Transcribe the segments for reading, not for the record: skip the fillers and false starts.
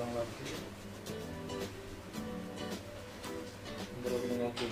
ulang lagi. Berulang lagi.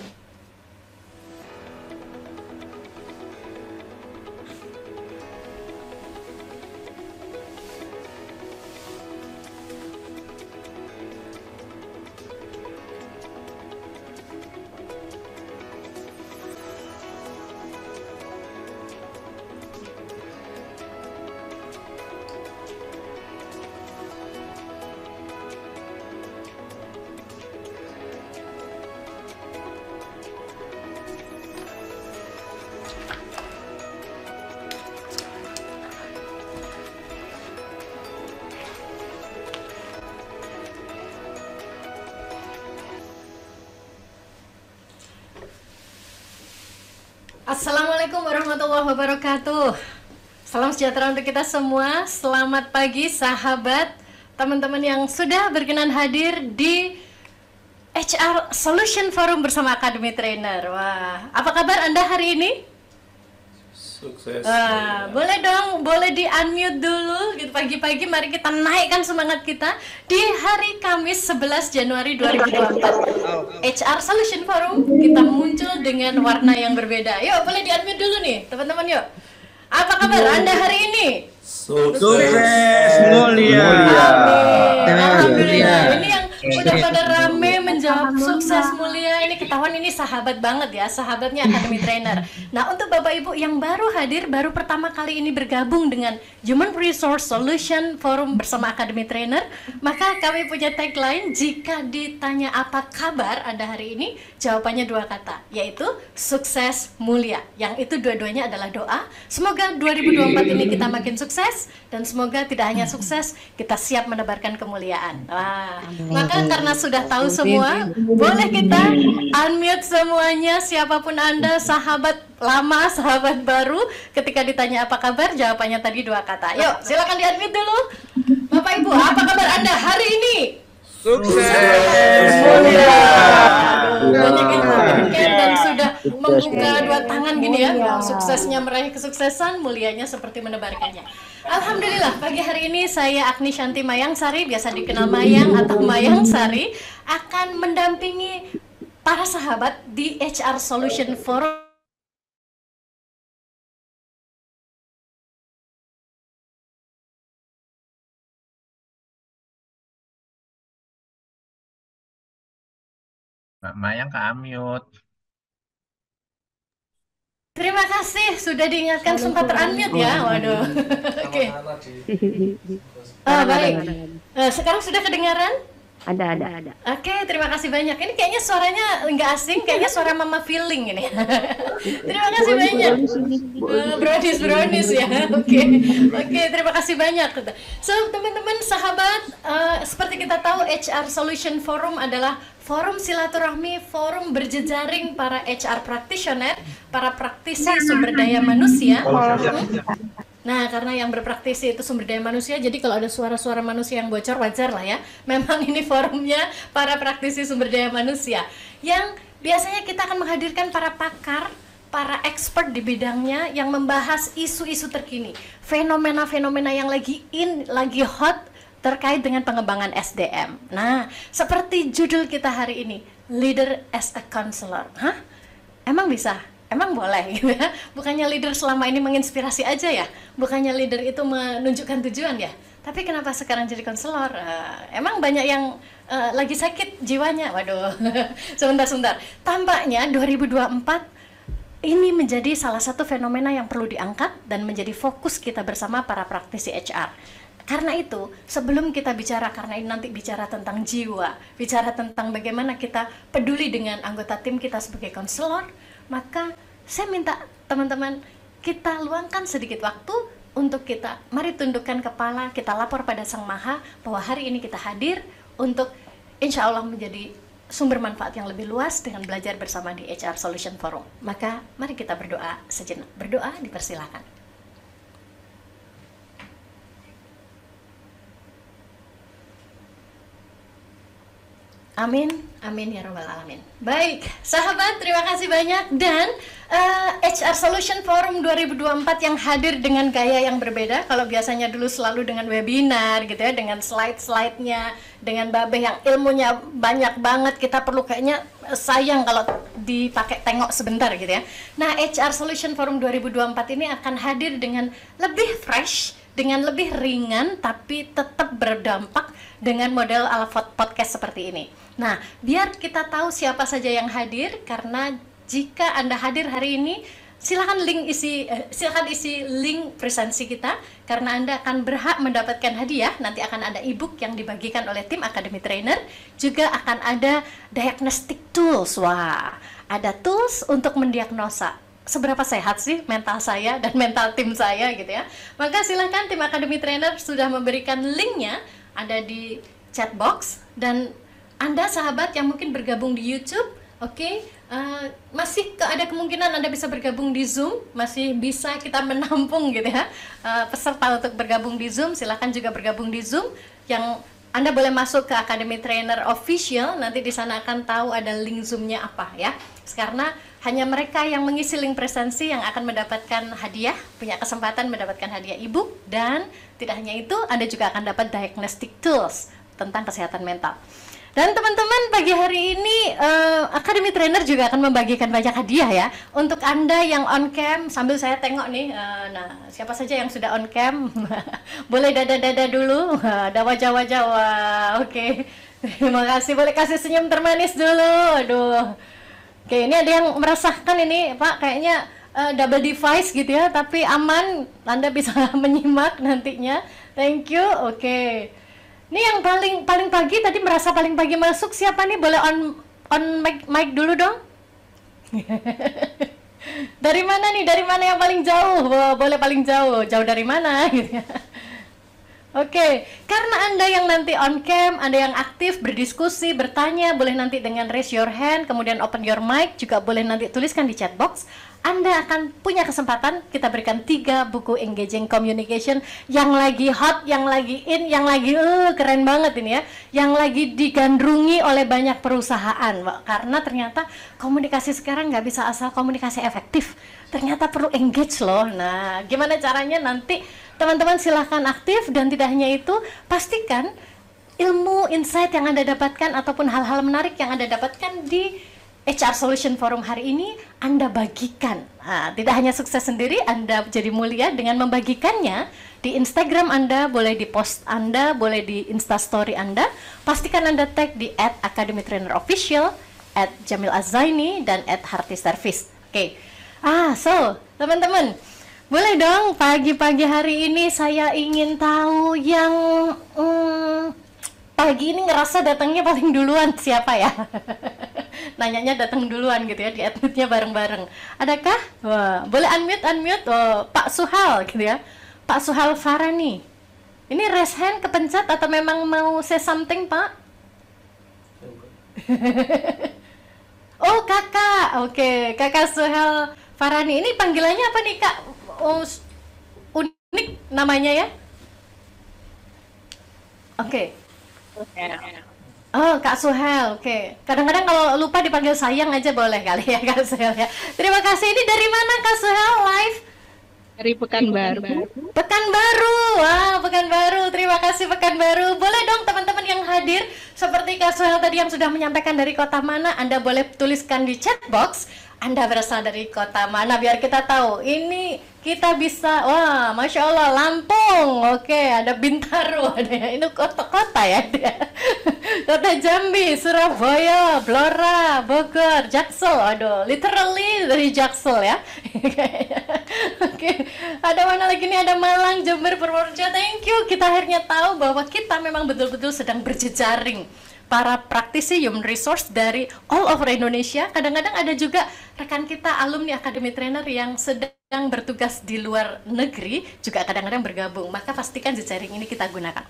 Assalamualaikum warahmatullahi wabarakatuh. Salam sejahtera untuk kita semua. Selamat pagi sahabat, teman-teman yang sudah berkenan hadir di HR Solution Forum bersama Academy Trainer. Wah, apa kabar Anda hari ini? Sukses. Boleh dong, boleh di unmute dulu gitu. Pagi-pagi mari kita naikkan semangat kita di hari Kamis 11 Januari 2024. HR Solution Forum kita muncul dengan warna yang berbeda. Yuk, boleh di unmute dulu nih teman-teman, yuk. Apa kabar Anda hari ini? Sukses mulia. Amin. Alhamdulillah. Ini yang udah pada rame menjawab sukses mulia. Ini ketahuan ini sahabat banget ya, sahabatnya Academy Trainer. Nah, untuk Bapak Ibu yang baru hadir, baru pertama kali ini bergabung dengan Human Resource Solution Forum bersama Academy Trainer, maka kami punya tagline, jika ditanya apa kabar Anda hari ini, jawabannya dua kata, yaitu sukses mulia. Yang itu dua-duanya adalah doa. Semoga 2024 ini kita makin sukses, dan semoga tidak hanya sukses, kita siap menebarkan kemuliaan. Wah, maka karena sudah tahu semua, boleh kita unmute semuanya, siapapun Anda, sahabat lama, sahabat baru, ketika ditanya apa kabar, jawabannya tadi dua kata. Yuk, silakan di unmute dulu. Bapak Ibu, apa kabar Anda hari ini? Sukses mulia. Banyak yang berkait dan sudah membuka dua tangan gini ya. Suksesnya meraih kesuksesan, mulianya seperti menebarkannya. Alhamdulillah, pagi hari ini saya Agni Shanti Mayang Sari, biasa dikenal Mayang atau Mayang Sari, akan mendampingi para sahabat di HR Solution Forum. Mbak Mayang ke unmute. Terima kasih sudah diingatkan sempat ter-unmute ya. Waduh. Oke. Baik. Sekarang sudah kedengaran? Ada. Oke, terima kasih banyak. Ini kayaknya suaranya nggak asing, kayaknya suara Mama Feeling ini. Terima kasih banyak. Brownies ya. Oke, terima kasih banyak. So, teman-teman sahabat, seperti kita tahu HR Solution Forum adalah forum silaturahmi, forum berjejaring para HR practitioner, para praktisi sumber daya manusia. Nah, karena yang berpraktisi itu sumber daya manusia, jadi kalau ada suara-suara manusia yang bocor, wajar lah ya. Memang ini forumnya para praktisi sumber daya manusia, yang biasanya kita akan menghadirkan para pakar, para expert di bidangnya yang membahas isu-isu terkini, fenomena-fenomena yang lagi hot terkait dengan pengembangan SDM. Nah, seperti judul kita hari ini, Leader as a Counselor. Hah? Emang bisa? Emang boleh gitu ya? Bukannya leader selama ini menginspirasi aja ya? Bukannya leader itu menunjukkan tujuan ya? Tapi kenapa sekarang jadi konselor? Emang banyak yang lagi sakit jiwanya? Waduh, sebentar. Tampaknya 2024 ini menjadi salah satu fenomena yang perlu diangkat dan menjadi fokus kita bersama para praktisi HR. Karena itu, sebelum kita bicara, karena ini nanti bicara tentang jiwa, bicara tentang bagaimana kita peduli dengan anggota tim kita sebagai konselor, maka saya minta teman-teman kita luangkan sedikit waktu untuk kita, mari tundukkan kepala, kita lapor pada Sang Maha bahwa hari ini kita hadir untuk insya Allah menjadi sumber manfaat yang lebih luas dengan belajar bersama di HR Solution Forum. Maka mari kita berdoa sejenak. Berdoa dipersilakan. Amin, amin ya robbal alamin. Baik, sahabat, terima kasih banyak. Dan HR Solution Forum 2024 yang hadir dengan gaya yang berbeda. Kalau biasanya dulu selalu dengan webinar gitu ya, dengan slide-slide-nya dengan Babe yang ilmunya banyak banget. Kita perlu kayaknya sayang kalau dipakai tengok sebentar gitu ya. Nah, HR Solution Forum 2024 ini akan hadir dengan lebih fresh, dengan lebih ringan, tapi tetap berdampak dengan model ala podcast seperti ini. Nah, biar kita tahu siapa saja yang hadir, karena jika Anda hadir hari ini, silakan isi link presensi kita, karena Anda akan berhak mendapatkan hadiah. Nanti akan ada ebook yang dibagikan oleh tim Academy Trainer, juga akan ada diagnostic tools. Wah, ada tools untuk mendiagnosa seberapa sehat sih mental saya dan mental tim saya gitu ya. Maka silakan tim Academy Trainer sudah memberikan linknya, ada di chat box. Dan Anda sahabat yang mungkin bergabung di YouTube, oke, masih ada kemungkinan Anda bisa bergabung di Zoom, masih bisa kita menampung gitu ya peserta untuk bergabung di Zoom. Silakan juga bergabung di Zoom. Yang Anda boleh masuk ke Academy Trainer Official, nanti di sana akan tahu ada link Zoom-nya apa ya. Karena hanya mereka yang mengisi link presensi yang akan mendapatkan hadiah, punya kesempatan mendapatkan hadiah ebook. Dan tidak hanya itu, Anda juga akan dapat diagnostic tools tentang kesehatan mental. Dan teman-teman, pagi hari ini Academy Trainer juga akan membagikan banyak hadiah ya untuk Anda yang on cam. Sambil saya tengok nih, nah siapa saja yang sudah on cam boleh dada-dada dulu, ada wajah-wajah. Wah, oke. Terima kasih, boleh kasih senyum termanis dulu. Aduh. Oke, ini ada yang merasakan ini Pak, kayaknya double device gitu ya, tapi aman, Anda bisa menyimak nantinya. Thank you. Oke. Ini yang paling pagi tadi merasa paling pagi masuk, siapa nih? Boleh on mic dulu dong. Dari mana nih? Dari mana yang paling jauh? Boleh paling jauh. Jauh dari mana gitu ya. Oke, karena Anda yang nanti on cam, Anda yang aktif berdiskusi, bertanya, boleh nanti dengan raise your hand, kemudian open your mic, juga boleh nanti tuliskan di chat box. Anda akan punya kesempatan, kita berikan 3 buku engaging communication yang lagi hot, yang lagi in, yang lagi keren banget ini ya, yang lagi digandrungi oleh banyak perusahaan. Karena ternyata komunikasi sekarang nggak bisa asal komunikasi efektif, ternyata perlu engage loh. Nah, gimana caranya? Nanti teman-teman silahkan aktif. Dan tidak hanya itu, pastikan ilmu, insight yang Anda dapatkan ataupun hal-hal menarik yang Anda dapatkan di HR Solution Forum hari ini Anda bagikan. Nah, tidak hanya sukses sendiri, Anda jadi mulia dengan membagikannya di Instagram Anda, boleh di post Anda, boleh di Instastory Anda. Pastikan Anda tag di @academytrainerofficial, @jamilazzaini, dan @heartyservice. Oke. So teman-teman, boleh dong pagi-pagi hari ini saya ingin tahu yang pagi ini ngerasa datangnya paling duluan siapa ya? Nanyanya datang duluan gitu ya, di admitnya bareng-bareng. Adakah? Wah, boleh unmute. Oh, Pak Suhal gitu ya. Pak Suhal Farani. Ini raise hand kepencet atau memang mau say something, Pak? Oh, Kakak. Oke, Kakak Suhal Farani. Ini panggilannya apa nih, Kak? Oh, unik namanya ya? Oke. Oh, Kak Suhel, oke. Kadang-kadang kalau lupa dipanggil sayang aja boleh kali ya, Kak Suhel ya. Terima kasih. Ini dari mana, Kak Suhel? Live? Dari Pekanbaru. Pekanbaru. Wah, Pekanbaru. Terima kasih Pekanbaru. Boleh dong teman-teman yang hadir, seperti Kak Suhel tadi yang sudah menyampaikan dari kota mana, Anda boleh tuliskan di chat box Anda berasal dari kota mana, biar kita tahu. Ini kita bisa, wah, Masya Allah, Lampung, oke, ada Bintaro, ada ini kota-kota ya, kota Jambi, Surabaya, Blora, Bogor, Jaksel, aduh, literally dari Jaksel ya. Oke, ada mana lagi nih? Ada Malang, Jember, Purworejo. Thank you, kita akhirnya tahu bahwa kita memang betul-betul sedang berjejaring. Para praktisi human resource dari all over Indonesia. Kadang-kadang ada juga rekan kita alumni Academy Trainer yang sedang bertugas di luar negeri, juga kadang-kadang bergabung. Maka pastikan jejaring ini kita gunakan.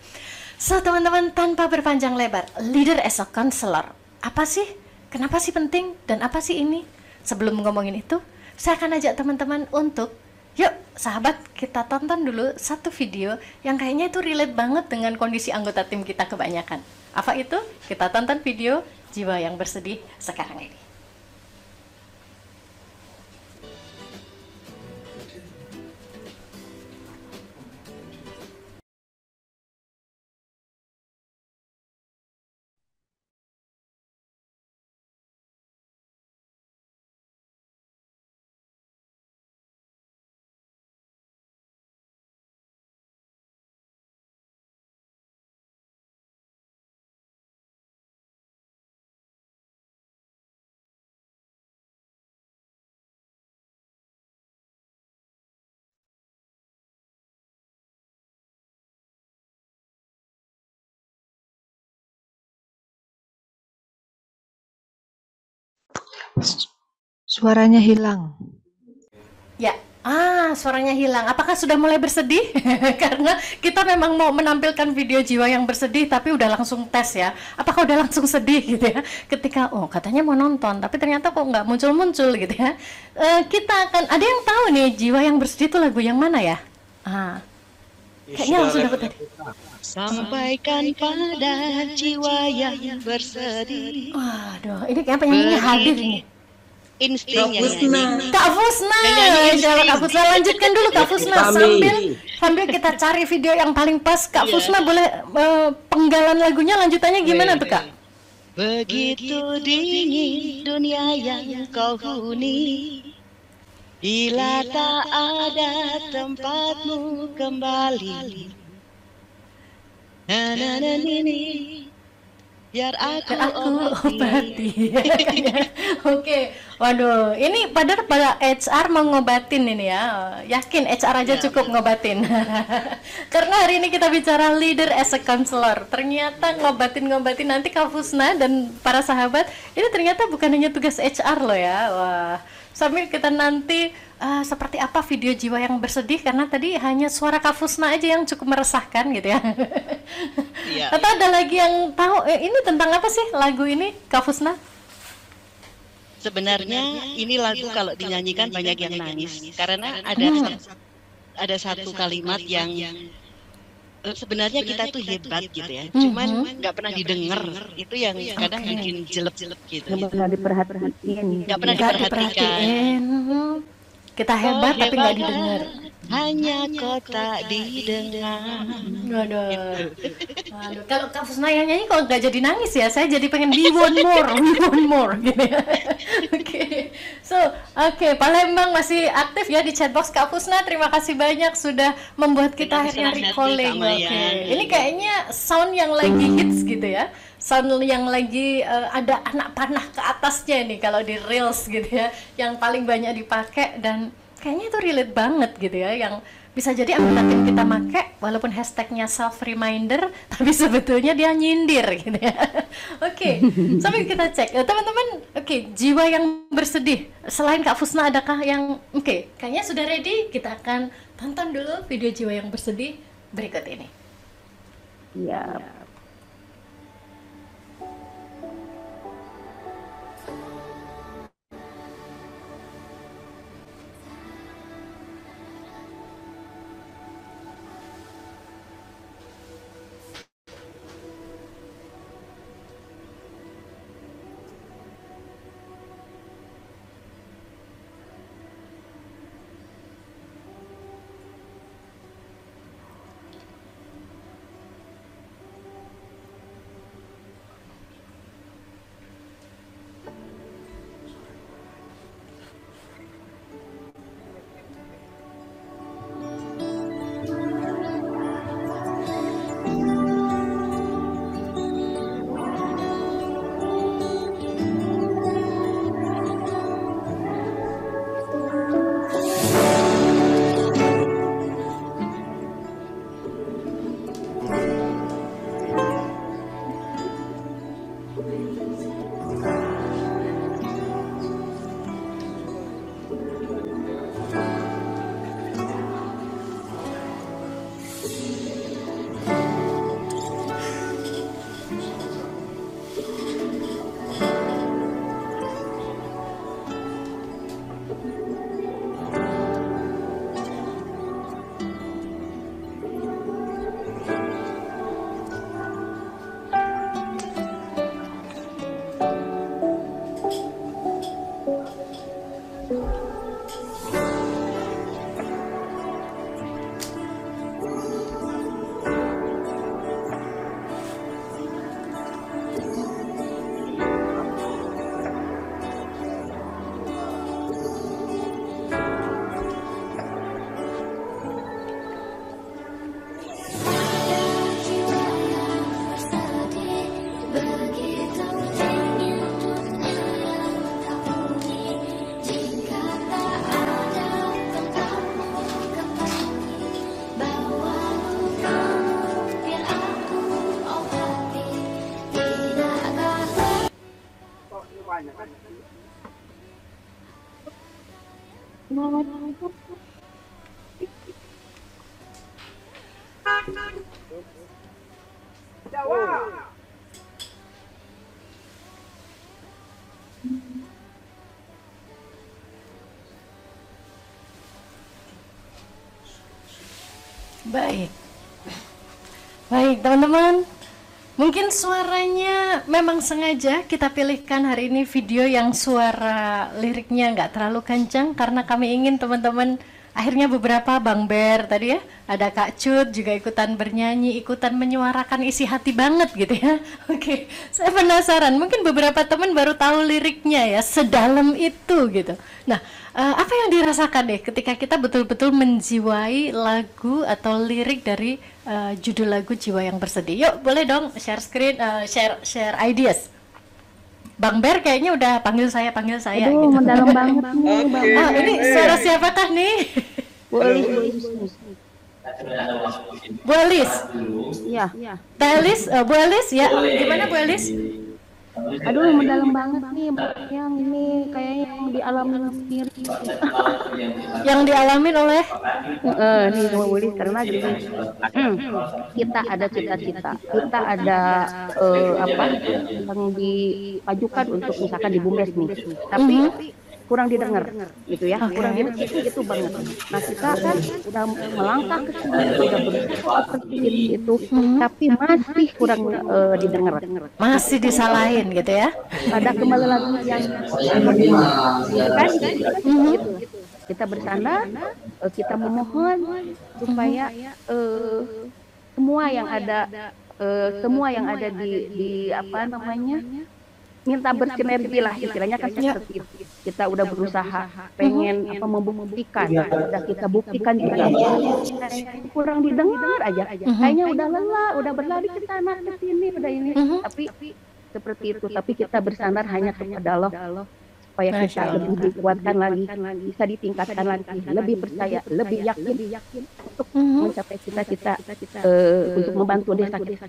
So teman-teman, tanpa berpanjang lebar, leader as a counselor, apa sih? Kenapa sih penting? Dan apa sih ini? Sebelum ngomongin itu, saya akan ajak teman-teman untuk, yuk sahabat, kita tonton dulu satu video yang kayaknya itu relate banget dengan kondisi anggota tim kita kebanyakan. Apa itu? Kita tonton video Jiwa yang Bersedih sekarang ini. Suaranya hilang. Ya, suaranya hilang. Apakah sudah mulai bersedih? Karena kita memang mau menampilkan video jiwa yang bersedih, tapi udah langsung tes ya. Apakah udah langsung sedih gitu ya? Ketika, katanya mau nonton, tapi ternyata kok nggak muncul-muncul gitu ya. Kita akan, ada yang tahu nih jiwa yang bersedih itu lagu yang mana ya? Kayaknya langsung dapat tadi. Sampaikan pada jiwa yang bersedih. Waduh, ini kayak penyanyinya hadir ini. Insting ya. Kak Fusna, Kak Fusna lanjutkan dulu Kak Fusna sambil kita cari video yang paling pas. Kak Fusna boleh penggalan lagunya lanjutannya gimana tuh Kak? Begitu dingin dunia yang kau huni, bila tak ada tempatmu kembali. Ini biar aku obati. Oke. Waduh, ini pada HR mau ngobatin ini ya. Yakin HR aja cukup ngobatin. Karena hari ini kita bicara leader as a counselor. Ternyata ngobatin nanti Kak Fusna dan para sahabat, ini ternyata bukan hanya tugas HR loh ya. Wah. Sambil kita nanti seperti apa video jiwa yang bersedih, karena tadi hanya suara Kak Fusna aja yang cukup meresahkan gitu ya. Atau ada lagi yang tahu ini tentang apa sih lagu ini Kak Fusna? Sebenarnya ini lagu kalau dinyanyikan banyak yang nangis karena ada satu kalimat yang sebenarnya kita tuh hebat gitu ya, cuman nggak pernah didengar. Itu yang kadang bikin jelek-jelek gitu. Nggak pernah diperhatiin. Nggak pernah diperhatikan. Kita hebat tapi nggak didengar. Hanya kau tak didengar. Waduh. Kalau Kak Fusna yang nyanyi kok nggak jadi nangis ya? Saya jadi pengen we want more gitu ya. Oke. Palembang masih aktif ya di chatbox Kak Fusna. Terima kasih banyak sudah membuat kita akhirnya recalling. Ini kayaknya sound yang lagi hits gitu ya. Sound yang lagi ada anak panah ke atasnya nih kalau di reels gitu ya, yang paling banyak dipakai, dan kayaknya itu relate banget gitu ya, yang bisa jadi anggatin kita make walaupun hashtagnya self reminder tapi sebetulnya dia nyindir gitu ya. Oke, sampai kita cek teman-teman. Jiwa yang bersedih selain Kak Fusna adakah yang kayaknya sudah ready? Kita akan tonton dulu video jiwa yang bersedih berikut ini. Iya. Baik. Baik, teman-teman. Mungkin suaranya memang sengaja kita pilihkan hari ini video yang suara liriknya nggak terlalu kencang karena kami ingin teman-teman, akhirnya beberapa Bang Ber tadi ya, ada Kak Cut juga ikutan bernyanyi, ikutan menyuarakan isi hati banget gitu ya. Oke, saya penasaran, mungkin beberapa teman baru tahu liriknya ya, sedalam itu gitu. Nah, apa yang dirasakan deh ketika kita betul-betul menjiwai lagu atau lirik dari judul lagu Jiwa yang Bersedih? Yuk, boleh dong share screen, share ideas. Bang Ber kayaknya udah panggil saya Aduh, gitu. mendalam banget nih, Bang. Ini suara siapakah nih? Bu Elis. Bu Elis. Iya. Bu Elis ya. Gimana Bu Elis? Aduh, mendalam banget nih, yang ini kayaknya yang dialamin sendiri. Yang dialamin oleh Nih sama Bu Elis karena gini, kita ada cita-cita, kita ada apa yang diajukan untuk misalkan di BUMDes nih, tapi kurang didengar gitu ya, kurang didengar itu banget. Nah, kita kan udah melangkah ke sini, udah berusaha seperti itu, tapi masih kurang didengar. masih disalahin gitu ya. Ada kembali lagi yang kan gitu. Kita bersandar, kita memohon supaya semua yang ada di apa namanya, minta bersinergi lah istilahnya kan seperti itu. Kita udah berusaha pengen apa membuktikan, udah kita buktikan juga kurang didengar aja. Kayaknya udah lelah, udah berlari ke sana ke sini, udah ini, tapi seperti itu. Tapi kita bersandar hanya kepada Allah supaya kita lebih dikuatkan lagi, bisa ditingkatkan lagi, lebih percaya, lebih yakin untuk mencapai cita-cita untuk membantu desa kita.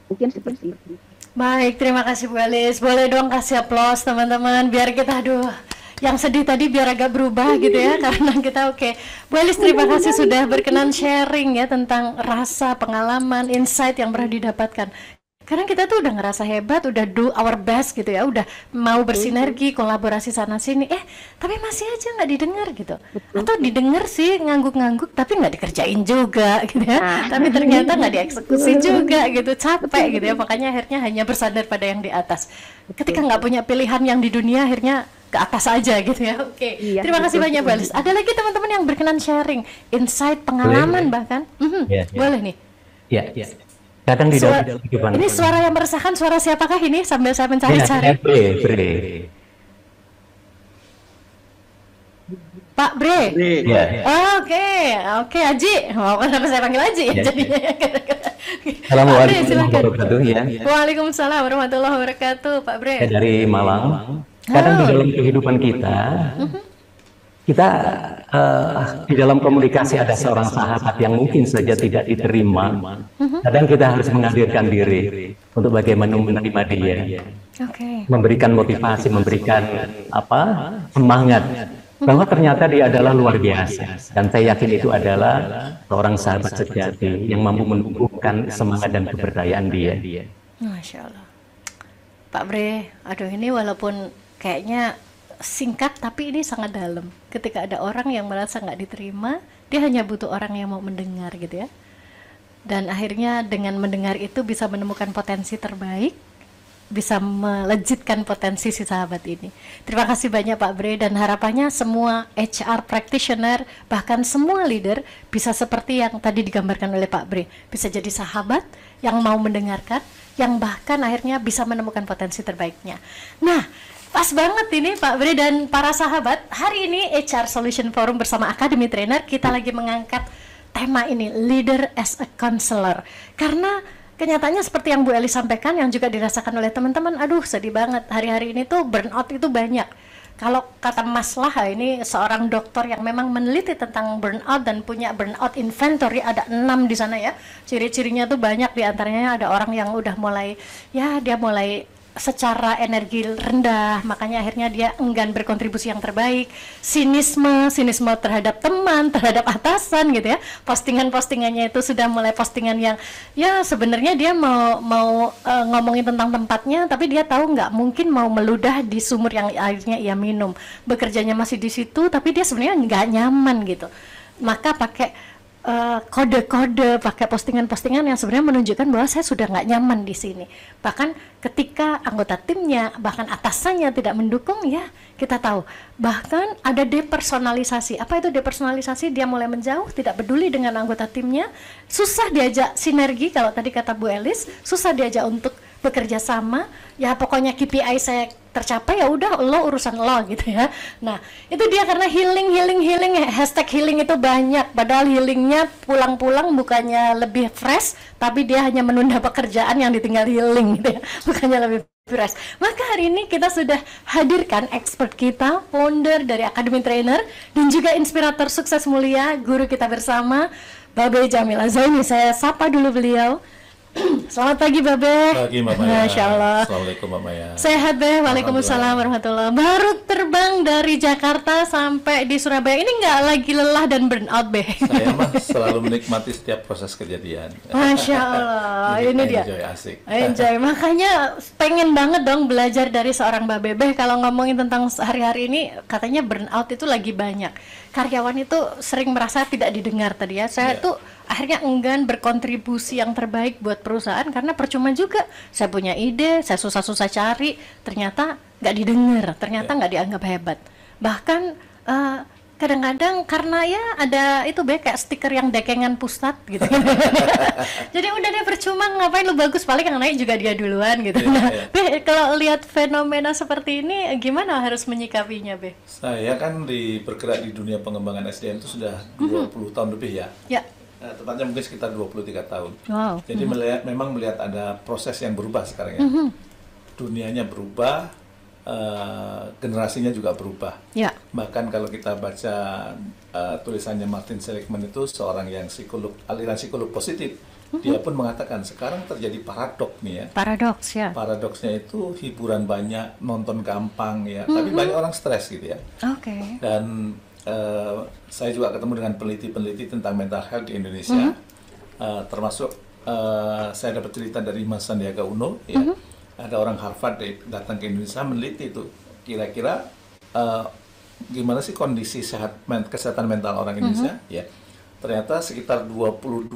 Mungkin seperti itu. Baik, terima kasih Bu Elis. Boleh dong kasih aplaus teman-teman biar kita yang sedih tadi biar agak berubah gitu ya karena kita oke. Bu Elis, terima kasih sudah berkenan sharing ya tentang rasa, pengalaman, insight yang pernah didapatkan. Karena kita tuh udah ngerasa hebat, udah do our best gitu ya, udah mau bersinergi, kolaborasi sana sini, tapi masih aja nggak didengar gitu. Atau didengar sih ngangguk-ngangguk, tapi nggak dikerjain juga gitu ya. Tapi ternyata nggak dieksekusi juga gitu, capek gitu ya. Makanya akhirnya hanya bersandar pada yang di atas. Ketika nggak punya pilihan yang di dunia, akhirnya ke atas aja gitu ya. Oke. Iya, Terima kasih banyak Bu Elis. Ada lagi teman-teman yang berkenan sharing, insight, pengalaman bahkan. Boleh nih. Ya. Kadang di dalam kehidupan. Ini suara yang meresahkan, suara siapakah ini sambil saya mencari-cari? Bre. Pak Bre. Ya. Oke, Aji. Kenapa saya panggil Aji ya jadinya? Assalamualaikum warahmatullahi wabarakatuh ya. Waalaikumsalam warahmatullahi wabarakatuh, Pak Bre. Saya dari Malang. Kadang di dalam kehidupan kita di dalam komunikasi ada seorang sahabat yang mungkin saja tidak diterima. Kadang kita harus menghadirkan diri untuk bagaimana menerima dia, memberikan motivasi, memberikan semangat bahwa ternyata dia adalah luar biasa, dan saya yakin itu adalah seorang sahabat sejati yang mampu menumbuhkan semangat dan kepercayaan dia. Masya Allah, Pak Bre. Aduh, ini walaupun kayaknya singkat tapi ini sangat dalam. Ketika ada orang yang merasa nggak diterima, dia hanya butuh orang yang mau mendengar gitu ya. Dan akhirnya dengan mendengar itu bisa menemukan potensi terbaik, bisa melejitkan potensi si sahabat ini. Terima kasih banyak Pak Bre, dan harapannya semua HR practitioner, bahkan semua leader bisa seperti yang tadi digambarkan oleh Pak Bre, bisa jadi sahabat yang mau mendengarkan, yang bahkan akhirnya bisa menemukan potensi terbaiknya. Nah, pas banget ini Pak Bre dan para sahabat, hari ini HR Solution Forum bersama Academy Trainer kita lagi mengangkat tema ini, Leader as a Counselor. Karena kenyataannya seperti yang Bu Eli sampaikan, yang juga dirasakan oleh teman-teman, aduh sedih banget, hari-hari ini tuh burnout itu banyak. Kalau kata Mas Laha, ini seorang dokter yang memang meneliti tentang burnout dan punya burnout inventory, ada 6 di sana ya. Ciri-cirinya tuh banyak, diantaranya ada orang yang udah mulai, ya dia mulai secara energi rendah, makanya akhirnya dia enggan berkontribusi yang terbaik, sinisme terhadap teman, terhadap atasan gitu ya. Postingannya itu sudah mulai postingan yang ya sebenarnya dia mau ngomongin tentang tempatnya, tapi dia tahu nggak mungkin mau meludah di sumur yang airnya ia minum. Bekerjanya masih di situ, tapi dia sebenarnya nggak nyaman gitu. Maka pakai kode-kode, pakai postingan-postingan yang sebenarnya menunjukkan bahwa saya sudah nggak nyaman di sini. Bahkan ketika anggota timnya, bahkan atasannya tidak mendukung, ya kita tahu. Bahkan ada depersonalisasi. Apa itu depersonalisasi? Dia mulai menjauh, tidak peduli dengan anggota timnya, susah diajak sinergi, kalau tadi kata Bu Elis, susah diajak untuk bekerja sama. Ya pokoknya KPI saya tercapai, ya udah lo urusan lo gitu ya. Nah itu dia karena healing, hashtag healing itu banyak, padahal healingnya pulang-pulang bukannya lebih fresh, tapi dia hanya menunda pekerjaan yang ditinggal healing gitu ya, bukannya lebih fresh. Maka hari ini kita sudah hadirkan expert kita, founder dari Academy Trainer dan juga inspirator sukses mulia, guru kita bersama, Babe Jamila Zaini. Saya sapa dulu beliau. Selamat pagi Babe. Pagi Mbak Maya. Masya Allah. Assalamualaikum Mbak Maya. Sehat Be. Waalaikumsalam warahmatullahi. Baru terbang dari Jakarta sampai di Surabaya. Ini nggak lagi lelah dan burn out Be? Saya mah selalu menikmati setiap proses kejadian. Masya Allah. Ini dia. Enjoy, asik. Enjoy. Makanya pengen banget dong belajar dari seorang Mbak Bebe. Kalau ngomongin tentang hari-hari ini, katanya burn out itu lagi banyak. Karyawan itu sering merasa tidak didengar tadi ya. Saya tuh akhirnya enggan berkontribusi yang terbaik buat perusahaan karena percuma juga. Saya punya ide, saya susah-susah cari, ternyata nggak didengar, ternyata nggak dianggap hebat. Bahkan kadang-kadang karena ya ada itu kayak stiker yang dekengan pusat gitu. Jadi udah deh percuma, ngapain lu bagus, paling yang naik juga dia duluan gitu. Be, kalau lihat fenomena seperti ini gimana harus menyikapinya Be? Saya kan bergerak di dunia pengembangan SDM itu sudah 20 tahun lebih ya. Ya. Tepatnya mungkin sekitar 23 tahun. Wow. Jadi memang melihat ada proses yang berubah sekarang ya. Dunianya berubah, generasinya juga berubah. Ya. Bahkan kalau kita baca tulisannya Martin Seligman itu seorang yang aliran psikolog positif, dia pun mengatakan sekarang terjadi paradoks nih ya. Paradoks ya. Paradoksnya itu hiburan banyak, nonton gampang ya, tapi banyak orang stres gitu ya. Oke. Dan saya juga ketemu dengan peneliti-peneliti tentang mental health di Indonesia, termasuk saya dapat cerita dari Mas Sandiaga Uno ya. Ada orang Harvard datang ke Indonesia meneliti itu kira-kira gimana sih kondisi kesehatan mental orang Indonesia ya. Ternyata sekitar 22%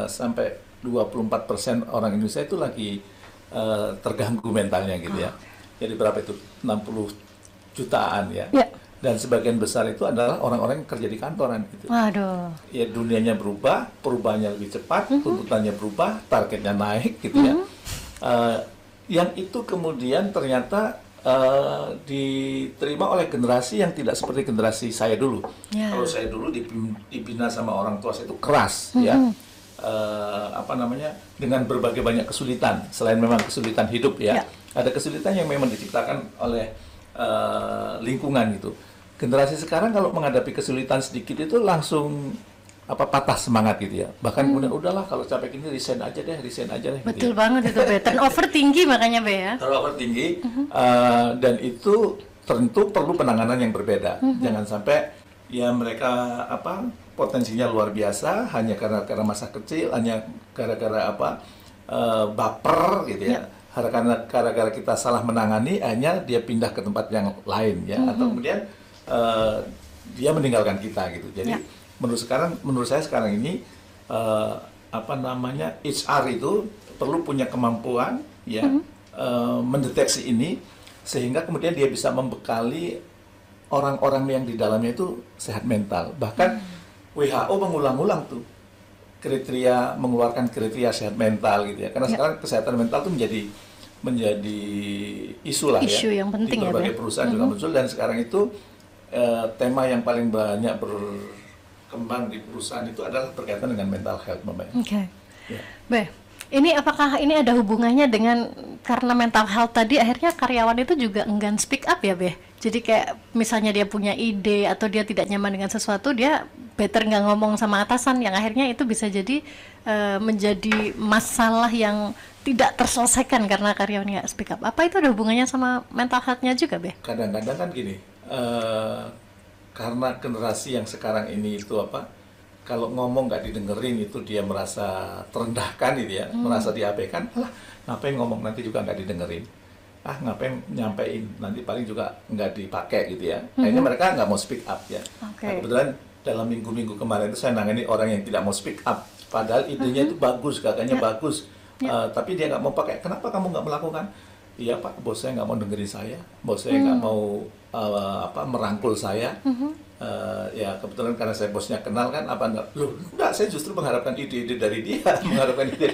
sampai 24% orang Indonesia itu lagi terganggu mentalnya gitu ya. Jadi berapa itu? 60 jutaan ya. Dan sebagian besar itu adalah orang-orang yang kerja di kantoran gitu. Waduh. Ya dunianya berubah, perubahannya lebih cepat, tuntutannya berubah, targetnya naik gitu ya. Yang itu kemudian ternyata diterima oleh generasi yang tidak seperti generasi saya dulu. Kalau saya dulu dibina sama orang tua saya itu keras ya. Dengan berbagai banyak kesulitan, selain memang kesulitan hidup ya. Ada kesulitan yang memang diciptakan oleh lingkungan gitu. Generasi sekarang kalau menghadapi kesulitan sedikit itu langsung patah semangat gitu ya. Bahkan kemudian udahlah kalau capek ini resign aja deh. Betul gitu ya. banget itu Be. Turnover tinggi makanya Be ya. Turnover tinggi dan itu tentu perlu penanganan yang berbeda. Jangan sampai ya mereka potensinya luar biasa hanya karena masa kecil, hanya gara-gara baper gitu ya. Karena gara-gara kita salah menangani, hanya dia pindah ke tempat yang lain ya, atau kemudian dia meninggalkan kita gitu. Jadi menurut saya sekarang ini HR itu perlu punya kemampuan ya mendeteksi ini sehingga kemudian dia bisa membekali orang-orang yang di dalamnya itu sehat mental. Bahkan WHO mengulang-ulang tuh mengeluarkan kriteria sehat mental gitu ya. Karena sekarang kesehatan mental itu menjadi isu lah isu ya. Yang penting di berbagai perusahaan juga muncul, dan sekarang itu tema yang paling banyak berkembang di perusahaan itu adalah berkaitan dengan mental health. Oke. Be, ini apakah ini ada hubungannya dengan karena mental health tadi akhirnya karyawan itu juga enggan speak up ya Be? Jadi kayak misalnya dia punya ide atau dia tidak nyaman dengan sesuatu, dia better nggak ngomong sama atasan, yang akhirnya itu bisa jadi menjadi masalah yang tidak terselesaikan karena karyawan nggak speak up. Apa itu ada hubungannya sama mental health-nya juga, Be? Kadang-kadang kan gini, karena generasi yang sekarang ini itu kalau ngomong nggak didengerin itu dia merasa terendahkan gitu ya, merasa diabaikan. Alah, ngapain ngomong nanti juga nggak didengerin. Ngapain nyampein nanti paling juga nggak dipakai gitu ya. Akhirnya mereka nggak mau speak up ya. Nah, kebetulan dalam minggu-minggu kemarin itu saya nangani orang yang tidak mau speak up, padahal idenya itu bagus, gagasannya bagus, tapi dia nggak mau pakai. Kenapa kamu nggak melakukan? Iya Pak, bos saya nggak mau dengerin saya, bos saya nggak mau merangkul saya. Ya kebetulan karena saya bosnya kenal kan, enggak, saya justru mengharapkan ide-ide dari dia, mengharapkan ide.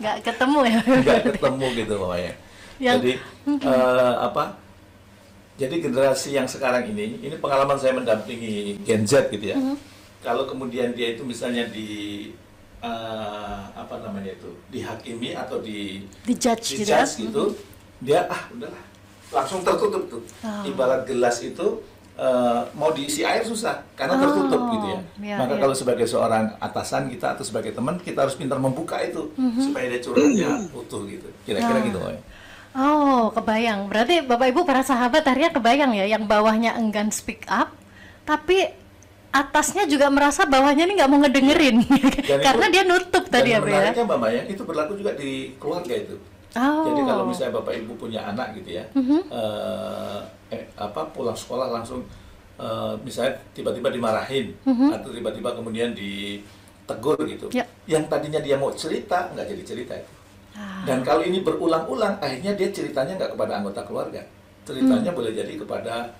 Nggak ketemu ya? Nggak ketemu gitu pokoknya. Jadi jadi generasi yang sekarang ini pengalaman saya mendampingi Gen Z gitu ya. Kalau kemudian dia itu misalnya dihakimi atau dijudge gitu, dia udahlah langsung tertutup tuh. Ibarat gelas itu mau diisi air susah karena tertutup gitu ya. Maka kalau sebagai seorang atasan kita atau sebagai teman, kita harus pintar membuka itu supaya dia curhatnya utuh gitu. Kira-kira gitu. Oh, kebayang. Berarti Bapak Ibu para sahabat akhirnya kebayang ya, yang bawahnya enggan speak up, tapi atasnya juga merasa bawahnya ini nggak mau ngedengerin karena dia nutup tadi ya, Mbak ya. Menariknya Mbak Maya, itu berlaku juga di keluarga itu. Jadi kalau misalnya Bapak Ibu punya anak gitu ya, pulang sekolah langsung misalnya tiba-tiba dimarahin atau tiba-tiba kemudian ditegur gitu. Yang tadinya dia mau cerita nggak jadi cerita itu. Dan kalau ini berulang-ulang, akhirnya dia ceritanya nggak kepada anggota keluarga, ceritanya boleh jadi kepada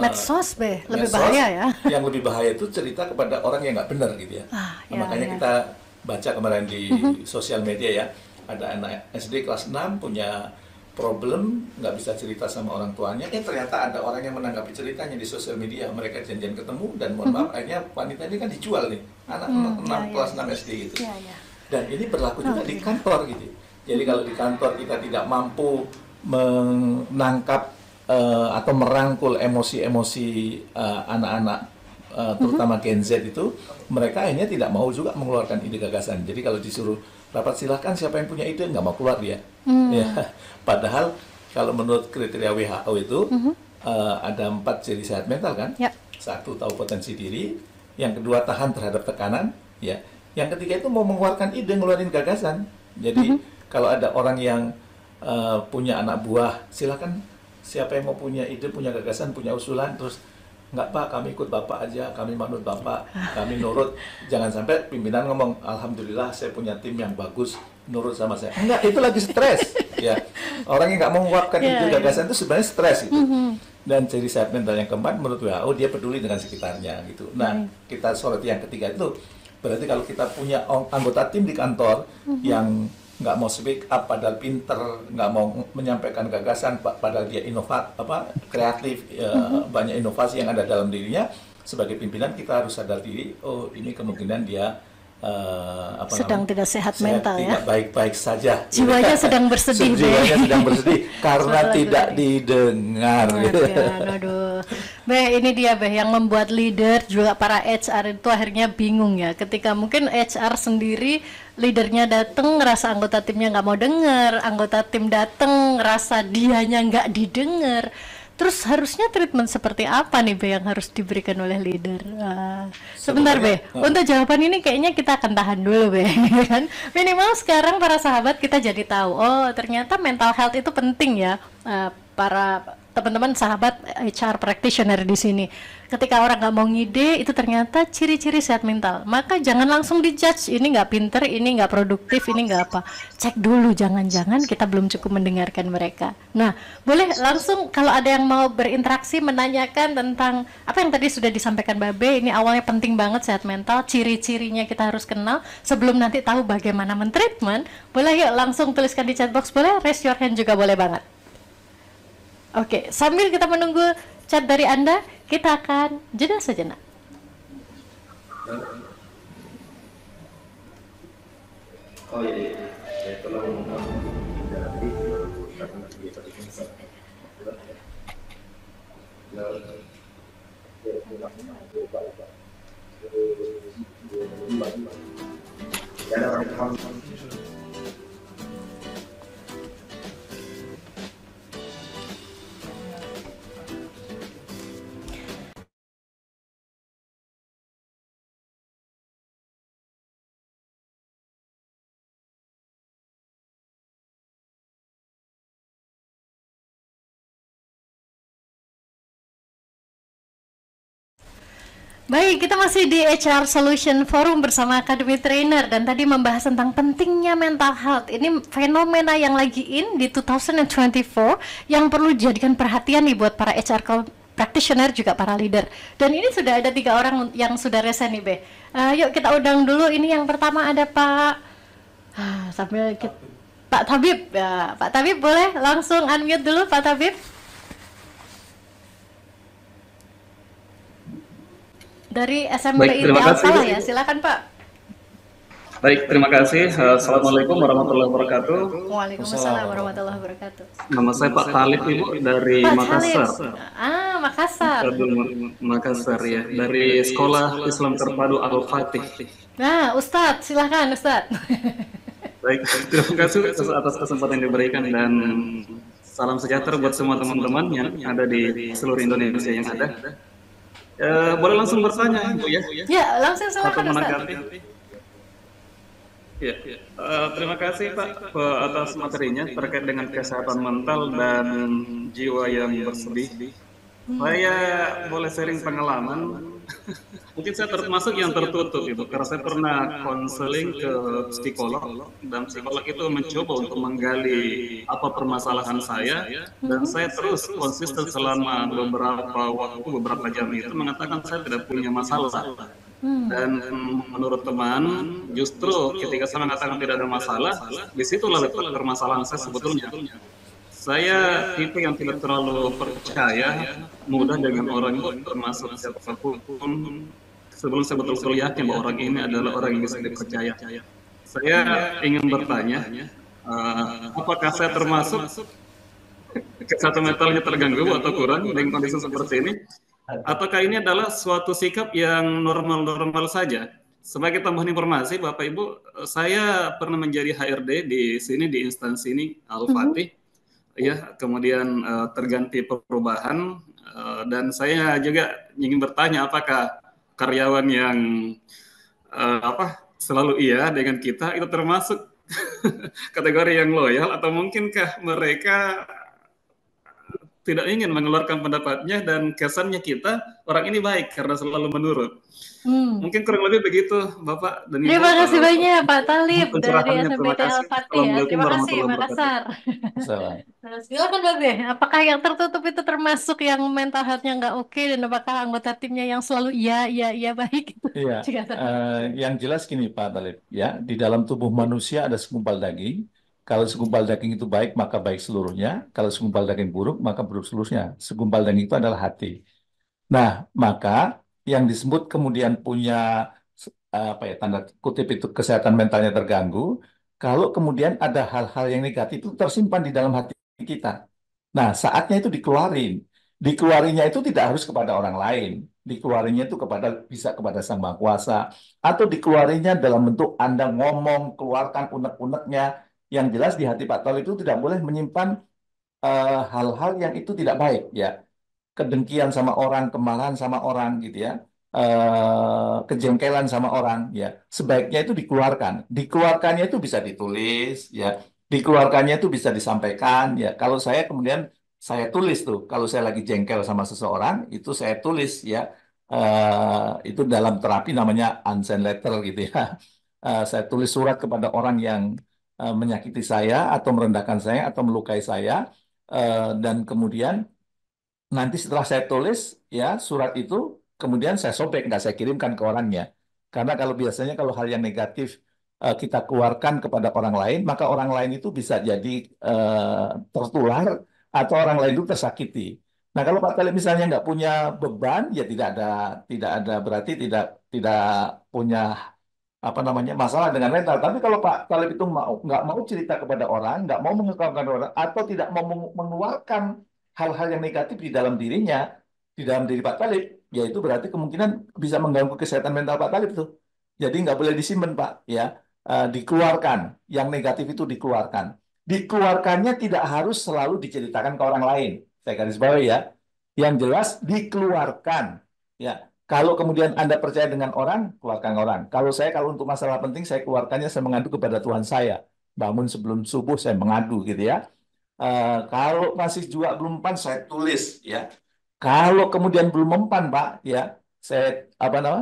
medsos, lebih bahaya ya. Yang lebih bahaya itu cerita kepada orang yang nggak benar gitu ya. Makanya kita baca kemarin di sosial media ya, ada anak SD kelas 6 punya problem, nggak bisa cerita sama orang tuanya. Ternyata ada orang yang menanggapi ceritanya di sosial media. Mereka janjian ketemu dan mohon maaf, akhirnya wanita ini kan dijual nih, anak kelas 6 SD gitu. Dan ini berlaku juga di kantor gitu. Jadi kalau di kantor kita tidak mampu menangkap atau merangkul emosi-emosi anak-anak, terutama Gen Z itu, mereka akhirnya tidak mau juga mengeluarkan ide gagasan. Jadi kalau disuruh rapat, silahkan siapa yang punya ide, nggak mau keluar dia. Ya. Padahal kalau menurut kriteria WHO itu ada 4 ciri sehat mental kan. Satu, tahu potensi diri. Yang kedua, tahan terhadap tekanan. Ya. Yang ketiga itu mau mengeluarkan ide, ngeluarin gagasan. Jadi kalau ada orang yang punya anak buah, silakan siapa yang mau punya ide, punya gagasan, punya usulan, terus nggak Pak, kami ikut Bapak aja, kami manut Bapak, kami nurut. Jangan sampai pimpinan ngomong, alhamdulillah saya punya tim yang bagus, nurut sama saya. Enggak, itu lagi stres. Ya, orang yang nggak mau menguapkan ide gagasan itu sebenarnya stres gitu. Dan ciri sehat mental yang keempat menurut WHO, dia peduli dengan sekitarnya gitu. Nah, kita soroti yang ketiga itu. Berarti kalau kita punya anggota tim di kantor yang nggak mau speak up padahal pinter, nggak mau menyampaikan gagasan padahal dia kreatif, banyak inovasi yang ada dalam dirinya, sebagai pimpinan kita harus sadar diri, ini kemungkinan dia sedang tidak sehat mental ya, tidak baik-baik saja, jiwanya sedang bersedih, jiwanya sedang bersedih karena tidak didengar. Aduh, ini dia yang membuat leader juga para HR itu akhirnya bingung ya, ketika mungkin HR sendiri leadernya datang ngerasa anggota timnya nggak mau dengar, anggota tim datang ngerasa dianya nggak didengar. Terus harusnya treatment seperti apa nih yang harus diberikan oleh leader? Sebentar untuk jawaban ini kayaknya kita akan tahan dulu kan. Minimal sekarang para sahabat kita jadi tahu, ternyata mental health itu penting ya, para teman-teman sahabat HR practitioner di sini. Ketika orang nggak mau ngide, itu ternyata ciri-ciri sehat mental. Maka jangan langsung dijudge, ini nggak pinter, ini nggak produktif, ini nggak apa. Cek dulu, jangan-jangan kita belum cukup mendengarkan mereka. Nah, boleh langsung kalau ada yang mau berinteraksi, menanyakan tentang apa yang tadi sudah disampaikan Babe. Ini awalnya penting banget sehat mental, ciri-cirinya kita harus kenal sebelum nanti tahu bagaimana mentreatment. Boleh yuk langsung tuliskan di chat box, boleh raise your hand juga boleh banget. Oke, sambil kita menunggu chat dari Anda, kita akan jeda sejenak. Baik, kita masih di HR Solution Forum bersama Academy Trainer dan tadi membahas tentang pentingnya mental health. Ini fenomena yang lagi in di 2024 yang perlu dijadikan perhatian nih buat para HR practitioner juga para leader. Dan ini sudah ada 3 orang yang sudah resen nih, Be. Yuk kita undang dulu. Ini yang pertama ada Pak Pak Tabib. Ya, Pak Tabib boleh langsung unmute dulu Pak Tabib. Dari SMPI Al-Falah ya, silakan Pak. Baik, terima kasih. Assalamualaikum warahmatullahi wabarakatuh. Waalaikumsalam warahmatullahi wabarakatuh. Nama saya Pak Talib, Ibu, dari Pak Makassar. Makassar. Makassar ya, dari Sekolah Islam Terpadu Al-Fatih. Nah, Ustadz, silakan Ustadz. Baik, terima kasih atas kesempatan yang diberikan dan salam sejahtera buat semua teman-teman yang ada di seluruh Indonesia yang ada. Boleh langsung bertanya, Ibu ya? Ya, langsung silakan Ustaz. Ya, terima kasih Pak atas materinya terkait dengan kesehatan mental dan jiwa yang bersedih. Saya boleh sharing pengalaman. Mungkin saya termasuk yang tertutup itu karena saya pernah konseling ke psikolog dan psikolog itu mencoba untuk menggali apa permasalahan saya dan saya terus konsisten selama beberapa jam itu mengatakan saya tidak punya masalah. Dan menurut teman, justru ketika saya mengatakan tidak ada masalah, disitulah letak permasalahan saya sebetulnya. Saya tipe yang tidak terlalu percaya mudah dengan orang itu, termasuk siapapun. Sebelum saya betul-betul yakin bahwa orang ini adalah orang yang bisa dipercaya. Saya ingin bertanya, apakah saya termasuk kesehatan mentalnya terganggu atau kurang dengan kondisi seperti ini? Ataukah ini adalah suatu sikap yang normal-normal saja? Sebagai tambahan informasi, Bapak Ibu, saya pernah menjadi HRD di sini, di instansi ini, Al-Fatih. Ya, kemudian terganti perubahan, dan saya juga ingin bertanya apakah karyawan yang selalu iya dengan kita itu termasuk kategori yang loyal atau mungkinkah mereka tidak ingin mengeluarkan pendapatnya dan kesannya kita orang ini baik karena selalu menurut. Mungkin kurang lebih begitu Bapak dan Ibu. Terima kasih banyak Pak Talib dari SMPT Al-Fatih ya. Terima kasih Makassar. Silakan Babe, apakah yang tertutup itu termasuk yang mental health-nya nggak oke dan apakah anggota timnya yang selalu iya baik? Iya, yang jelas gini Pak Talib, ya di dalam tubuh manusia ada segumpal daging. Kalau segumpal daging itu baik, maka baik seluruhnya. Kalau segumpal daging buruk, maka buruk seluruhnya. Segumpal daging itu adalah hati. Nah, maka yang disebut kemudian punya tanda kutip itu kesehatan mentalnya terganggu, kalau kemudian ada hal-hal yang negatif itu tersimpan di dalam hati kita. Nah, saatnya itu dikeluarin. Dikeluarinya itu tidak harus kepada orang lain. Dikeluarinya itu bisa kepada Sang Maha Kuasa. Atau dikeluarinya dalam bentuk Anda ngomong, keluarkan unek-uneknya. Yang jelas di hati Pak Tol itu tidak boleh menyimpan hal-hal yang itu tidak baik, ya. Kedengkian sama orang, kemarahan sama orang, gitu ya. Kejengkelan sama orang, ya. Sebaiknya itu dikeluarkan. Dikeluarkannya itu bisa ditulis, ya. Dikeluarkannya itu bisa disampaikan, ya. Kalau saya kemudian saya tulis tuh, kalau saya lagi jengkel sama seseorang, itu saya tulis, ya. Itu dalam terapi namanya unsend letter, gitu ya. Saya tulis surat kepada orang yang menyakiti saya atau merendahkan saya atau melukai saya, dan kemudian nanti setelah saya tulis ya surat itu kemudian saya sobek, nggak saya kirimkan ke orangnya, karena kalau biasanya kalau hal yang negatif kita keluarkan kepada orang lain, maka orang lain itu bisa jadi tertular atau orang lain itu tersakiti. Nah, kalau Pak Talib misalnya nggak punya beban, ya tidak ada berarti tidak punya masalah dengan mental. Tapi kalau Pak Talib itu nggak mau cerita kepada orang, nggak mau mengungkapkan orang, atau tidak mau mengeluarkan hal-hal yang negatif di dalam dirinya, di dalam diri Pak Talib, ya itu berarti kemungkinan bisa mengganggu kesehatan mental Pak Talib tuh. Jadi nggak boleh disimpan Pak, ya. Dikeluarkan, yang negatif itu dikeluarkan. Dikeluarkannya tidak harus selalu diceritakan ke orang lain. Saya garis bawahi ya. Yang jelas dikeluarkan. Ya, kalau kemudian Anda percaya dengan orang, keluarkan orang. Kalau untuk masalah penting, saya keluarkannya, saya mengadu kepada Tuhan saya. Bangun sebelum subuh, saya mengadu gitu ya. Kalau masih juga belum mempan, saya tulis ya. Kalau kemudian belum mempan, Pak, ya, saya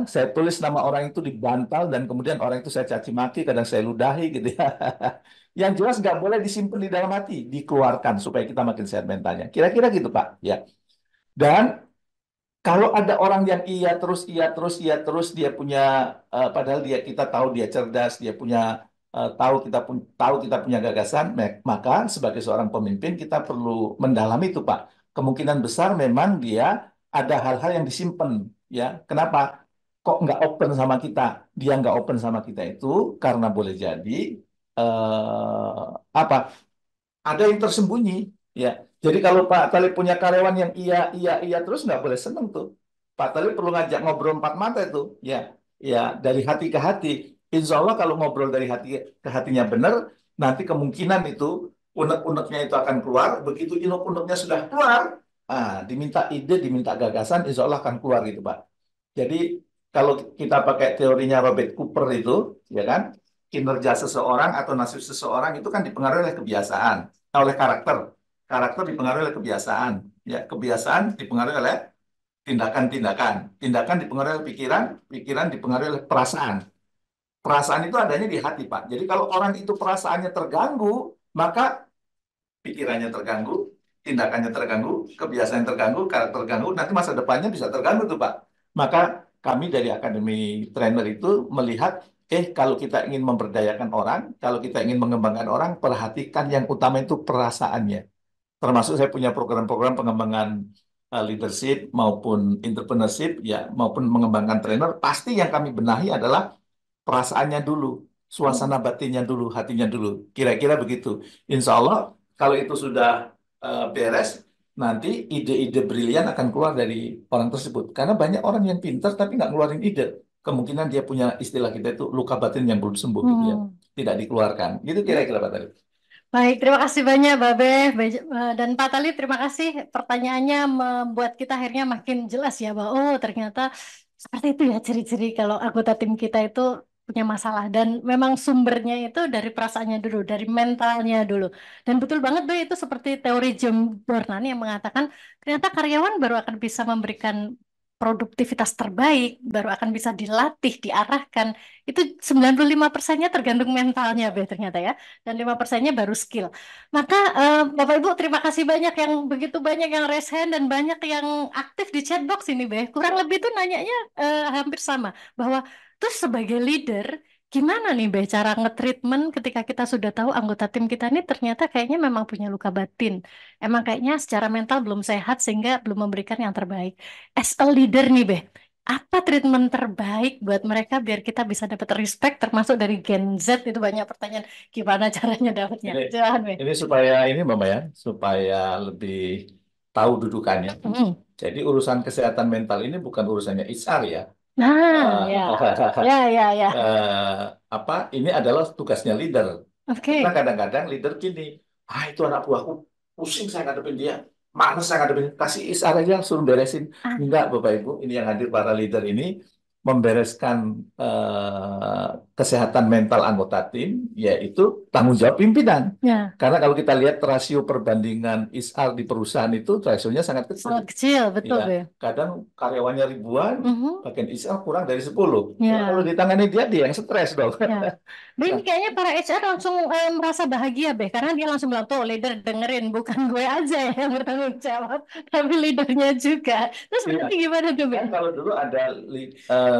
saya tulis nama orang itu di bantal dan kemudian orang itu saya caci maki, kadang saya ludahi gitu ya. Yang jelas nggak boleh disimpan di dalam hati, dikeluarkan supaya kita makin sehat mentalnya. Kira-kira gitu, Pak, ya. Dan kalau ada orang yang iya terus dia punya padahal kita tahu dia cerdas, dia punya tahu kita punya gagasan, maka sebagai seorang pemimpin kita perlu mendalami itu, Pak. Kemungkinan besar memang dia ada hal-hal yang disimpan, ya. Kenapa? Kok nggak open sama kita? Dia nggak open sama kita itu karena boleh jadi eh, apa? Ada yang tersembunyi, ya. Jadi kalau Pak Talib punya karyawan yang iya terus nggak boleh seneng tuh. Pak Talib perlu ngajak ngobrol empat mata itu, ya, ya, dari hati ke hati. Insya Allah kalau ngobrol dari hati ke hatinya benar, nanti kemungkinan itu unek-uneknya itu akan keluar. Begitu unek-uneknya sudah keluar, diminta ide, diminta gagasan, Insya Allah akan keluar gitu, Pak. Jadi kalau kita pakai teorinya Robert Cooper itu, ya kan, kinerja seseorang atau nasib seseorang itu kan dipengaruhi oleh kebiasaan, oleh karakter. Karakter dipengaruhi oleh kebiasaan, ya, kebiasaan dipengaruhi oleh tindakan-tindakan, tindakan dipengaruhi oleh pikiran, pikiran dipengaruhi oleh perasaan. Perasaan itu adanya di hati, Pak. Jadi kalau orang itu perasaannya terganggu, maka pikirannya terganggu, tindakannya terganggu, kebiasaan terganggu, karakter terganggu, nanti masa depannya bisa terganggu tuh, Pak. Maka kami dari Akademi Trainer itu melihat, kalau kita ingin memberdayakan orang, kalau kita ingin mengembangkan orang, perhatikan yang utama itu perasaannya. Termasuk saya punya program-program pengembangan leadership maupun entrepreneurship, ya, maupun mengembangkan trainer, pasti yang kami benahi adalah perasaannya dulu, suasana batinnya dulu, hatinya dulu. Kira-kira begitu. Insya Allah, kalau itu sudah beres, nanti ide-ide brilian akan keluar dari orang tersebut. Karena banyak orang yang pintar tapi nggak ngeluarin ide. Kemungkinan dia punya istilah kita itu luka batin yang belum sembuh, gitu ya. Tidak dikeluarkan. Gitu kira-kira Pak Tari. Baik, terima kasih banyak Babe dan Pak Talib. Terima kasih, pertanyaannya membuat kita akhirnya makin jelas ya bahwa oh ternyata seperti itu ya ciri-ciri kalau anggota tim kita itu punya masalah dan memang sumbernya itu dari perasaannya dulu, dari mentalnya dulu. Dan betul banget Be, itu seperti teori Jim Dornan yang mengatakan ternyata karyawan baru akan bisa memberikan produktivitas terbaik, baru akan bisa dilatih, diarahkan. Itu 95%-nya tergantung mentalnya Be ternyata ya. Dan 5%-nya baru skill. Maka Bapak Ibu terima kasih banyak yang begitu banyak yang raise hand dan banyak yang aktif di chatbox ini Be. Kurang lebih tuh nanyanya hampir sama bahwa terus sebagai leader gimana nih Be cara nge-treatment ketika kita sudah tahu anggota tim kita ini ternyata kayaknya memang punya luka batin. Emang kayaknya secara mental belum sehat sehingga belum memberikan yang terbaik. As a leader nih Be, apa treatment terbaik buat mereka biar kita bisa dapat respect termasuk dari Gen Z itu banyak pertanyaan gimana caranya dapatnya. Jangan Be. Ini supaya ini Mama ya, supaya lebih tahu dudukannya. Jadi urusan kesehatan mental ini bukan urusannya HR ya. Nah, ya. Ya. Ini adalah tugasnya leader. Oke. Karena kadang-kadang leader gini, itu anak buahku pusing saya ngadepin dia, males saya ngadepin, kasih HR aja suruh beresin. Enggak, Bapak Ibu, ini yang hadir para leader ini membereskan kesehatan mental anggota tim, yaitu tanggung jawab pimpinan. Ya. Karena kalau kita lihat rasio perbandingan HR di perusahaan itu rasionya sangat kecil. Sangat kecil, betul Ya, Be. kadang karyawannya ribuan, bagian HR kurang dari 10. Ya. Kalau ditangani dia yang stres dong. Ya. Be, ini kayaknya para HR langsung merasa bahagia Be, karena dia langsung bilang, tuh leader dengerin, bukan gue aja yang bertanggung jawab, tapi leadernya juga. Terus berarti gimana tuh Be? Kan kalau dulu ada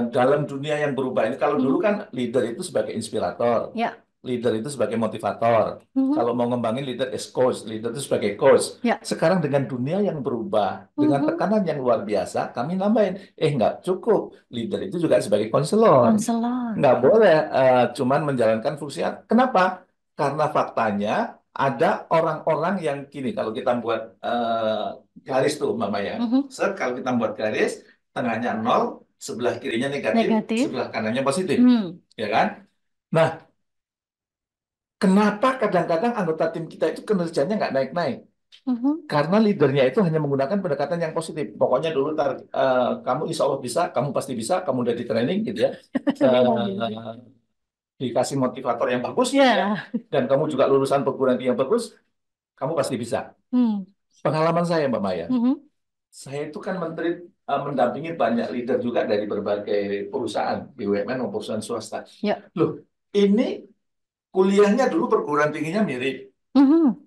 dalam dunia yang berubah ini, kalau dulu kan leader itu sebagai inspirator, Ya. leader itu sebagai motivator. Kalau mau ngembangin leader is coach, leader itu sebagai coach. Ya. Sekarang dengan dunia yang berubah, dengan tekanan yang luar biasa, kami nambahin, nggak cukup. Leader itu juga sebagai konselor. Nggak boleh cuman menjalankan fungsi. Kenapa? Karena faktanya ada orang-orang yang gini, kalau kita buat garis tuh Mama ya. Kalau kita buat garis, tengahnya 0, sebelah kirinya negatif, Negatif. sebelah kanannya positif, Hmm. ya kan? Nah, kenapa kadang-kadang anggota tim kita itu kinerjanya nggak naik-naik? Karena leadernya itu hanya menggunakan pendekatan yang positif. Pokoknya dulu kamu insya Allah bisa, kamu pasti bisa, kamu udah di training gitu ya. Eh, dikasih motivator yang bagus, Ya. ya, dan kamu juga lulusan perguruan tinggi yang bagus, kamu pasti bisa. Pengalaman saya, Mbak Maya, saya itu kan mendampingi banyak leader juga dari berbagai perusahaan, BUMN maupun perusahaan swasta. Ya. Loh, ini kuliahnya dulu perguruan tingginya mirip,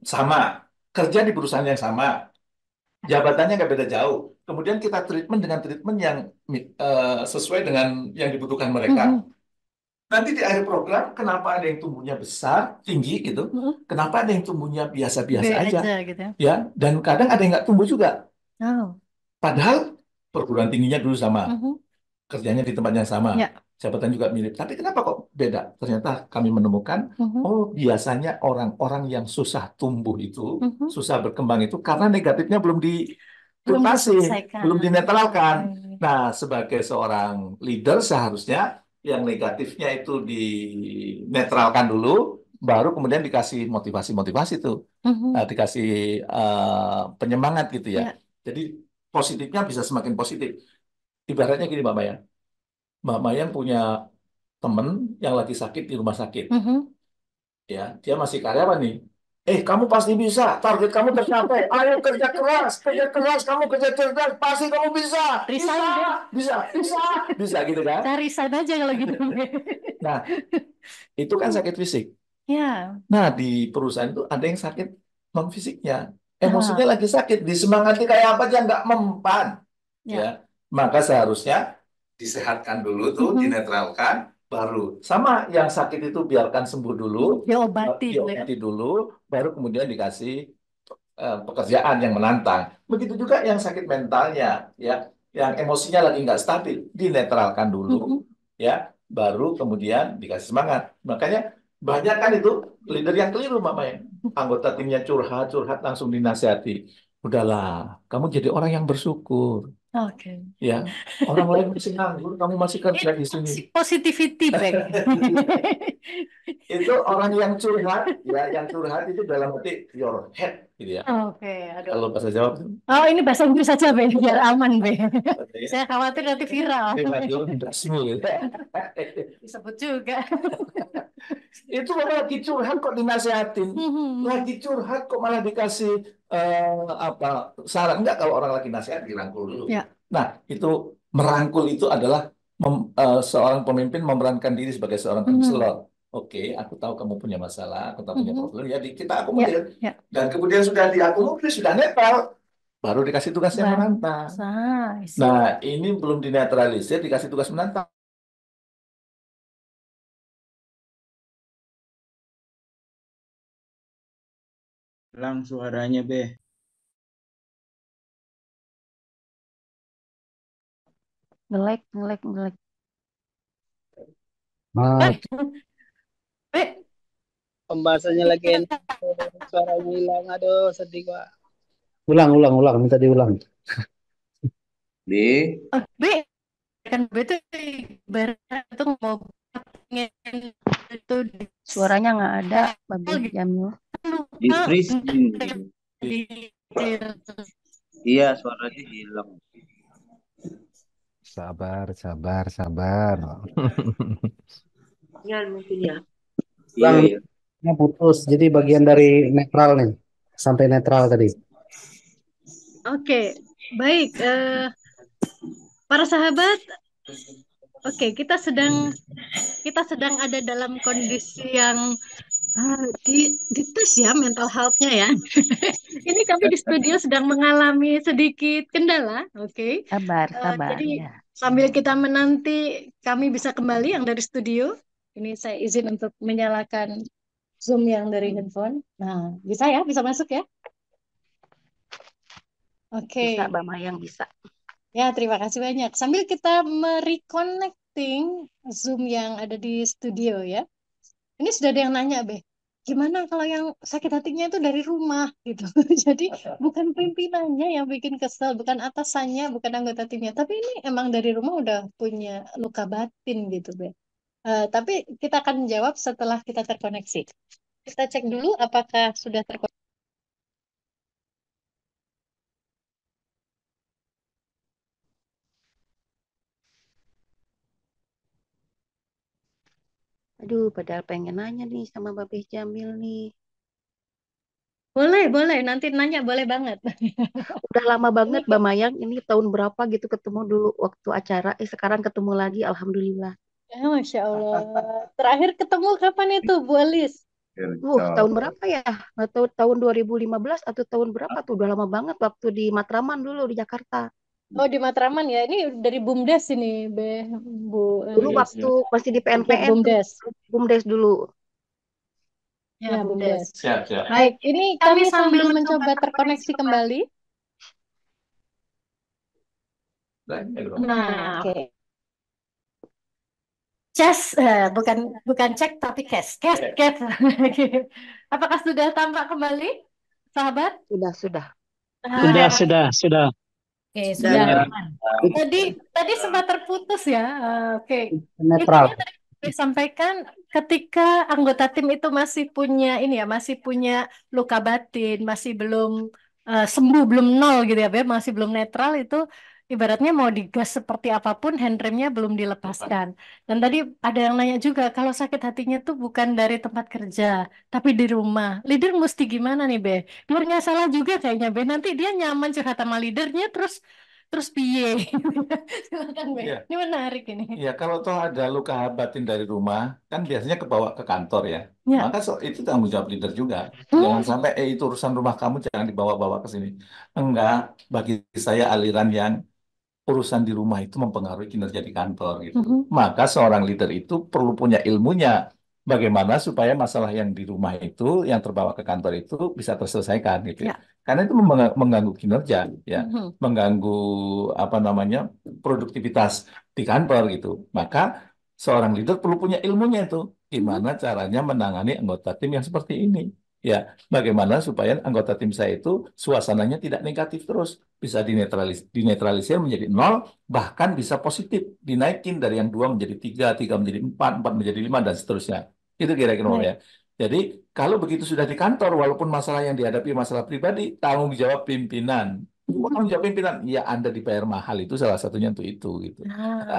sama, kerja di perusahaan yang sama, jabatannya nggak beda jauh. Kemudian kita treatment dengan treatment yang sesuai dengan yang dibutuhkan mereka. Nanti di akhir program, kenapa ada yang tumbuhnya besar, tinggi gitu, kenapa ada yang tumbuhnya biasa-biasa B aja, gitu ya. ya, dan kadang ada yang nggak tumbuh juga. Oh. Padahal perguruan tingginya dulu sama, kerjanya di tempat yang sama, Ya. jabatan juga mirip. Tapi kenapa kok beda? Ternyata kami menemukan, oh biasanya orang-orang yang susah tumbuh itu, susah berkembang itu karena negatifnya belum dituntaskan, diselesaikan. belum dinetralkan. Nah, sebagai seorang leader seharusnya yang negatifnya itu dinetralkan dulu, baru kemudian dikasih motivasi-motivasi tuh, dikasih penyemangat gitu ya. Ya. Jadi positifnya bisa semakin positif. Ibaratnya gini Mbak Maya, Mbak Maya punya temen yang lagi sakit di rumah sakit, ya, dia masih karyawan nih. Kamu pasti bisa, target kamu tercapai. Ayo kerja keras, kamu kerja cerdas, pasti kamu bisa. Resign, Bisa gitu kan? Saya resign aja kalau gitu. Nah, itu kan sakit fisik. Ya. Nah, di perusahaan itu ada yang sakit non fisiknya, emosinya lagi sakit, disemangati kayak apa aja nggak mempan, ya. Maka seharusnya disehatkan dulu tuh, dinetralkan, baru sama yang sakit itu biarkan sembuh dulu, diobati dulu, baru kemudian dikasih pekerjaan yang menantang. Begitu juga yang sakit mentalnya, ya, yang emosinya lagi nggak stabil, dinetralkan dulu, ya, baru kemudian dikasih semangat. Makanya banyak kan itu leader yang keliru, Mama, ya. Anggota timnya curhat langsung dinasihati. Udahlah, kamu jadi orang yang bersyukur. Oke. Ya, orang lain masih nganggur, kamu masih kerja di sini. Positivity, Bang. Itu orang yang curhat, ya, yang curhat itu dalam arti your head, gitu ya. Oke, aduh. Kalau bahasa Jawa. Oh, ini bahasa Inggris saja, Be, biar aman, Be. Saya khawatir nanti viral. Disebut juga. Itu lagi curhat kok dinasehatin, lagi curhat kok malah dikasih saran. Enggak, kalau orang lagi nasihat dirangkul dulu. Ya. Nah, itu merangkul itu adalah seorang pemimpin memerankan diri sebagai seorang konselor. Oke, aku tahu kamu punya masalah, aku tahu punya problem, ya kita akomodir. Dan kemudian sudah diakomodir, sudah netral, baru dikasih tugas yang menantang. Nah, ini belum dinetralisir, dikasih tugas menantang. Hilang suaranya, Be. Ngelek. Pembahasannya lagi enak. Suaranya hilang. Aduh, sedih, Pak. Ulang. Minta diulang. B. B. Kan B itu ibaratnya itu mau itu Suaranya nggak ada, Babi Jamil. Di freezing. Iya, suaranya hilang. Sabar. Ya, mungkin ya. Iya. Putus, jadi bagian dari netral nih. Sampai netral tadi. Oke, baik. Para sahabat, oke, kita sedang ada dalam kondisi yang dites ya mental health-nya ya. Ini kami di studio sedang mengalami sedikit kendala, oke. Sabar. Jadi Ya. sambil kita menanti kami bisa kembali yang dari studio, ini saya izin untuk menyalakan Zoom yang dari handphone. Nah, bisa ya? Bisa masuk ya? Oke. Bisa, Mbak Mayang bisa. Ya, terima kasih banyak. Sambil kita mereconnecting Zoom yang ada di studio ya. Ini sudah ada yang nanya, Be. gimana kalau yang sakit hatinya itu dari rumah gitu. Jadi bukan pimpinannya yang bikin kesel, bukan atasannya, bukan anggota timnya, tapi ini emang dari rumah udah punya luka batin gitu, Be. Tapi kita akan jawab setelah kita terkoneksi. Kita cek dulu apakah sudah terkoneksi. Aduh, padahal pengen nanya nih sama Babeh Jamil nih. Boleh, boleh. Nanti nanya boleh banget. Udah lama banget, Ini Mbak Mayang. Ini tahun berapa gitu ketemu dulu waktu acara. Sekarang ketemu lagi, Alhamdulillah. ya, Masya Allah. Terakhir ketemu kapan itu, Bu Elis? Tahun berapa ya? Nggak tahu, tahun 2015 atau tahun berapa tuh? Udah lama banget waktu di Matraman dulu di Jakarta. Oh, di Matraman ya. Ini dari BUMDes ini, Bu Dulu Elis. waktu masih di Ikut PNPM tuh, BUMDes. BUMDes dulu. Ya, BUMDes. Siap, siap. Baik, ini kami sambil mencoba terkoneksi kembali. Nah, oke. Ces, bukan cek tapi cash. Apakah sudah tampak kembali, sahabat? Sudah. Sudah. Oke, Sudah. sudah. Ya. Tadi sempat terputus ya. Oke. Netral. Intinya tadi disampaikan ketika anggota tim itu masih punya ini ya, masih punya luka batin, masih belum sembuh, belum nol gitu ya, Beb, masih belum netral itu ibaratnya mau digas seperti apapun handremnya belum dilepaskan. Dan tadi ada yang nanya juga kalau sakit hatinya tuh bukan dari tempat kerja, tapi di rumah. Leader mesti gimana nih, Be? Leadernya salah juga kayaknya, Be. Nanti dia nyaman curhat sama leadernya terus piye. Silakan, Be. Iya. Ini menarik ini. Ya, kalau toh ada luka batin dari rumah, kan biasanya kebawa ke kantor ya. Ya. Maka itu tanggung jawab leader juga. Jangan sampai, itu urusan rumah kamu, jangan dibawa-bawa ke sini. Enggak, bagi saya aliran yang urusan di rumah itu mempengaruhi kinerja di kantor gitu. Maka seorang leader itu perlu punya ilmunya. Bagaimana supaya masalah yang di rumah itu, yang terbawa ke kantor itu bisa terselesaikan gitu ya. Ya. Karena itu mengganggu kinerja ya, mengganggu apa namanya produktivitas di kantor gitu. Maka seorang leader perlu punya ilmunya itu. Gimana caranya menangani anggota tim yang seperti ini. Ya, bagaimana supaya anggota tim saya itu suasananya tidak negatif terus, bisa dinetralisir menjadi nol, bahkan bisa positif, dinaikin dari yang dua menjadi tiga, tiga menjadi empat, empat menjadi lima, dan seterusnya. Itu kira-kira ya. Jadi kalau begitu sudah di kantor, walaupun masalah yang dihadapi masalah pribadi, tanggung jawab pimpinan. Tanggung jawab pimpinan, ya Anda dibayar mahal, itu salah satunya untuk itu gitu.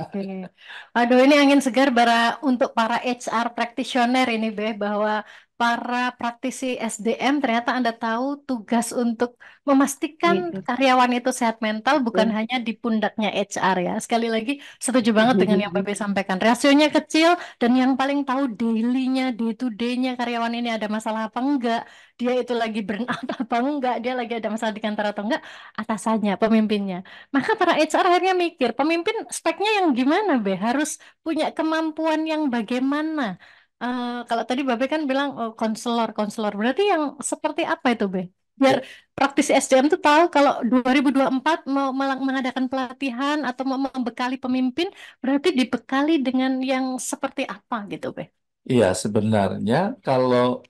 Oke. Aduh, ini angin segar untuk para HR practitioner ini, Beh, bahwa para praktisi SDM ternyata Anda tahu tugas untuk memastikan karyawan itu sehat mental bukan hanya di pundaknya HR ya. Sekali lagi, setuju banget dengan yang Bebe sampaikan. Rasionya kecil dan yang paling tahu daily-nya, day-to-day-nya karyawan ini ada masalah apa enggak, dia itu lagi burn out apa enggak, dia lagi ada masalah di kantor atau enggak, atasannya, pemimpinnya. Maka para HR akhirnya mikir, pemimpin speknya yang gimana, Be? Harus punya kemampuan yang bagaimana? Kalau tadi Babe kan bilang konselor. Berarti yang seperti apa itu, Be? Biar praktisi SDM tuh tahu kalau 2024 mau mengadakan pelatihan atau mau membekali pemimpin, berarti dibekali dengan yang seperti apa gitu, Be? Iya, sebenarnya kalau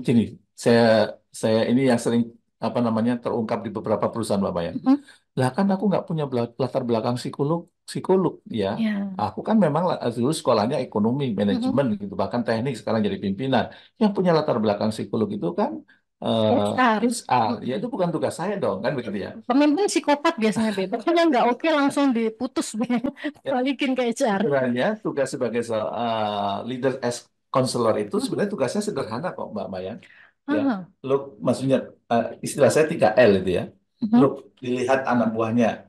gini, saya saya ini yang sering apa namanya terungkap di beberapa perusahaan Bapak ya. Lah kan aku nggak punya latar belakang psikolog ya. Aku kan memang dulu sekolahnya ekonomi, manajemen gitu, bahkan teknik, sekarang jadi pimpinan. Yang punya latar belakang psikolog itu kan HR. Ya itu bukan tugas saya dong, kan begitu ya. Pemimpin psikopat biasanya, Be. Pokoknya nggak oke langsung diputus, Be. Balikin ke HR. Sebenarnya tugas sebagai leader as counselor itu sebenarnya tugasnya sederhana kok, Mbak Maya. Ya, look, maksudnya istilah saya 3L itu ya. Look, dilihat anak buahnya,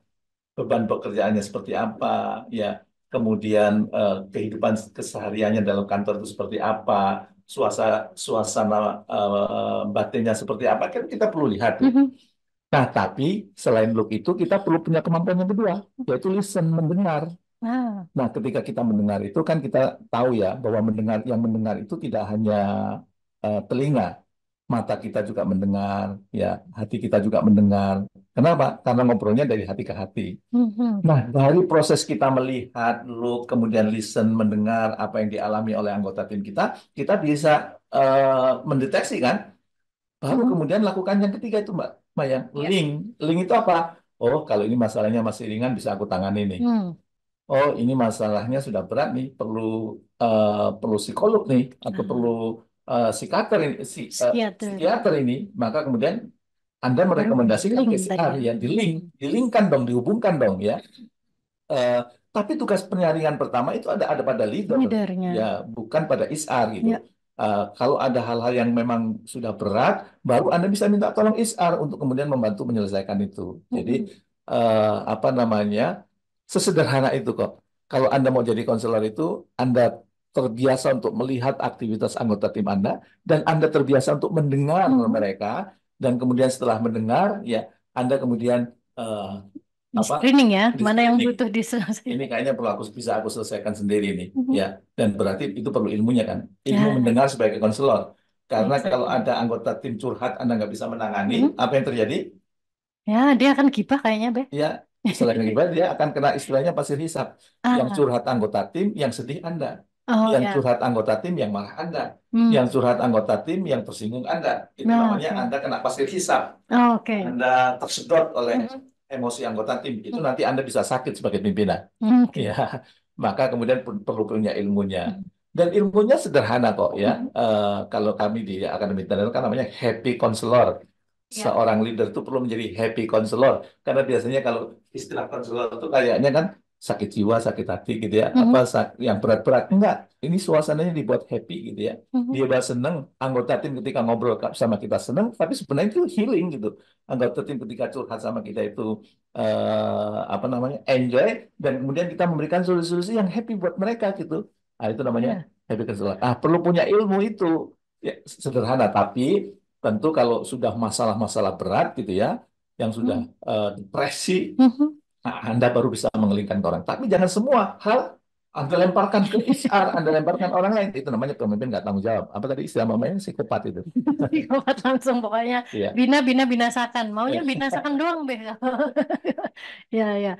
beban pekerjaannya seperti apa, ya. Kemudian kehidupan kesehariannya dalam kantor itu seperti apa, suasana batinnya seperti apa, kan kita perlu lihat. Nah, tapi selain look itu, kita perlu punya kemampuan yang kedua, yaitu listen, mendengar. Nah, ketika kita mendengar itu kan kita tahu ya bahwa yang mendengar itu tidak hanya telinga, mata kita juga mendengar, ya, hati kita juga mendengar. Kenapa? Karena ngobrolnya dari hati ke hati. Nah, dari proses kita melihat, look, kemudian listen, mendengar apa yang dialami oleh anggota tim kita bisa mendeteksi kan? Baru kemudian lakukan yang ketiga itu, Mbak Maya, link. Link itu apa? Oh, kalau ini masalahnya masih ringan bisa aku tangani nih. Oh, ini masalahnya sudah berat nih, perlu psikolog nih, atau perlu psikiater ini, psikiater ini. Maka kemudian Anda merekomendasikan ke PCR, ya, dilingkan dong, dihubungkan dong, ya. Tapi tugas penyaringan pertama itu ada pada leadernya, ya, bukan pada ISR gitu. Kalau ada hal-hal yang memang sudah berat, baru Anda bisa minta tolong ISR untuk kemudian membantu menyelesaikan itu. Jadi apa namanya, sesederhana itu kok. Kalau Anda mau jadi konselor itu, Anda terbiasa untuk melihat aktivitas anggota tim Anda, dan Anda terbiasa untuk mendengar mereka, dan kemudian setelah mendengar, ya, Anda kemudian screening ya, mana yang butuh diselesaikan. Ini kayaknya perlu bisa aku selesaikan sendiri nih, ya. Dan berarti itu perlu ilmunya kan, ilmu mendengar sebagai konselor. Karena kalau ada anggota tim curhat Anda nggak bisa menangani, apa yang terjadi? Ya, dia akan gibah kayaknya, Be. Ya, selain gibah, dia akan kena istilahnya pasir hisap. Yang curhat anggota tim, yang sedih Anda. Yang curhat anggota tim, yang marah Anda. Yang curhat anggota tim, yang tersinggung Anda. Itu namanya Anda kena pasir hisap. Anda tersedot oleh emosi anggota tim. Itu nanti Anda bisa sakit sebagai pimpinan. Ya, maka kemudian perlu punya ilmunya. Dan ilmunya sederhana kok, ya. Kalau kami di Akademi Internasional kan namanya happy counselor. Seorang leader itu perlu menjadi happy counselor. Karena biasanya kalau istilah counselor itu kayaknya kan sakit jiwa, sakit hati gitu ya. Apa yang berat-berat. Enggak. Ini suasananya dibuat happy gitu ya. Dia udah seneng. Anggota tim ketika ngobrol sama kita seneng. Tapi sebenarnya itu healing gitu. Anggota tim ketika curhat sama kita itu apa namanya, enjoy. Dan kemudian kita memberikan solusi-solusi yang happy buat mereka gitu. Nah, itu namanya happy counselor. Perlu punya ilmu itu. Ya, sederhana. Tapi tentu kalau sudah masalah-masalah berat gitu ya, yang sudah depresi, Anda baru bisa mengelingkan ke orang. Tapi jangan semua hal Anda lemparkan ke HR, Anda lemparkan orang lain. Itu namanya pemimpin nggak tanggung jawab. Apa tadi istilah mamanya? Psikopat itu. Psikopat langsung pokoknya. Binasakan. Maunya binasakan doang, Be. Ya.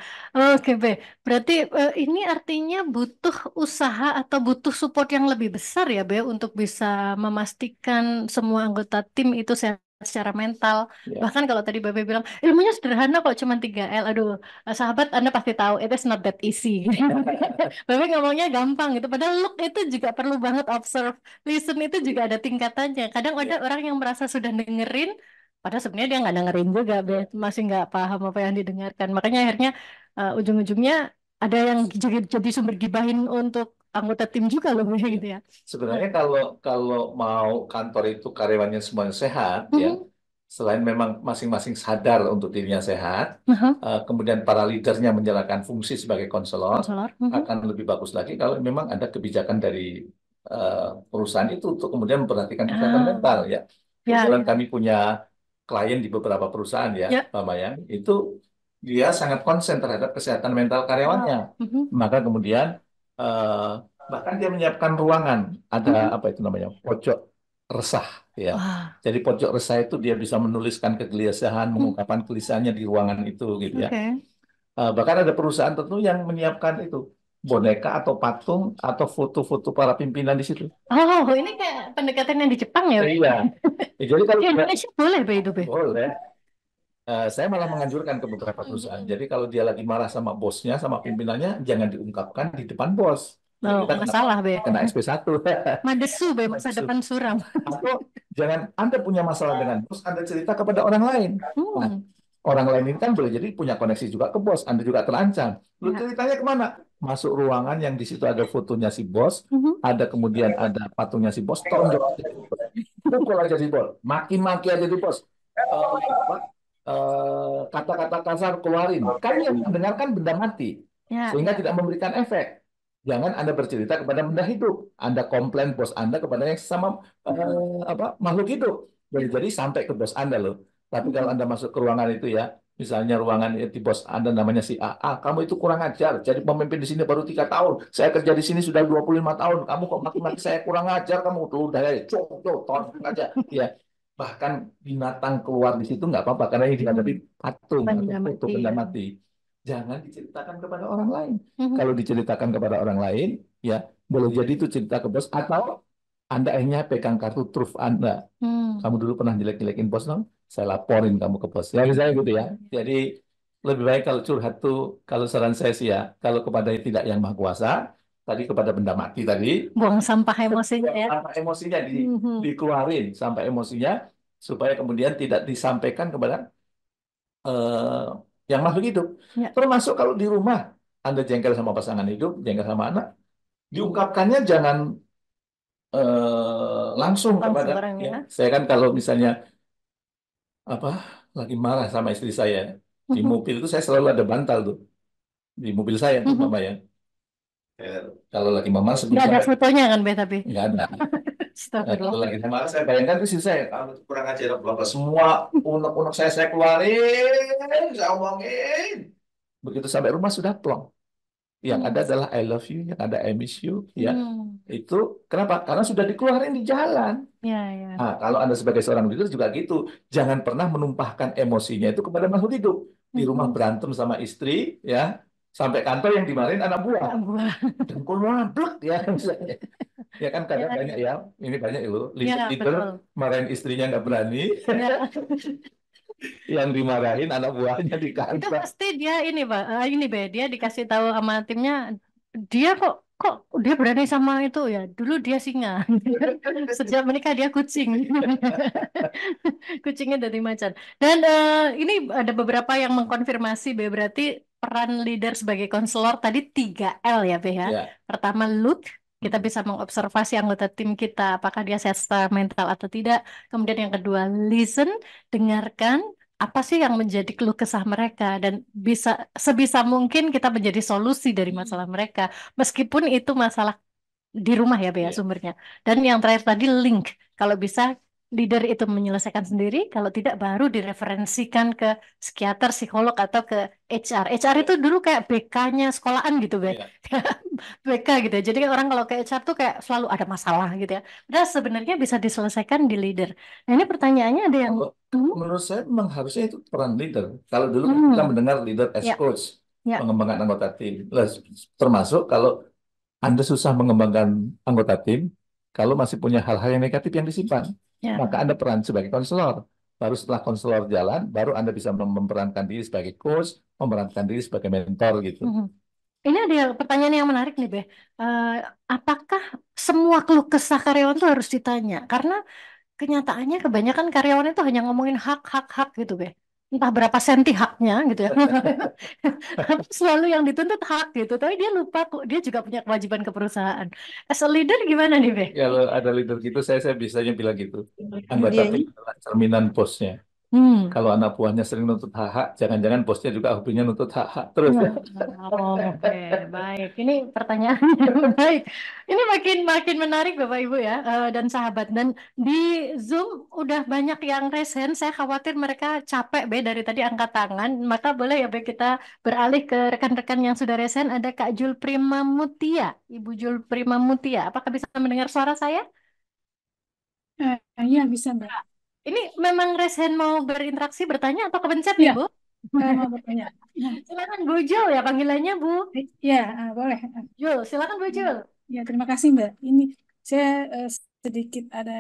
Oke, Be. Berarti ini artinya butuh usaha atau butuh support yang lebih besar ya, Be, untuk bisa memastikan semua anggota tim itu secara mental. Bahkan kalau tadi Babe bilang ilmunya sederhana kok, cuma 3L. Aduh, sahabat Anda pasti tahu it is not that easy. Babe ngomongnya gampang gitu. Padahal look itu juga perlu banget, observe, listen itu juga ada tingkatannya. Kadang ada orang yang merasa sudah dengerin, padahal sebenarnya dia nggak dengerin juga, Be. Masih nggak paham apa yang didengarkan. Makanya akhirnya ujung-ujungnya ada yang jadi sumber gibahin untuk anggota tim juga loh, gitu ya. Sebenarnya kalau mau kantor itu karyawannya semuanya sehat, ya, selain memang masing-masing sadar untuk dirinya sehat, kemudian para leadernya menjalankan fungsi sebagai konselor, akan lebih bagus lagi kalau memang ada kebijakan dari perusahaan itu untuk kemudian memperhatikan kesehatan mental, ya. Kebetulan kami punya klien di beberapa perusahaan, ya, Pak Mayang, itu dia sangat konsen terhadap kesehatan mental karyawannya. Maka kemudian bahkan dia menyiapkan ruangan, ada apa itu namanya, pojok resah, ya. Jadi pojok resah itu dia bisa menuliskan kegelisahan, mengungkapkan kegelisahannya di ruangan itu, gitu ya. Bahkan ada perusahaan tertentu yang menyiapkan itu boneka atau patung atau foto-foto para pimpinan di situ. Oh, ini kayak pendekatan yang di Jepang ya? Iya. Jadi kalau di Indonesia boleh, Be, itu, Be? Boleh. Saya malah menganjurkan ke beberapa perusahaan. Jadi kalau dia lagi marah sama bosnya, sama pimpinannya, jangan diungkapkan di depan bos. Oh, Kita masalah, Be. Kena SP1. Madesu, Be, masa depan suram. Atau jangan Anda punya masalah dengan bos, Anda cerita kepada orang lain. Nah, orang lain ini kan boleh jadi punya koneksi juga ke bos, Anda juga terancam. Lu ceritanya kemana? Masuk ruangan yang di situ ada fotonya si bos, ada kemudian ada patungnya si bos, tonjok aja si bos. Pukul aja si bos, maki-maki aja si bos. Kata-kata kasar keluarin. Kan yang mendengarkan benda mati, sehingga tidak memberikan efek. Jangan Anda bercerita kepada benda hidup. Anda komplain bos Anda kepada yang sama makhluk hidup. Jadi sampai ke bos Anda loh. Tapi kalau Anda masuk ke ruangan itu, ya, misalnya ruangan di bos Anda namanya si A, kamu itu kurang ajar. Jadi pemimpin di sini baru 3 tahun. Saya kerja di sini sudah 25 tahun. Kamu kok maki-maki saya kurang ajar, kamu tuh udah tonjok aja. Ya. bahkan binatang keluar di situ nggak apa-apa karena ini dihadapi patung atau Benda foto mati benda ya. mati. Jangan diceritakan kepada orang lain. Mhm. Kalau diceritakan kepada orang lain, ya boleh jadi itu cerita ke bos atau Anda akhirnya pegang kartu truf Anda. Hmm. Kamu dulu pernah jelek-jelekin bos dong, saya laporin kamu ke bos. Ya misalnya gitu ya. Jadi lebih baik kalau curhat tuh, kalau saran saya sih ya, kalau kepada tidak yang maha kuasa, tadi kepada benda mati tadi, Buang sampah emosinya ya. sampai emosinya Mhm. dikeluarin sampai emosinya supaya kemudian tidak disampaikan kepada eh, yang makhluk hidup. Ya. Termasuk kalau di rumah Anda jengkel sama pasangan hidup, jengkel sama anak, diungkapkannya jangan langsung Langsung kepada orang ya. ya. Saya kan kalau misalnya apa lagi marah sama istri saya di Mhm. mobil itu saya selalu ada bantal tuh di mobil saya tuh Mhm. mama ya. Kalau lagi mama sebelum Nggak ada sampai fotonya kan, Be, tapi. nggak ada. Nah, kalau Astagfirullah. lagi sama saya bayangkan itu istri saya kalau kurang ajar bapak semua unek-unek saya keluarin, saya omongin. Begitu sampai rumah sudah plong. Yang ada adalah I love you, yang ada I miss you, ya. Hmm. Itu kenapa? Karena sudah dikeluarin di jalan. Ya, ya. Nah, kalau Anda sebagai seorang leader juga gitu. Jangan pernah menumpahkan emosinya itu kepada makhluk hidup. Di rumah berantem sama istri, ya. Sampai kantor yang dimarahin anak buah. Anak buah. Dengkul blek ya misalnya. Ya kan kadang Ya, banyak ya, ini banyak loh, ya, leader betul. marahin istrinya nggak berani, Ya. yang dimarahin anak buahnya di Itu kantor. pasti dia ini, Pak. Ini, Be, dia dikasih tahu sama timnya, dia kok dia berani sama itu ya. Dulu dia singa. Sejak menikah dia kucing. Kucingnya dari macan. Dan ini ada beberapa yang mengkonfirmasi, Be, berarti peran leader sebagai konselor tadi 3L ya, Be ya. Ya, Pertama, look. Kita bisa mengobservasi anggota tim kita, apakah dia sehat secara mental atau tidak. Kemudian yang kedua, listen, dengarkan apa sih yang menjadi keluh kesah mereka dan bisa sebisa mungkin kita menjadi solusi dari masalah mereka, meskipun itu masalah di rumah ya, Bea, ya, sumbernya. Dan yang terakhir tadi link. Kalau bisa leader itu menyelesaikan sendiri, kalau tidak baru direferensikan ke psikiater, psikolog atau ke HR. HR itu dulu kayak BK-nya sekolahan gitu, Be. ya. BK gitu ya. Jadi kan orang kalau ke HR tuh kayak selalu ada masalah gitu ya. Padahal sebenarnya bisa diselesaikan di leader. Nah, ini pertanyaannya ada yang Kalau menurut saya memang harusnya itu peran leader. Kalau dulu kan kita Hmm, mendengar leader as ya, coach, ya. mengembangkan anggota tim. Lah, termasuk kalau Anda susah mengembangkan anggota tim, kalau masih punya hal-hal yang negatif yang disimpan, Ya. maka Anda peran sebagai konselor. Baru setelah konselor jalan, baru Anda bisa memerankan diri sebagai coach, memerankan diri sebagai mentor gitu. Mhm. Ini ada pertanyaan yang menarik nih, Be. Eh, apakah semua keluh kesah karyawan itu harus ditanya? Karena kenyataannya kebanyakan karyawan itu hanya ngomongin hak, hak, hak gitu, Be. Entah berapa senti haknya gitu ya. Selalu yang dituntut hak gitu. Tapi dia lupa kok dia juga punya kewajiban ke perusahaan. As a leader gimana nih, Be? Kalau ada leader gitu, saya bisanya bilang gitu. Anggota tim adalah cerminan bosnya. Hmm. Kalau anak buahnya sering nuntut hak-hak, jangan-jangan bosnya juga hobinya nuntut hak-hak terus. Oh, oke, baik. Ini pertanyaannya baik. Ini makin makin menarik, Bapak Ibu ya, dan sahabat. Dan di Zoom udah banyak yang raise hand. Saya khawatir mereka capek, Be, dari tadi angkat tangan. Maka boleh ya, Be, kita beralih ke rekan-rekan yang sudah raise hand. Ada Kak Jul Primamutia, Ibu Jul Primamutia. Apakah bisa mendengar suara saya? Iya bisa Mbak. Ini memang raise hand mau berinteraksi, bertanya atau kepencet nih, Iya, Bu? mau bertanya. Silakan Bu Jul ya panggilannya, Bu. Iya, boleh. Jul, silakan Bu Jul. Ya, terima kasih Mbak. Ini saya sedikit ada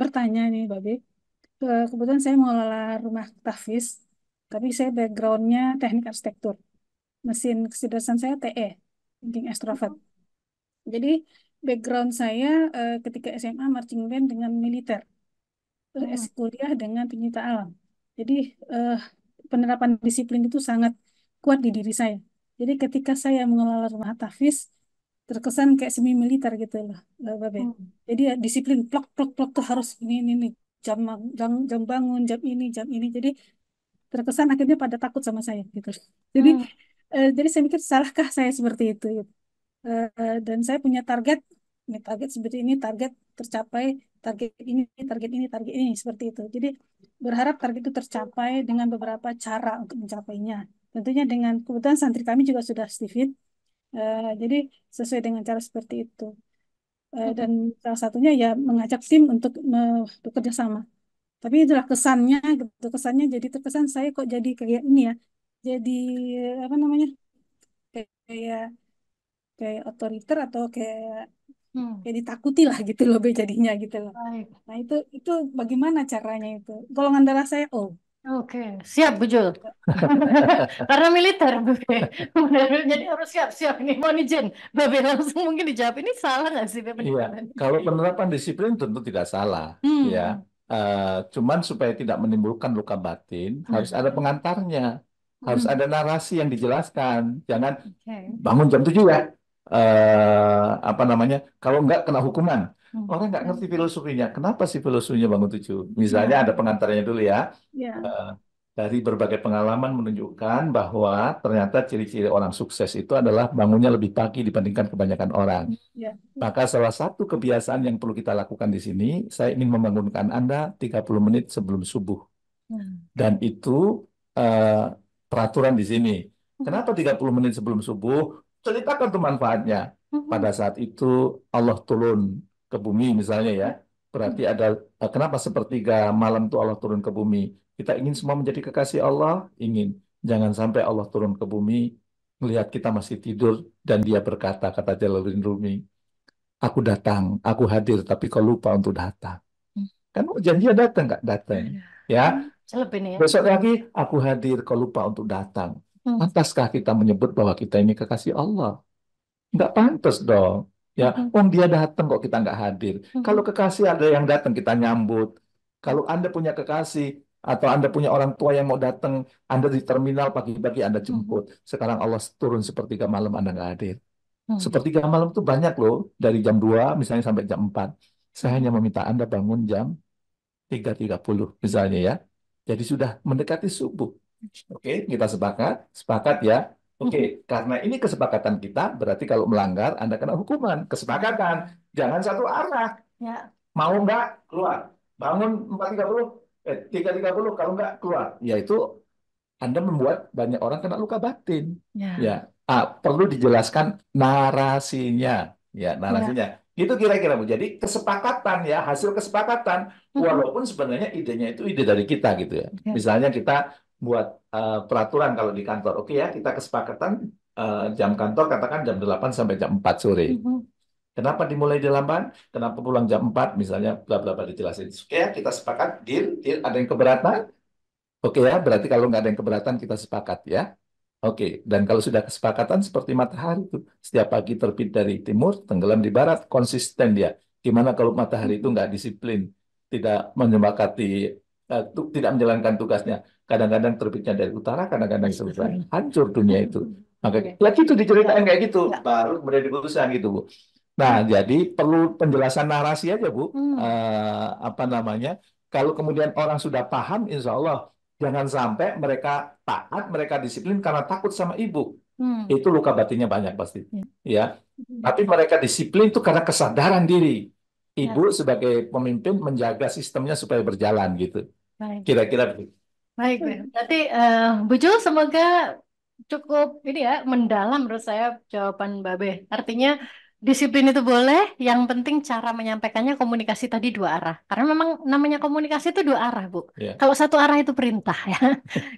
bertanya nih, Mbak Be. Kebetulan saya mengelola rumah tahfiz, tapi saya backgroundnya teknik arsitektur. Mesin kecerdasan saya TE, thinking extrovert. Jadi background saya ketika SMA marching band dengan militer, terus kuliah dengan penyita alam. Jadi eh, penerapan disiplin itu sangat kuat di diri saya. Jadi ketika saya mengelola rumah tahfiz, terkesan kayak semi militer gitu loh, Babe. Jadi ya disiplin plok plok plok tuh harus ini jam jam bangun jam ini. Jadi terkesan akhirnya pada takut sama saya gitu. Jadi jadi saya mikir salahkah saya seperti itu gitu. Dan saya punya target, ini target seperti ini, target tercapai, target ini seperti itu. Jadi berharap target itu tercapai dengan beberapa cara untuk mencapainya. Tentunya dengan kebetulan santri kami juga sudah Stevie, jadi sesuai dengan cara seperti itu. Dan salah satunya ya mengajak tim untuk bekerja sama. Tapi itulah kesannya gitu, kesannya jadi terkesan saya kok jadi kayak ini ya, jadi apa namanya, kayak kayak otoriter atau kayak kayak ditakuti lah gitu loh Be, jadinya gitu loh. Baik. Nah itu bagaimana caranya itu? Golongan darah saya O. Oke, siap Bu Jul. Karena militer, Bebe. Jadi harus siap-siap nih, mohon izin. Bebe langsung mungkin dijawab, ini salah nggak sih Bebe Iya, pendekatan? kalau penerapan disiplin tentu tidak salah, ya. Cuman supaya tidak menimbulkan luka batin, harus ada pengantarnya, harus ada narasi yang dijelaskan. Jangan Oke. bangun jam 7 ya. Apa namanya? Kalau enggak kena hukuman. Orang nggak ngerti filosofinya. Kenapa sih filosofinya bangun 7? Misalnya ada pengantarnya dulu ya. Ya. Dari berbagai pengalaman menunjukkan bahwa ternyata ciri-ciri orang sukses itu adalah bangunnya lebih pagi dibandingkan kebanyakan orang. Ya. Maka salah satu kebiasaan yang perlu kita lakukan di sini, saya ingin membangunkan Anda 30 menit sebelum subuh. Dan itu eh, peraturan di sini. Kenapa 30 menit sebelum subuh? Ceritakan tuh manfaatnya. Pada saat itu Allah turun ke bumi misalnya ya. Berarti ada kenapa sepertiga malam itu Allah turun ke bumi? Kita ingin semua menjadi kekasih Allah, ingin. Jangan sampai Allah turun ke bumi melihat kita masih tidur dan dia berkata, kata Jalaluddin Rumi, aku datang, aku hadir, tapi kau lupa untuk datang. Kan janjinya datang, nggak datang. Ya, Celep ini ya. besok lagi aku hadir, kau lupa untuk datang. Pantaskah kita menyebut bahwa kita ini kekasih Allah? Nggak pantas dong. Ya, dia datang kok kita nggak hadir. Kalau kekasih ada yang datang kita nyambut. Kalau Anda punya kekasih atau Anda punya orang tua yang mau datang, Anda di terminal pagi-pagi Anda jemput. Sekarang Allah turun sepertiga malam Anda nggak hadir. Sepertiga malam itu banyak loh, dari jam 2 misalnya sampai jam 4. Saya hanya meminta Anda bangun jam 3.30 misalnya ya. Jadi sudah mendekati subuh. Oke, kita sepakat? Sepakat ya. Oke, karena ini kesepakatan kita, berarti kalau melanggar Anda kena hukuman. Kesepakatan. Jangan satu arah. Ya. Mau nggak keluar. Bangun 4.30, 3.30, kalau nggak keluar. Yaitu Anda membuat banyak orang kena luka batin. Ya. Perlu dijelaskan narasinya. Ya, narasinya. Itu kira-kira Bu. Jadi kesepakatan ya, hasil kesepakatan. Walaupun sebenarnya idenya itu ide dari kita gitu ya. Misalnya kita buat peraturan kalau di kantor. Oke ya, kita kesepakatan jam kantor katakan jam 8 sampai jam 4 sore. Kenapa dimulai di lamban? Kenapa pulang jam 4 misalnya, bla bla bla dijelasin. Oke ya, kita sepakat, deal, ada yang keberatan? Oke ya, berarti kalau nggak ada yang keberatan kita sepakat ya. Oke, dan kalau sudah kesepakatan seperti matahari itu, setiap pagi terbit dari timur, tenggelam di barat, konsisten dia. Gimana kalau matahari itu nggak disiplin, tidak menyepakati, tidak menjalankan tugasnya. Kadang-kadang terbitnya dari utara, kadang-kadang selatan. Hancur dunia itu. Maka lagi itu diceritain kayak gitu, baru kemudian diputuskan gitu Bu. Nah, jadi perlu penjelasan narasi aja Bu. Apa namanya? Kalau kemudian orang sudah paham, insya Allah jangan sampai mereka taat, mereka disiplin karena takut sama ibu. Itu luka batinnya banyak pasti. Ya. Tapi mereka disiplin itu karena kesadaran diri. Ibu sebagai pemimpin menjaga sistemnya supaya berjalan gitu. Kira-kira begitu. Baik, berarti Bu Jul semoga cukup ini ya mendalam menurut saya jawaban Babe. Artinya disiplin itu boleh, yang penting cara menyampaikannya komunikasi tadi dua arah. Karena memang namanya komunikasi itu dua arah, Bu. Kalau satu arah itu perintah ya.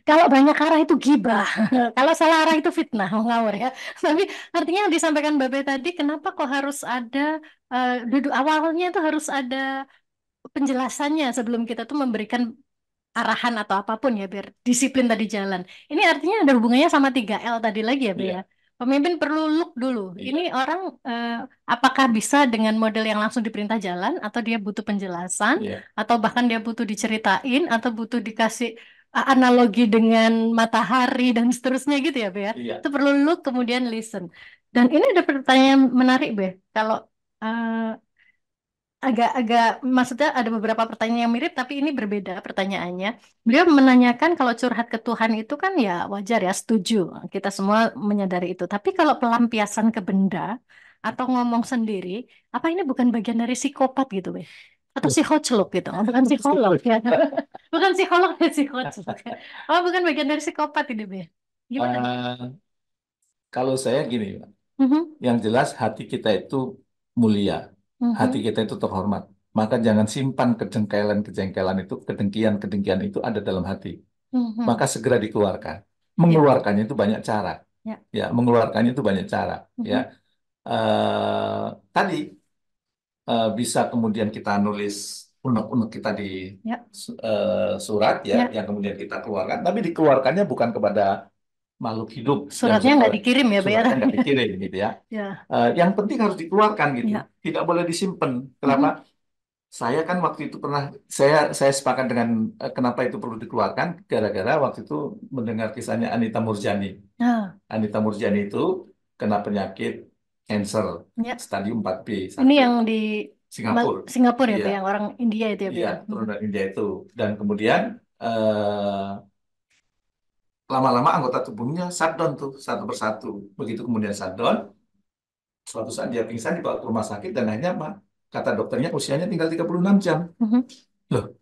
Kalau banyak arah itu gibah. Kalau salah arah itu fitnah, ngawur ya. Tapi artinya yang disampaikan Babe tadi, kenapa kok harus ada duduk awalnya itu harus ada penjelasannya sebelum kita tuh memberikan arahan atau apapun ya biar disiplin tadi jalan. Ini artinya ada hubungannya sama 3L tadi lagi ya, Be ya. Pemimpin perlu look dulu. Ini orang apakah bisa dengan model yang langsung diperintah jalan atau dia butuh penjelasan atau bahkan dia butuh diceritain atau butuh dikasih analogi dengan matahari dan seterusnya gitu ya, Be ya. Itu perlu look kemudian listen. Dan ini ada pertanyaan menarik, Be. Kalau agak-agak maksudnya ada beberapa pertanyaan yang mirip tapi ini berbeda pertanyaannya. Beliau menanyakan kalau curhat ke Tuhan itu kan ya wajar ya, setuju. Kita semua menyadari itu. Tapi kalau pelampiasan ke benda atau ngomong sendiri, apa ini bukan bagian dari psikopat gitu, Be? Atau psikolog gitu? Oh, bukan psikolog ya. Bukan psikolog ya, psikolog. Oh, bukan bagian dari psikopat ini, Be. Gimana? Kalau saya gini, yang jelas hati kita itu mulia. Hati kita itu terhormat. maka jangan simpan kejengkelan-kejengkelan itu, kedengkian-kedengkian itu ada dalam hati. Maka segera dikeluarkan. Mengeluarkannya itu banyak cara. Ya, mengeluarkannya itu banyak cara. Ya, tadi bisa kemudian kita nulis unek-unek kita di surat ya, yang kemudian kita keluarkan. Tapi dikeluarkannya bukan kepada makhluk hidup. Suratnya nggak dikirim ya, Pak? Suratnya nggak dikirim gitu ya. Yang penting harus dikeluarkan gitu. Tidak boleh disimpan. Kenapa? Saya kan waktu itu pernah, saya sepakat dengan kenapa itu perlu dikeluarkan, gara-gara waktu itu mendengar kisahnya Anita Murjani. Anita Murjani itu kena penyakit cancer stadium 4B. Ini yang di Singapura. Singapura ya, Pak, yang orang India itu ya, Pak? Iya, turunan India itu. Dan kemudian lama-lama anggota tubuhnya shutdown tuh, satu persatu. Begitu kemudian shutdown, suatu saat dia pingsan dibawa ke rumah sakit dan akhirnya apa? Kata dokternya usianya tinggal 36 jam. Loh,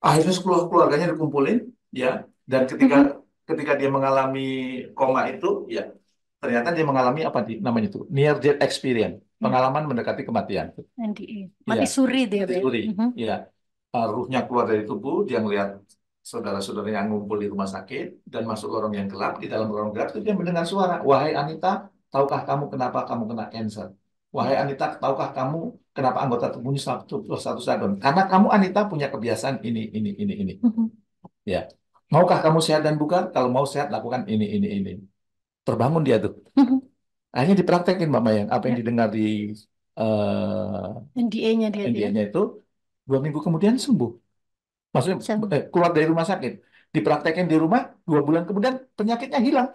akhirnya keluarganya dikumpulin, ya. Dan ketika dia mengalami koma itu, ya, ternyata dia mengalami apa namanya itu? Near death experience, pengalaman mendekati kematian. NDE, mati suri dia. Mati suri, ya. Ruhnya keluar dari tubuh, dia melihat saudara-saudara yang ngumpul di rumah sakit dan masuk lorong yang gelap. Di dalam lorong gelap itu dia mendengar suara, "Wahai Anita, tahukah kamu kenapa kamu kena cancer? Wahai Anita, tahukah kamu kenapa anggota tubuhnya satu shutdown? Karena kamu Anita punya kebiasaan ini. Ya, maukah kamu sehat dan bugar? Kalau mau sehat lakukan ini. Terbangun dia tuh. Akhirnya dipraktekin Mbak Mayang apa yang didengar di NDA-nya itu 2 minggu kemudian sembuh. Maksudnya keluar dari rumah sakit, dipraktekin di rumah 2 bulan kemudian penyakitnya hilang,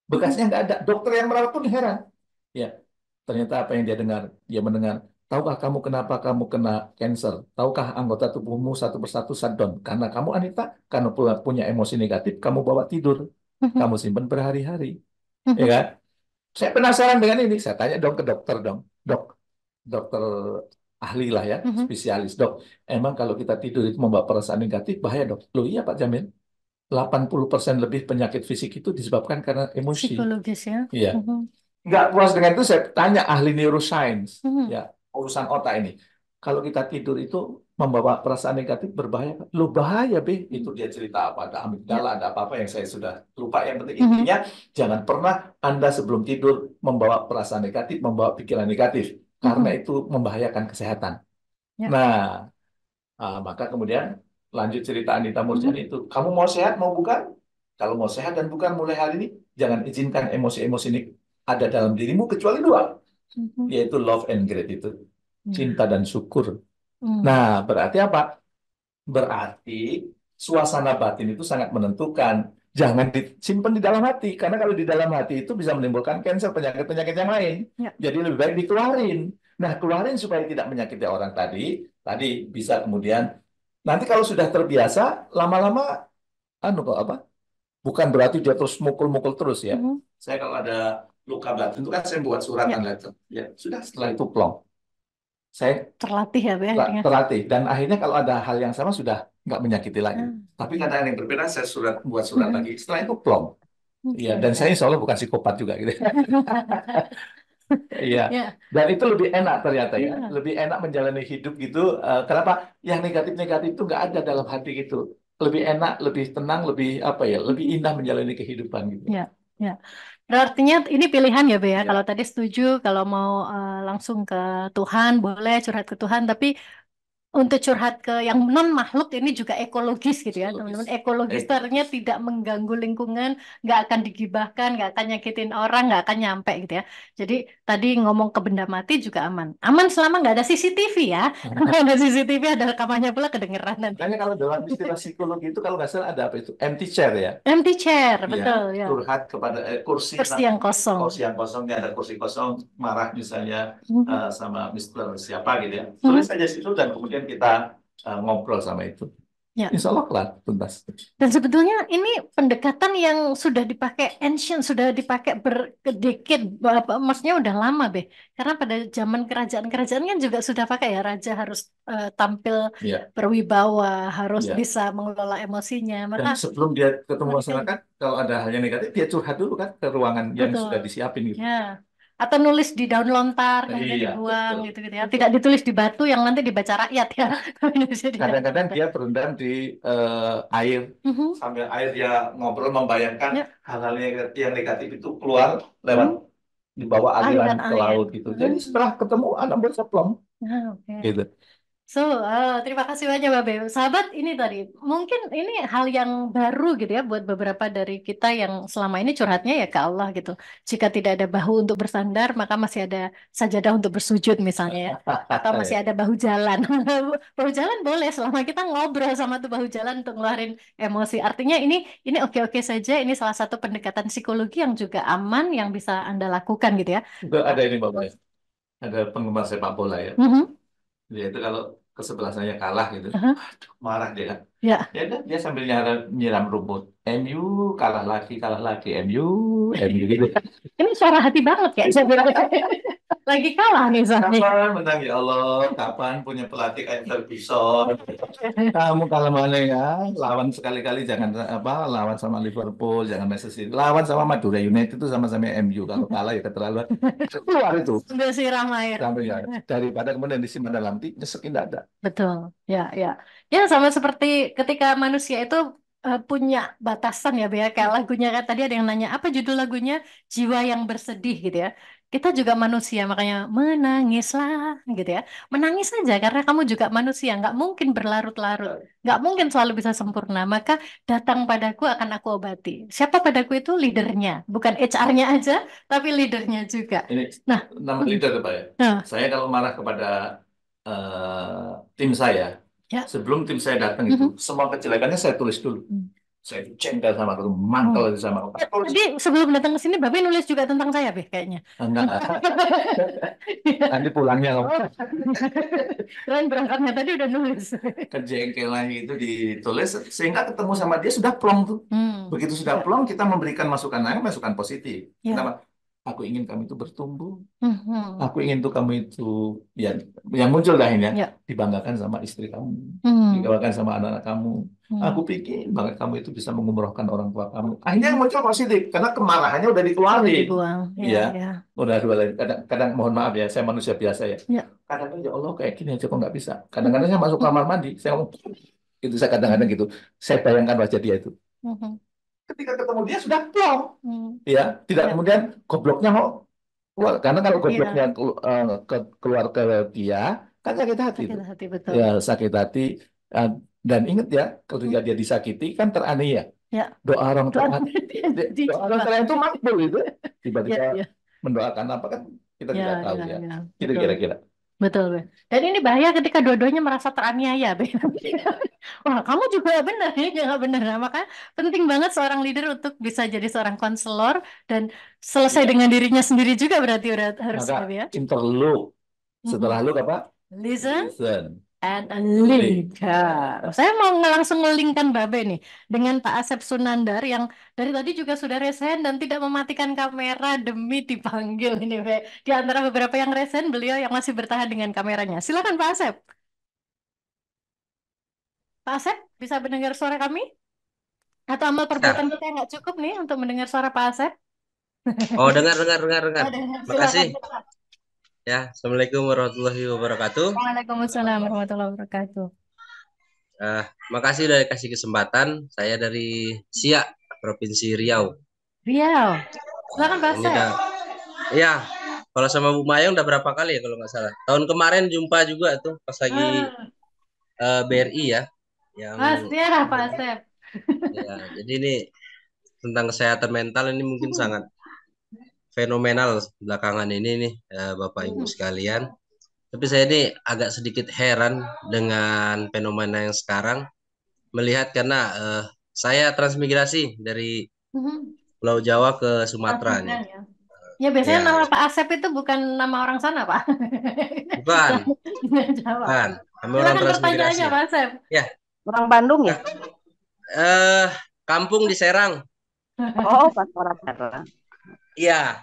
bekasnya nggak ada. Dokter yang merawat pun heran. Ya. Ternyata apa yang dia dengar, dia mendengar, tahukah kamu kenapa kamu kena cancer? Tahukah anggota tubuhmu satu persatu shutdown? Karena kamu Anita, karena punya emosi negatif, kamu bawa tidur. Kamu simpan berhari-hari. Ya kan? Saya penasaran dengan ini. Saya tanya dong ke dokter dong. Dokter ahli lah ya, spesialis. Dok, emang kalau kita tidur itu membawa perasaan negatif, bahaya dok? Loh iya Pak Jamil. 80% lebih penyakit fisik itu disebabkan karena emosi. Psikologis ya. Iya. Nggak puas dengan itu, saya tanya ahli neuroscience, ya, urusan otak ini. Kalau kita tidur itu membawa perasaan negatif berbahaya. Loh bahaya, Be. Itu dia cerita apa, ada amigdala, ada apa-apa yang saya sudah lupa. Yang penting intinya, jangan pernah Anda sebelum tidur membawa perasaan negatif, membawa pikiran negatif. Karena itu membahayakan kesehatan. Nah, maka kemudian lanjut cerita Anita Murjani itu. Kamu mau sehat, mau bukan? Kalau mau sehat dan bukan mulai hari ini, jangan izinkan emosi-emosi ini ada dalam dirimu kecuali 2, yaitu love and gratitude, cinta dan syukur. Nah, berarti apa? Berarti suasana batin itu sangat menentukan. Jangan disimpan di dalam hati, karena kalau di dalam hati itu bisa menimbulkan cancer, penyakit-penyakit yang lain. Jadi lebih baik dikeluarin. Nah, keluarin supaya tidak menyakiti orang tadi bisa kemudian nanti kalau sudah terbiasa, lama-lama bukan berarti dia terus mukul-mukul terus ya. Saya kalau ada luka batin itu kan saya buat surat itu. Ya, sudah setelah itu plong. Saya terlatih ya, Bang. Terlatih dan akhirnya kalau ada hal yang sama sudah nggak menyakiti lagi. Tapi keadaan yang berbeda saya buat surat lagi. Setelah itu plong. Iya, dan saya insya Allah bukan psikopat juga gitu. Iya. Dan itu lebih enak ternyata ya. Lebih enak menjalani hidup gitu. Kenapa? Yang negatif-negatif itu nggak ada dalam hati gitu. Lebih enak, lebih tenang, lebih indah menjalani kehidupan gitu. Ya. Artinya ini pilihan ya, Be ya. Kalau tadi setuju, kalau mau langsung ke Tuhan, boleh curhat ke Tuhan, tapi untuk curhat ke yang non makhluk ini juga ekologis gitu ya, teman-teman. Ekologis itu artinya tidak mengganggu lingkungan, nggak akan digibahkan, nggak akan nyakitin orang, nggak akan nyampe gitu ya. Jadi tadi ngomong ke benda mati juga aman. Aman selama nggak ada CCTV ya. Kalau ada CCTV ada rekamannya pula kedengeran nanti. Makanya kalau dalam istilah psikologi itu kalau nggak salah ada apa itu? Empty chair ya. Empty chair, betul ya. Curhat kepada kursi yang kosong. Kursi yang kosong, ada kursi kosong, marah misalnya sama Mister siapa gitu ya. Tulis saja situ dan kemudian kita ngobrol sama itu. Insya Allah kelar, tuntas. Dan sebetulnya ini pendekatan yang sudah dipakai ancient, sudah dipakai berdekade, maksudnya udah lama, Be. Karena pada zaman kerajaan-kerajaan kan juga sudah pakai ya, raja harus tampil berwibawa, harus bisa mengelola emosinya. Dan sebelum dia ketemu masyarakat, kalau ada hal yang negatif, dia curhat dulu kan ke ruangan yang sudah disiapin gitu. Atau nulis di daun lontar kemudian Iya, dibuang betul. gitu ya. Tidak ditulis di batu yang nanti dibaca rakyat ya. Tapi nulisnya di daun Kadang-kadang lontar. dia berendam di air, Mhm. sambil air dia ngobrol membayangkan Ya. hal-hal yang negatif itu keluar lewat di bawah aliran Aliran ke air. laut gitu. Jadi setelah ketemu anak bocah plong Oke. gitu. So, terima kasih banyak Mbak Beo. Sahabat, ini tadi mungkin ini hal yang baru gitu ya buat beberapa dari kita yang selama ini curhatnya ya ke Allah gitu. Jika tidak ada bahu untuk bersandar, maka masih ada sajadah untuk bersujud misalnya ya. Atau masih ada bahu jalan. Bahu jalan boleh selama kita ngobrol sama tuh bahu jalan untuk ngeluarin emosi. Artinya ini oke-oke saja. Ini salah satu pendekatan psikologi yang juga aman yang bisa Anda lakukan gitu ya. Itu ada ini Mbak Maya. Ada penggemar sepak bola ya. Mhm. Dia itu kalau kesebelasannya kalah gitu, Aha. marah dia kan. Ya. Ya kan dia sambil nyiram rumput. MU kalah lagi, MU gitu. Ini suara hati banget ya saya bilang. Lagi kalah nih soalnya. Kapan menang ya Allah? Kapan punya pelatih kayak Ferguson? Kamu kalau mana ya? Lawan sekali-kali jangan lawan sama Liverpool, jangan Manchester City. Lawan sama Madura United itu sama-sama MU. Kalau kalah ya keterlaluan. Keluar itu. Sambil siram air. Sampai ya. Daripada kemudian disimpan dalam nyesekin dada. Betul, ya, ya. Ya sama seperti ketika manusia itu punya batasan ya, Bea. Kayak lagunya kan tadi ada yang nanya, apa judul lagunya? Jiwa yang bersedih gitu ya. Kita juga manusia, makanya menangislah gitu ya. Menangis saja karena kamu juga manusia, nggak mungkin berlarut-larut, nggak mungkin selalu bisa sempurna. Maka datang padaku akan aku obati. Siapa padaku itu leadernya, bukan HR-nya aja, tapi leadernya juga. Ini Nah, nama leader Pak ya. nah, Saya kalau marah kepada tim saya, ya. sebelum tim saya datang itu, semua kejelekannya saya tulis dulu. Saya itu jengkel sama aku, mangkel sama aku. Jadi sebelum datang ke sini, Babe nulis juga tentang saya, Be, kayaknya. Enggak. Nanti pulangnya Keren berangkatnya tadi udah nulis. kejengkelan itu ditulis sehingga ketemu sama dia sudah plong tuh. Begitu sudah plong kita memberikan masukan lain, masukan positif. Ya. Kenapa? Aku ingin kamu itu bertumbuh. Aku ingin tuh kamu itu ya yang muncul dah ini ya, dibanggakan sama istri kamu, dibanggakan sama anak-anak kamu. Aku pikir banget kamu itu bisa mengumrohkan orang tua kamu. Akhirnya yang muncul positif karena kemarahannya udah dikeluarin. Dibuang. Ya. Udah dua lagi. Kadang mohon maaf ya, saya manusia biasa ya. Kadang-kadang ya Allah kayak gini aja kok nggak bisa. Kadang-kadang saya masuk kamar mandi, saya ngomong itu saya kadang-kadang gitu. Saya bayangkan wajah dia itu. Ketika ketemu dia sudah plong, ya tidak kemudian gobloknya mau keluar karena kalau gobloknya keluar ke dia kan sakit hati, Sakit hati, betul. ya sakit hati dan ingat ya ketika dia disakiti kan teraniaya Ya. doa orang teraniaya doa orang teraniaya itu makbul itu tiba-tiba Ya. mendoakan apa kan kita tidak tahu ya, itu Betul. kira-kira. Betul, Be. Dan ini bahaya ketika dua-duanya merasa teraniaya, Be. Wah, kamu juga benar, ini nggak benar. Nah, maka penting banget seorang leader untuk bisa jadi seorang konselor dan selesai dengan dirinya sendiri juga berarti harusnya, Maka ya. interlude setelah lu apa? Listen Listen. and link. Saya mau langsung ngelingkan Babe nih dengan Pak Asep Sunandar yang dari tadi juga sudah resign dan tidak mematikan kamera demi dipanggil ini, Be. Di antara beberapa yang resign, beliau yang masih bertahan dengan kameranya. Silakan Pak Asep. Pak Asep, bisa mendengar suara kami? Atau amal perbuatan kita yang nggak cukup nih untuk mendengar suara Pak Asep? Oh, dengar. Silakan. Makasih. Ya, Assalamualaikum warahmatullahi wabarakatuh. Waalaikumsalam warahmatullahi wabarakatuh. Makasih udah kasih kesempatan. Saya dari Siak, Provinsi Riau. Riau. Silakan Pak Asep. Ya, kalau sama Bu Mayang udah berapa kali ya kalau nggak salah. Tahun kemarin jumpa juga tuh pas lagi BRI ya. Pasti ya Pak Asep. Ya, jadi ini tentang kesehatan mental ini mungkin sangat fenomenal belakangan ini nih Bapak Ibu sekalian. Tapi saya ini agak sedikit heran dengan fenomena yang sekarang melihat karena saya transmigrasi dari Pulau Jawa ke Sumatera nih. Ya biasanya nama Pak Asep itu bukan nama orang sana, Pak. Bukan. Bukan. Kami orang transmigrasi. Pak Asep. Ya. Orang Bandung ya? Kampung di Serang. Oh, pas orang Serang. Iya.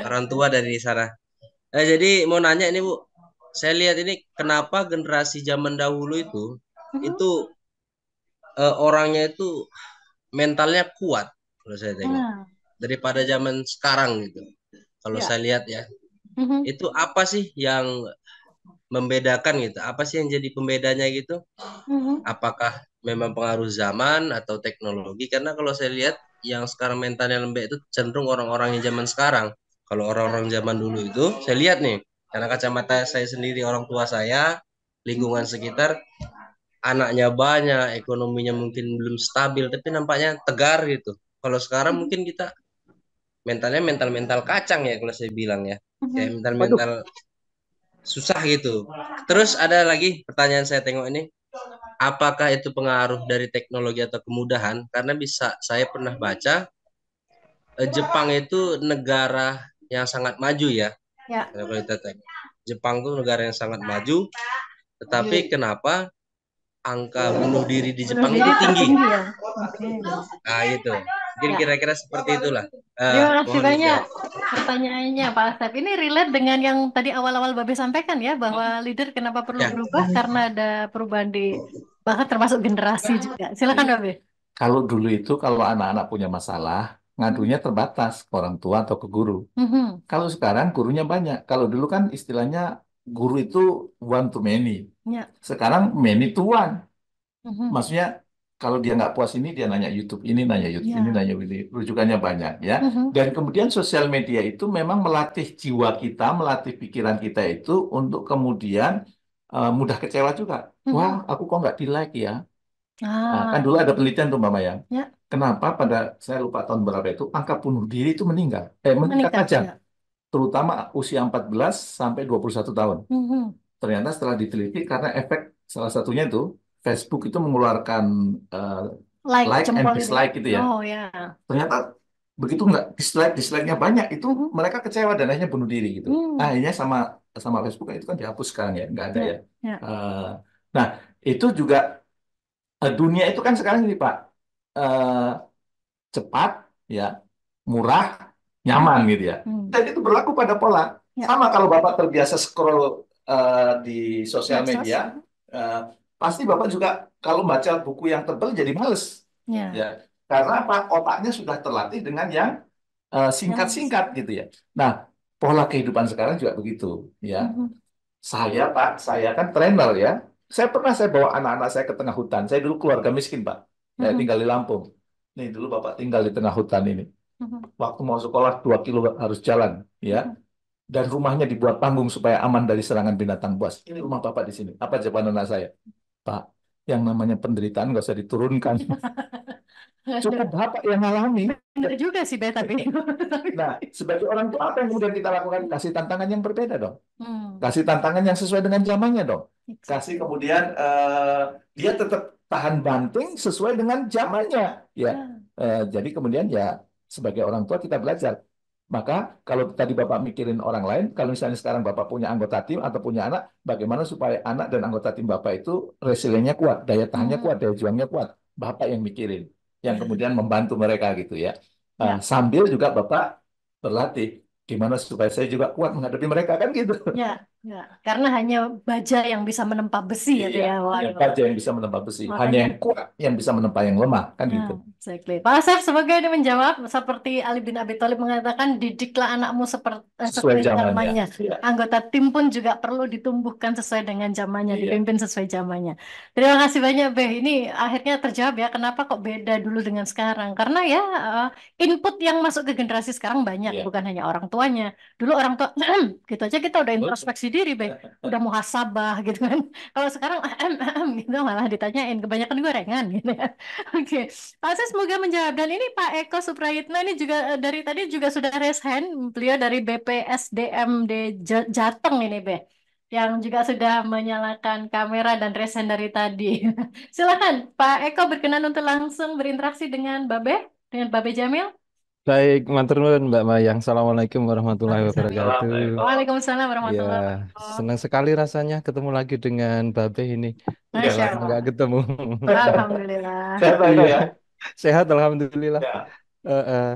Orang tua dari sana. Jadi mau nanya ini Bu, saya lihat ini kenapa generasi zaman dahulu itu orangnya itu mentalnya kuat kalau saya tengok daripada zaman sekarang gitu. kalau Ya. saya lihat ya. Itu apa sih yang membedakan gitu? Apa sih yang jadi pembedanya gitu? Apakah memang pengaruh zaman atau teknologi? Karena kalau saya lihat yang sekarang mentalnya lembek itu cenderung orang-orang yang zaman sekarang. Kalau orang-orang zaman dulu itu, saya lihat nih, karena kacamata saya sendiri, orang tua saya, lingkungan sekitar, anaknya banyak, ekonominya mungkin belum stabil, tapi nampaknya tegar gitu. Kalau sekarang mungkin kita mentalnya mental-mental kacang ya kalau saya bilang ya. Kayak Waduh. mental-mental susah gitu. Terus ada lagi pertanyaan saya tengok ini, apakah itu pengaruh dari teknologi atau kemudahan? Karena bisa saya pernah baca Jepang itu negara yang sangat maju ya. Ya. Kalau kita tengok, Jepang itu negara yang sangat maju, tetapi kenapa angka bunuh diri di Jepang itu tinggi? Ya. Oke. Nah itu, mungkin Ya. kira-kira seperti itulah. Terima kasih Mohon banyak dijawab. pertanyaannya Pak Asep. Ini relate dengan yang tadi awal-awal Babe sampaikan ya, bahwa leader kenapa perlu Ya. berubah karena ada perubahan di bahkan termasuk generasi juga. Silakan Babe. Kalau dulu itu kalau anak-anak punya masalah, ngadunya terbatas ke orang tua atau ke guru. Mhm. Kalau sekarang gurunya banyak. Kalau dulu kan istilahnya guru itu one to many. Ya. Sekarang many to one. Mhm. Maksudnya kalau dia nggak puas ini, dia nanya YouTube ini, nanya YouTube ini, Ya. nanya ini. Rujukannya banyak ya. Mhm. Dan kemudian sosial media itu memang melatih jiwa kita, melatih pikiran kita itu untuk kemudian mudah kecewa juga. Wah, aku kok nggak di-like ya. Nah, kan dulu ada penelitian tuh Mbak Maya. Ya. Kenapa pada saya lupa tahun berapa itu angka bunuh diri itu meningkat Meningkat, tajam, ya. terutama usia 14 sampai 21 tahun. Mhm. Ternyata setelah diteliti karena efek salah satunya itu Facebook itu mengeluarkan Like like and jempol itu. dislike gitu ya. Oh ya. Ternyata begitu nggak dislike-nya banyak itu mereka kecewa dan akhirnya bunuh diri gitu. Akhirnya sama sama Facebook itu kan dihapus sekarang ya, nggak ada Ya. ya. Ya. Nah itu juga dunia itu kan sekarang ini Pak eh, cepat, ya, murah, nyaman gitu ya. Dan itu berlaku pada pola. Ya. Sama kalau Bapak terbiasa scroll di sosial Medsos. media, eh, pasti Bapak juga kalau baca buku yang tebal jadi males. Ya. Ya. Karena apa? Otaknya sudah terlatih dengan yang singkat-singkat gitu ya. Nah, pola kehidupan sekarang juga begitu ya. Saya Pak, saya kan trainer ya. Saya bawa anak-anak saya ke tengah hutan. Saya dulu keluarga miskin Pak. Saya tinggal di Lampung. Nih dulu Bapak tinggal di tengah hutan ini. Waktu mau sekolah 2 kilo harus jalan, ya. Dan rumahnya dibuat panggung supaya aman dari serangan binatang buas. Ini rumah Bapak di sini. Apa jawaban anak saya? Pak, yang namanya penderitaan nggak usah diturunkan. Cukup Bapak yang ngalami. Benar juga sih, Be, tapi. Nah, sebagai orang tua apa yang kemudian kita lakukan? Kasih tantangan yang berbeda dong. Kasih tantangan yang sesuai dengan zamannya dong. Kasih kemudian dia tetap tahan banting sesuai dengan zamannya. Ya, jadi kemudian ya sebagai orang tua kita belajar. Maka kalau tadi Bapak mikirin orang lain, kalau misalnya sekarang Bapak punya anggota tim atau punya anak, bagaimana supaya anak dan anggota tim Bapak itu resiliennya kuat, daya tahannya kuat, daya juangnya kuat. Bapak yang mikirin, yang kemudian membantu mereka gitu ya. Sambil juga Bapak berlatih gimana supaya saya juga kuat menghadapi mereka kan gitu. Ya, ya. Karena hanya baja yang bisa menempa besi ya, Iya, ya. hanya baja yang bisa menempa besi, hanya Makanya. yang kuat yang bisa menempa yang lemah kan gitu. Exactly. Pak Asef sebagai ini menjawab seperti Ali bin Abi Thalib mengatakan didiklah anakmu Sesuai sesuai zamannya. zamannya. Iya. Anggota tim pun juga perlu ditumbuhkan sesuai dengan zamannya, Iya. dipimpin sesuai zamannya. Terima kasih banyak, Beh. Ini akhirnya terjawab ya kenapa kok beda dulu dengan sekarang. Karena ya input yang masuk ke generasi sekarang banyak, Iya. bukan hanya orang tuanya. Dulu orang tua gitu aja kita udah introspeksi diri, Beh. Udah muhasabah gitu kan. Kalau sekarang gitu malah ditanyain kebanyakan gorengan gitu ya. Oke, Pak Sis semoga menjawab. Dan ini Pak Eko Suprayitna ini juga dari tadi juga sudah raise hand. Beliau dari BPSDMD Jateng ini, Be. Yang juga sudah menyalakan kamera dan raise hand dari tadi. Silakan, Pak Eko berkenan untuk langsung berinteraksi dengan dengan Babe Jamil. Baik, matur nuwun Mbak Mayang. Assalamualaikum warahmatullahi wabarakatuh. Waalaikumsalam warahmatullahi Ya, wabarakatuh. senang sekali rasanya ketemu lagi dengan Babe ini. Udah Masya lama Allah. nggak ketemu. Alhamdulillah. Sehat Pak Eko Iya, ya? sehat alhamdulillah. Ya. Eh, eh.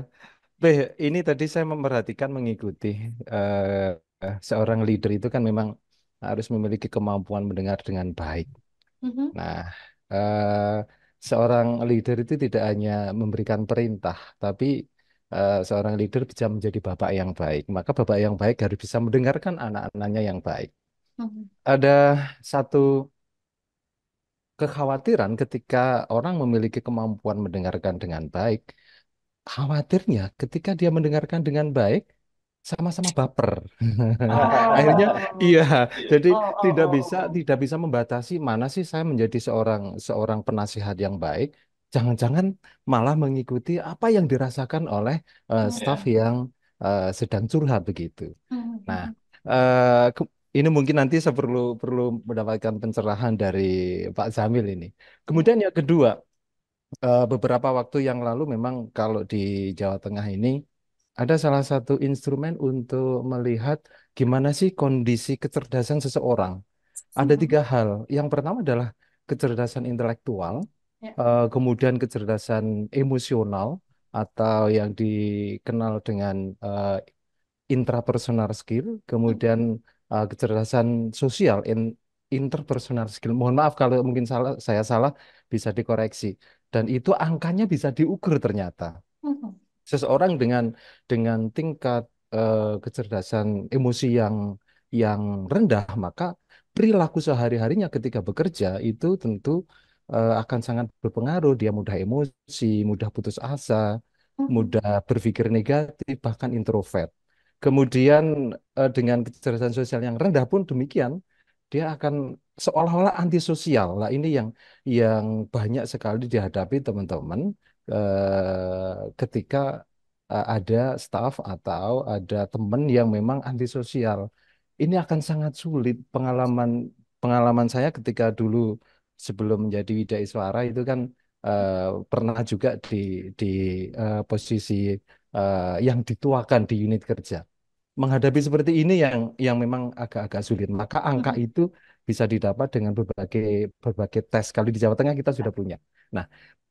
Be, ini tadi saya memperhatikan mengikuti seorang leader itu kan memang harus memiliki kemampuan mendengar dengan baik. Nah, seorang leader itu tidak hanya memberikan perintah, tapi seorang leader bisa menjadi bapak yang baik. Maka bapak yang baik harus bisa mendengarkan anak-anaknya yang baik. Ada satu kekhawatiran ketika orang memiliki kemampuan mendengarkan dengan baik, khawatirnya ketika dia mendengarkan dengan baik, sama-sama baper. Akhirnya iya, jadi tidak bisa membatasi mana sih saya menjadi seorang seorang penasihat yang baik. Jangan-jangan malah mengikuti apa yang dirasakan oleh staf yang sedang curhat begitu. Nah, ini mungkin nanti saya perlu mendapatkan pencerahan dari Pak Zamil ini. Kemudian yang kedua, beberapa waktu yang lalu memang kalau di Jawa Tengah ini ada salah satu instrumen untuk melihat gimana sih kondisi kecerdasan seseorang. Ada 3 hal. Yang pertama adalah kecerdasan intelektual, kemudian kecerdasan emosional atau yang dikenal dengan intrapersonal skill, kemudian kecerdasan sosial, interpersonal skill. Mohon maaf kalau mungkin saya salah, bisa dikoreksi. Dan itu angkanya bisa diukur ternyata. Seseorang dengan tingkat kecerdasan emosi yang rendah, maka perilaku sehari-harinya ketika bekerja itu tentu akan sangat berpengaruh. Dia mudah emosi, mudah putus asa, mudah berpikir negatif, bahkan introvert. Kemudian dengan kecerdasan sosial yang rendah pun demikian, dia akan seolah-olah antisosial. Nah, ini yang banyak sekali dihadapi teman-teman ketika ada staf atau ada teman yang memang antisosial. Ini akan sangat sulit. Pengalaman pengalaman saya ketika dulu sebelum menjadi Wida Iswara itu kan pernah juga di posisi yang dituakan di unit kerja. Menghadapi seperti ini yang memang agak-agak sulit. Maka angka itu bisa didapat dengan berbagai tes. Kalau di Jawa Tengah kita sudah punya. Nah,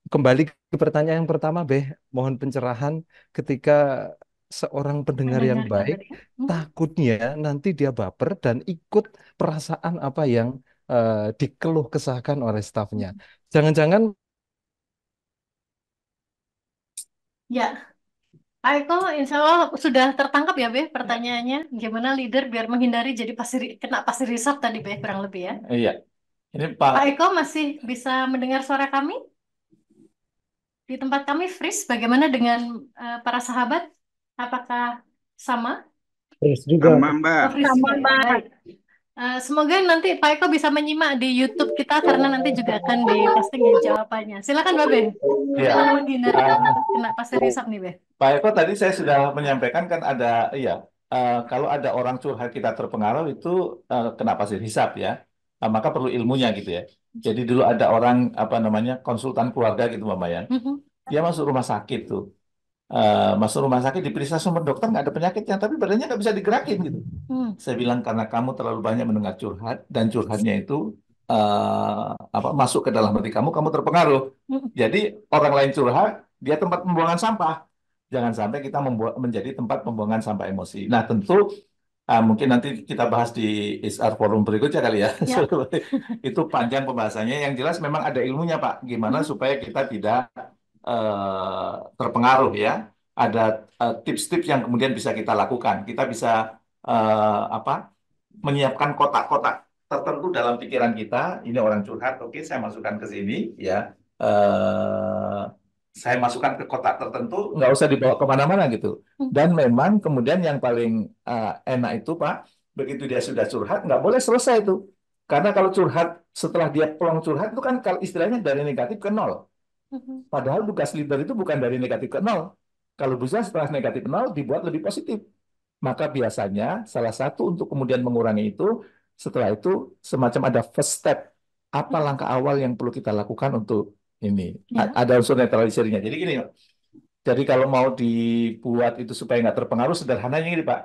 kembali ke pertanyaan yang pertama, Beh, mohon pencerahan ketika seorang pendengar yang baik, takutnya nanti dia baper dan ikut perasaan apa yang dikeluh kesahkan oleh stafnya. Jangan-jangan Ya, Pak Eko, insya Allah sudah tertangkap ya, Be, pertanyaannya. Gimana leader biar menghindari jadi kena pasir hisap tadi, Be, kurang lebih ya. Iya. Ini Pak Pak Eko masih bisa mendengar suara kami? Di tempat kami freeze, bagaimana dengan para sahabat? Apakah sama? Terus juga. Sama, Mbak. Oh, freeze juga. Baik. Semoga nanti Pak Eko bisa menyimak di YouTube kita karena nanti juga akan diposting ya jawabannya. Silakan, Babe. Iya. Kita menghindari kena pasir hisap nih, Be. Pak Eko tadi saya sudah menyampaikan kan ada iya kalau ada orang curhat kita terpengaruh itu kenapa sih hisap ya. Maka perlu ilmunya gitu ya. Jadi dulu ada orang apa namanya konsultan keluarga gitu Mama ya. Dia masuk rumah sakit tuh. Masuk rumah sakit diperiksa sama dokter nggak ada penyakitnya tapi badannya nggak bisa digerakin gitu. Saya bilang karena kamu terlalu banyak mendengar curhat dan curhatnya itu apa masuk ke dalam hati kamu terpengaruh. Jadi orang lain curhat dia tempat pembuangan sampah. Jangan sampai kita menjadi tempat pembuangan sampah emosi. Nah, tentu mungkin nanti kita bahas di HR Forum berikutnya kali ya. Ya. Itu panjang pembahasannya. Yang jelas memang ada ilmunya, Pak. Gimana supaya kita tidak terpengaruh ya. Ada tips-tips yang kemudian bisa kita lakukan. Kita bisa apa? Menyiapkan kotak-kotak tertentu dalam pikiran kita. Ini orang curhat, oke, saya masukkan ke sini ya. Saya masukkan ke kotak tertentu, nggak usah dibawa kemana-mana gitu. Dan memang kemudian yang paling enak itu Pak, begitu dia sudah curhat, nggak boleh selesai itu. Karena kalau curhat, setelah dia pulang curhat itu kan kalau istilahnya dari negatif ke nol. Padahal tugas leader itu bukan dari negatif ke nol. Kalau bisa setelah negatif ke nol dibuat lebih positif. Maka biasanya salah satu untuk kemudian mengurangi itu, setelah itu semacam ada first step. Apa langkah awal yang perlu kita lakukan untuk ini? Ada unsur netralisirnya. Jadi gini, jadi kalau mau dibuat itu supaya nggak terpengaruh, sederhananya gini Pak.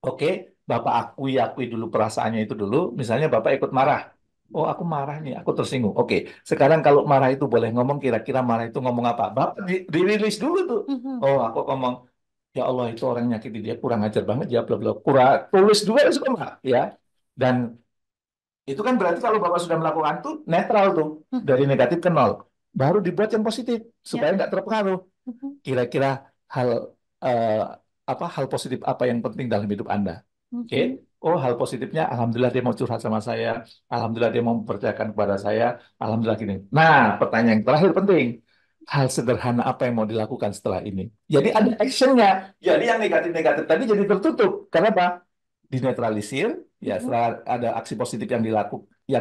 Oke, Bapak akui dulu perasaannya itu dulu. Misalnya Bapak ikut marah. Oh, aku marah nih, aku tersinggung. Oke, sekarang kalau marah itu boleh ngomong, kira-kira marah itu ngomong apa? Bapak dirilis dulu tuh. Oh, aku ngomong, ya Allah itu orang nyakiti dia kurang ajar banget ya, bla bla. Kurang tulis dua semua ya. Dan itu kan berarti kalau Bapak sudah melakukan itu netral tuh dari negatif ke nol. Baru dibuat yang positif supaya nggak terpengaruh. Kira-kira hal eh, hal positif apa yang penting dalam hidup Anda. Oke. Oh, hal positifnya, alhamdulillah dia mau curhat sama saya, alhamdulillah dia mau mempercayakan kepada saya, alhamdulillah gini. Nah, pertanyaan yang terakhir penting, hal sederhana apa yang mau dilakukan setelah ini? Jadi ada actionnya. Jadi yang negatif-negatif tadi jadi tertutup. Kenapa? Dinetralisir. Ya, setelah ada aksi positif yang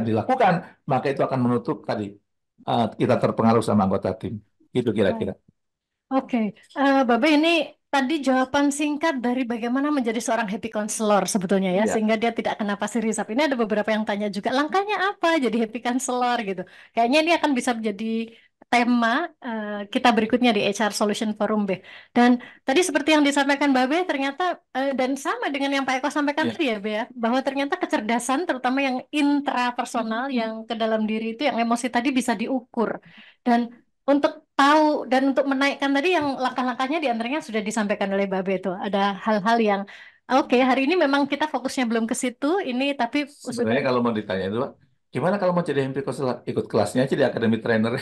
dilakukan, maka itu akan menutup tadi kita terpengaruh sama anggota tim. Itu kira-kira. Oke, Babe ini tadi jawaban singkat dari bagaimana menjadi seorang happy counselor sebetulnya ya, Iya. sehingga dia tidak kena pasir hisap. Ini ada beberapa yang tanya juga, langkahnya apa jadi happy counselor gitu. Kayaknya ini akan bisa menjadi tema kita berikutnya di HR Solution Forum B. Dan tadi seperti yang disampaikan Babe, ternyata dan sama dengan yang Pak Eko sampaikan Iya. tadi ya, Be, ya, bahwa ternyata kecerdasan terutama yang intrapersonal, yang ke dalam diri itu, yang emosi tadi bisa diukur. Dan untuk tahu dan untuk menaikkan tadi yang langkah-langkahnya diantaranya sudah disampaikan oleh Babe itu. Ada hal-hal yang oke, hari ini memang kita fokusnya belum ke situ, ini tapi sudah Sebenarnya kalau mau ditanya itu, Pak, gimana kalau mau jadi MP Konselor? Ikut kelasnya aja di Academy Trainer.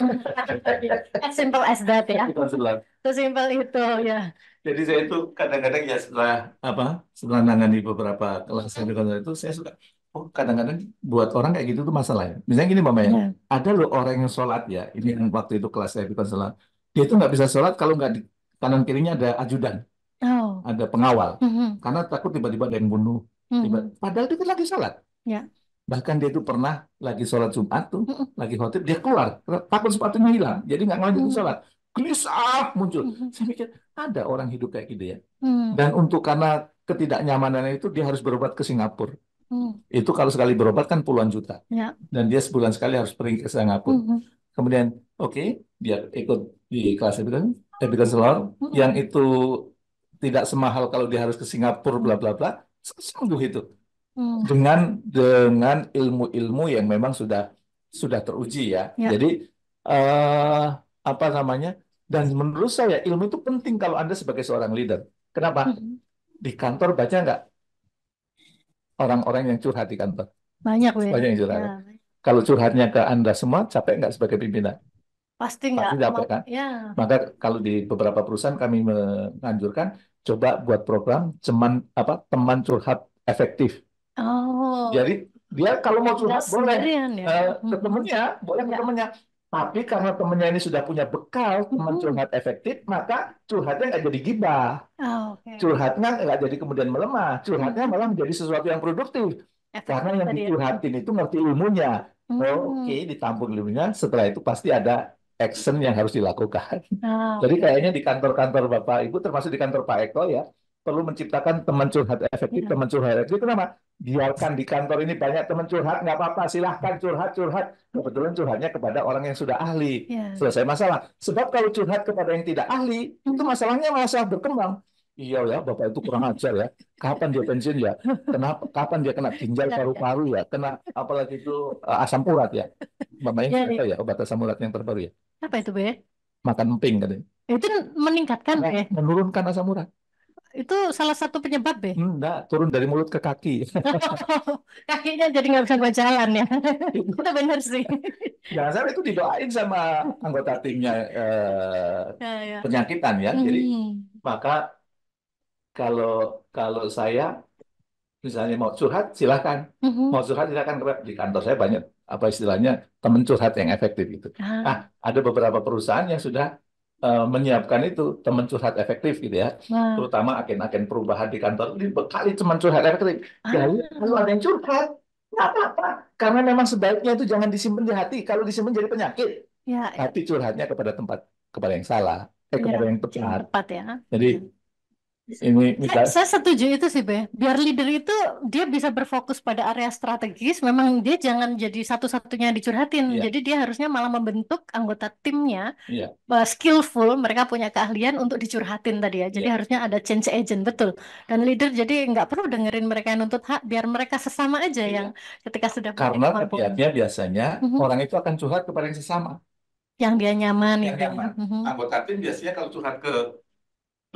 as simple as that ya. Konselor. Sesimpel itu ya. Jadi saya itu kadang-kadang ya setelah nangani beberapa kelas MP Konselor itu, saya suka, oh kadang-kadang buat orang kayak gitu tuh masalah ya. Misalnya gini Mama ya, Ya. ada loh orang yang sholat ya, ini yang waktu itu kelas MP Konselor, dia itu nggak bisa sholat kalau nggak di kanan kirinya ada ajudan, Oh. ada pengawal, Mhm. karena takut tiba-tiba ada yang bunuh. Mhm. Padahal dia kan lagi sholat. Ya. Bahkan dia itu pernah lagi sholat Jumat tuh, lagi khotib, dia keluar, takut sepatunya hilang, jadi nggak ngelanjutin sholat. Gelisah muncul. Saya mikir, ada orang hidup kayak gitu ya. Dan karena ketidaknyamanannya itu, dia harus berobat ke Singapura. Itu kalau sekali berobat kan puluhan juta. Ya. Dan dia sebulan sekali harus pergi ke Singapura. Kemudian, oke, dia ikut di kelas Happy Counselor, yang itu tidak semahal kalau dia harus ke Singapura, bla bla bla, sembuh itu dengan ilmu-ilmu yang memang sudah teruji ya. Ya. Jadi apa namanya? Dan menurut saya ilmu itu penting kalau Anda sebagai seorang leader. Kenapa? Di kantor baca nggak orang-orang yang curhat di kantor? Banyak, Be. Banyak yang curhat. Ya. Kalau curhatnya ke Anda semua, capek nggak sebagai pimpinan? Pasti nggak. Pasti capek kan? Ya. Maka kalau di beberapa perusahaan kami menganjurkan coba buat program teman curhat efektif. Oh. Jadi dia kalau mau Nggak curhat boleh sendirian ya. ke temennya, boleh ke temennya. Tapi karena temennya ini sudah punya bekal teman curhat efektif, maka curhatnya nggak jadi gibah. Oh, oke. Curhatnya nggak jadi kemudian melemah. Curhatnya malah menjadi sesuatu yang produktif. Karena yang tadi ya. dicurhatin itu ngerti ilmunya. Oh, oke, ditampung ilmunya. Setelah itu pasti ada action yang harus dilakukan. Oh, Jadi kayaknya di kantor-kantor Bapak Ibu, termasuk di kantor Pak Eko ya, perlu menciptakan teman curhat efektif, teman curhat efektif. Kenapa? Biarkan di kantor ini banyak teman curhat, nggak apa-apa, silahkan curhat. Kebetulan curhatnya kepada orang yang sudah ahli. Ya. Selesai masalah. Sebab kalau curhat kepada yang tidak ahli, itu masalahnya masalah berkembang. Iya ya, Bapak itu kurang ajar ya. Kapan dia pensiun ya? Kenapa? Kapan dia kena ginjal paru-paru ya? Kena apalagi itu asam urat ya? Mamanya Ya, apa ya obat asam urat yang terbaru ya? Apa itu, Be? Makan emping katanya. Itu meningkatkan, Be. Menurunkan asam urat. Itu salah satu penyebab, Be. Enggak, turun dari mulut ke kaki. Kakinya jadi nggak bisa buat jalan ya. Itu benar sih. Jangan sampai itu didoain sama anggota timnya Ya. penyakitan ya. Jadi maka kalau kalau saya misalnya mau curhat silahkan, mau curhat silahkan. Di kantor saya banyak apa istilahnya teman curhat yang efektif itu. Ada beberapa perusahaan yang sudah menyiapkan itu teman curhat efektif gitu ya, terutama agen-agen perubahan di kantor dibekali teman curhat efektif. Jadi kalau ada yang curhat nggak apa-apa, karena memang sebaiknya itu jangan disimpan di hati. Kalau disimpan jadi penyakit. Ya. Tapi curhatnya kepada yang salah, kepada yang tepat. Tepat ya. Jadi ini saya setuju itu sih, Be. Biar leader itu dia bisa berfokus pada area strategis, memang dia jangan jadi satu-satunya dicurhatin. Jadi dia harusnya malah membentuk anggota timnya skillful, mereka punya keahlian untuk dicurhatin tadi ya. Jadi harusnya ada change agent, betul. Dan leader jadi nggak perlu dengerin mereka yang nuntut hak, biar mereka sesama aja yang ketika sudah punya karena kemampuan. tabiatnya biasanya orang itu akan curhat kepada yang sesama. Yang dia nyaman. Yang nyaman. Anggota tim biasanya kalau curhat ke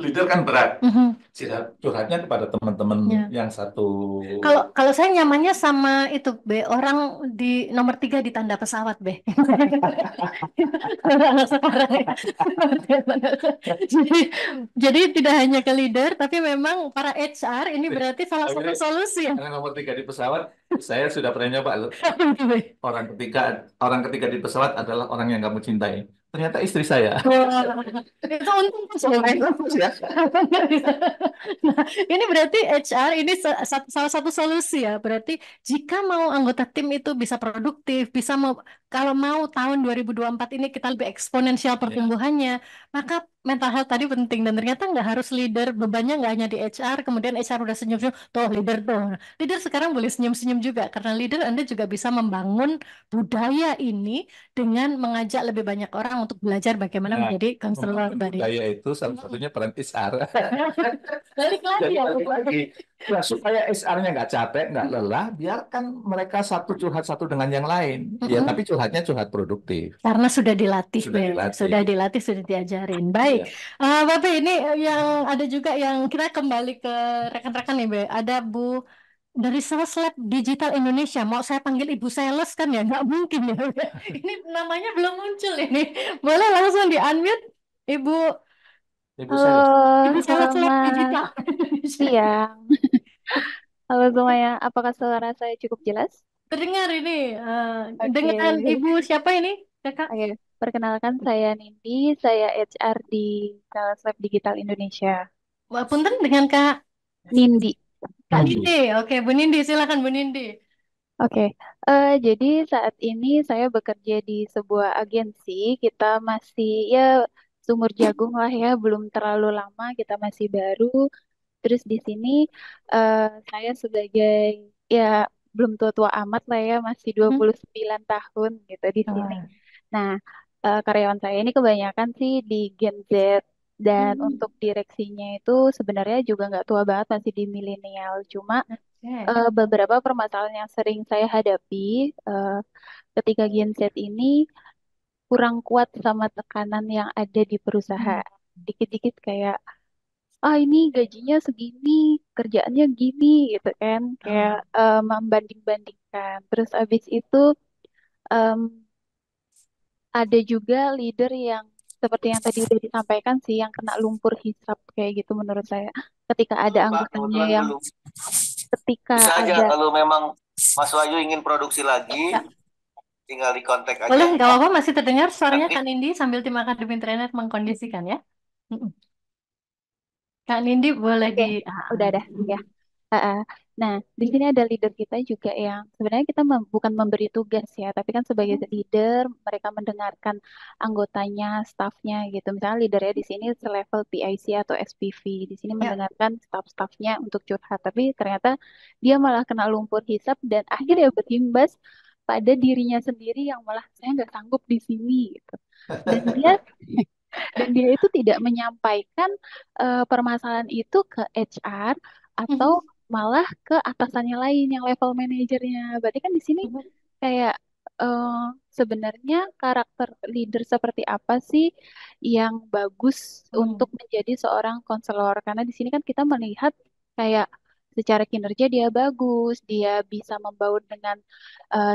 Leader kan berat. Mhm. Curhatnya kepada teman-teman Ya. yang satu. Kalau saya nyamannya sama itu B, orang di nomor 3 di tanda pesawat B. Orang sekarang. Jadi, jadi tidak hanya ke leader, tapi memang para HR ini berarti salah satu Akhirnya, solusi ya. karena nomor 3 di pesawat, saya sudah pernah nyoba loh. Orang ketiga di pesawat adalah orang yang kamu cintai. Ternyata istri saya. Wah, itu untung soalnya. Nah, ini berarti HR ini salah satu solusi ya. Berarti jika mau anggota tim itu bisa produktif, bisa kalau mau tahun 2024 ini kita lebih eksponensial pertumbuhannya, maka mental health tadi penting dan ternyata nggak harus leader, bebannya nggak hanya di HR, kemudian HR udah senyum-senyum, tuh leader tuh. Leader sekarang boleh senyum-senyum juga karena leader Anda juga bisa membangun budaya ini dengan mengajak lebih banyak orang untuk belajar bagaimana Nah, menjadi konselor membangun tadi. budaya itu salah satunya peran HR. Balik lagi Jadi ya. balik lagi. Nah, supaya HR-nya nggak capek, nggak lelah, biarkan mereka satu curhat satu dengan yang lain. Ya, tapi curhatnya curhat produktif. Karena sudah dilatih, Sudah Be. dilatih. Sudah dilatih, sudah diajarin. Baik, Bapak ini yang ada juga yang kita kembali ke rekan-rekan nih, Be. Ada Bu dari Sales Lab Digital Indonesia. Mau saya panggil Ibu Sales kan ya? Nggak mungkin ya. Be. Ini namanya belum muncul ini. Boleh langsung di-unmute, Ibu. Ibu Sales. Ibu Sales Lab Selamat Digital. siang. Halo semuanya, apakah suara saya cukup jelas? Terdengar ini Oke, dengan Ibu siapa ini, Kakak? Oke, perkenalkan saya Nindi, saya HR di Sales Lab Digital Indonesia. Wah, punten dengan Kak Nindi. Kak Nindi. Oke, Bu Nindi, silakan Bu Nindi. Oke, jadi saat ini saya bekerja di sebuah agensi. Kita masih ya sumur jagung lah ya, belum terlalu lama. Kita masih baru. Terus di sini saya sebagai ya belum tua-tua amat lah ya, masih 29 tahun gitu di sini. Nah, karyawan saya ini kebanyakan sih di Gen Z dan untuk direksinya itu sebenarnya juga nggak tua banget, masih di milenial. Cuma beberapa permasalahan yang sering saya hadapi ketika Gen Z ini kurang kuat sama tekanan yang ada di perusahaan. Dikit-dikit kayak ini gajinya segini, kerjaannya gini gitu kan, kayak membanding-bandingkan. Terus abis itu ada juga leader yang seperti yang tadi udah disampaikan sih, yang kena lumpur hisap kayak gitu menurut saya. Ketika ada anggotanya yang ketika Bisa aja ada kalau memang Mas Wahyu ingin produksi lagi, tinggal di kontak aja. Boleh, nggak apa-apa, masih terdengar suaranya Kak Nindi sambil tim akademi internet mengkondisikan ya. Kak Nindi boleh Oke, udah ada ya. Nah, di sini ada leader kita juga yang sebenarnya kita bukan memberi tugas ya, tapi kan sebagai leader mereka mendengarkan anggotanya, staffnya gitu. Misalnya leadernya di sini selevel PIC atau SPV, di sini mendengarkan staff-staffnya untuk curhat, tapi ternyata dia malah kena lumpur hisap dan akhirnya berimbas pada dirinya sendiri yang malah saya nggak sanggup di sini gitu. Dan dia itu tidak menyampaikan permasalahan itu ke HR atau malah ke atasannya lain yang level manajernya. Berarti kan di sini kayak sebenarnya karakter leader seperti apa sih yang bagus untuk menjadi seorang konselor? Karena di sini kan kita melihat kayak secara kinerja dia bagus, dia bisa membaur dengan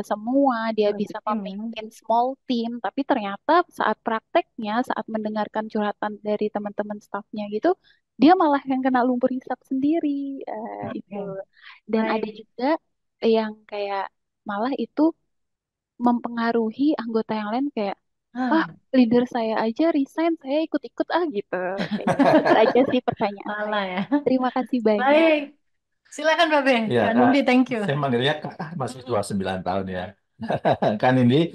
semua, dia bisa memimpin small team, tapi ternyata saat prakteknya, saat mendengarkan curhatan dari teman-teman staffnya gitu, dia malah yang kena lumpur hisap sendiri itu. Dan ada juga yang kayak malah itu mempengaruhi anggota yang lain kayak leader saya aja resign, saya ikut-ikut gitu. Itu aja sih pertanyaan saya. Terima kasih banyak. Baik. Silakan Mbak Ben. Ya, Kak Nindi, thank you. saya manggilnya masih 29 tahun ya. Kan ini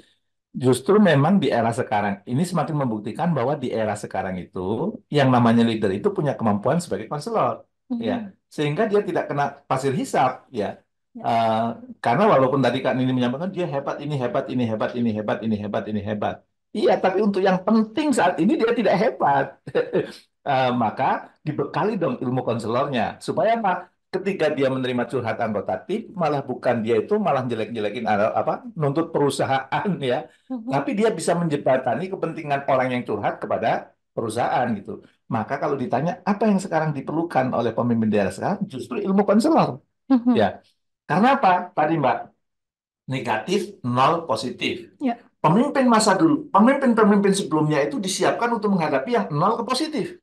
justru memang di era sekarang ini semakin membuktikan bahwa di era sekarang itu yang namanya leader itu punya kemampuan sebagai konselor, ya, sehingga dia tidak kena pasir hisap, ya. Karena walaupun tadi Kak Nini menyampaikan dia hebat, ini hebat, ini hebat, ini hebat, ini hebat, ini hebat. Iya, tapi untuk yang penting saat ini dia tidak hebat. Maka dibekali dong ilmu konselornya supaya apa? Ketika dia menerima curhat anggota tim, malah bukan dia itu malah jelek-jelekin nuntut perusahaan ya, tapi dia bisa menjembatani kepentingan orang yang curhat kepada perusahaan gitu. Maka kalau ditanya apa yang sekarang diperlukan oleh pemimpin daerah sekarang, justru ilmu konselor. Ya, karena apa? Tadi Mbak, negatif, nol positif. Ya. Pemimpin masa dulu, pemimpin-pemimpin sebelumnya itu disiapkan untuk menghadapi yang nol ke positif.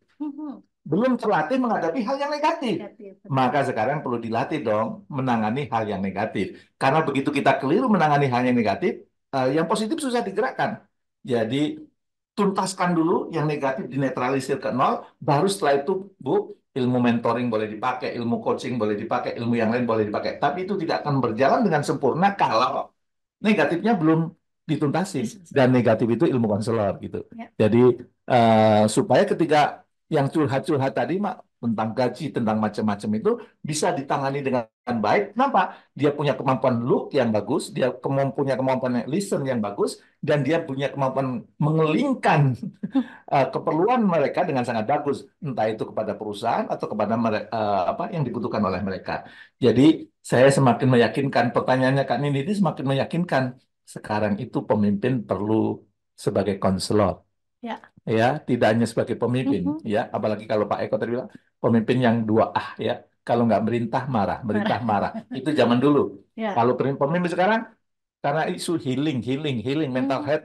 Belum terlatih menghadapi hal yang negatif. Maka sekarang perlu dilatih dong menangani hal yang negatif. Karena begitu kita keliru menangani hal yang negatif, yang positif susah digerakkan. Jadi tuntaskan dulu yang negatif, dinetralisir ke nol, baru setelah itu, Bu, ilmu mentoring boleh dipakai, ilmu coaching boleh dipakai, ilmu yang lain boleh dipakai. Tapi itu tidak akan berjalan dengan sempurna kalau negatifnya belum dituntasin. Dan negatif itu ilmu konselor gitu. Ya. Jadi supaya ketika yang curhat-curhat tadi Mak, tentang gaji, tentang macam-macam itu bisa ditangani dengan baik. Kenapa? Dia punya kemampuan look yang bagus, dia punya kemampuan listen yang bagus, dan dia punya kemampuan mengelingkan keperluan mereka dengan sangat bagus, entah itu kepada perusahaan atau kepada apa yang dibutuhkan oleh mereka. Jadi saya semakin meyakinkan, pertanyaannya Kak Nini ini semakin meyakinkan sekarang itu pemimpin perlu sebagai konselor. Ya, tidak hanya sebagai pemimpin, ya, apalagi kalau Pak Eko tadi bilang pemimpin yang 2A, ya, kalau nggak merintah marah, itu zaman dulu. Ya. Kalau pemimpin sekarang, karena isu healing, mental health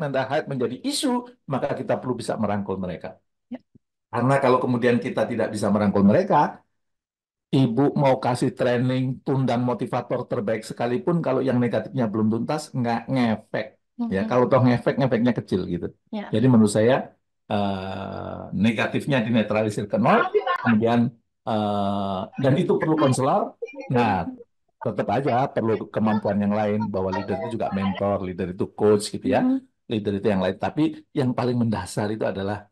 menjadi isu, maka kita perlu bisa merangkul mereka. Ya. Karena kalau kemudian kita tidak bisa merangkul mereka, Ibu mau kasih training tundang motivator terbaik sekalipun, kalau yang negatifnya belum tuntas, nggak ngefek. Ya, kalau toh ngefeknya kecil gitu. Ya. Jadi menurut saya negatifnya dinetralisir ke nol, kemudian dan itu perlu konselor. Nah, tetap aja perlu kemampuan yang lain, bahwa leader itu juga mentor, leader itu coach gitu ya, leader itu yang lain. Tapi yang paling mendasar itu adalah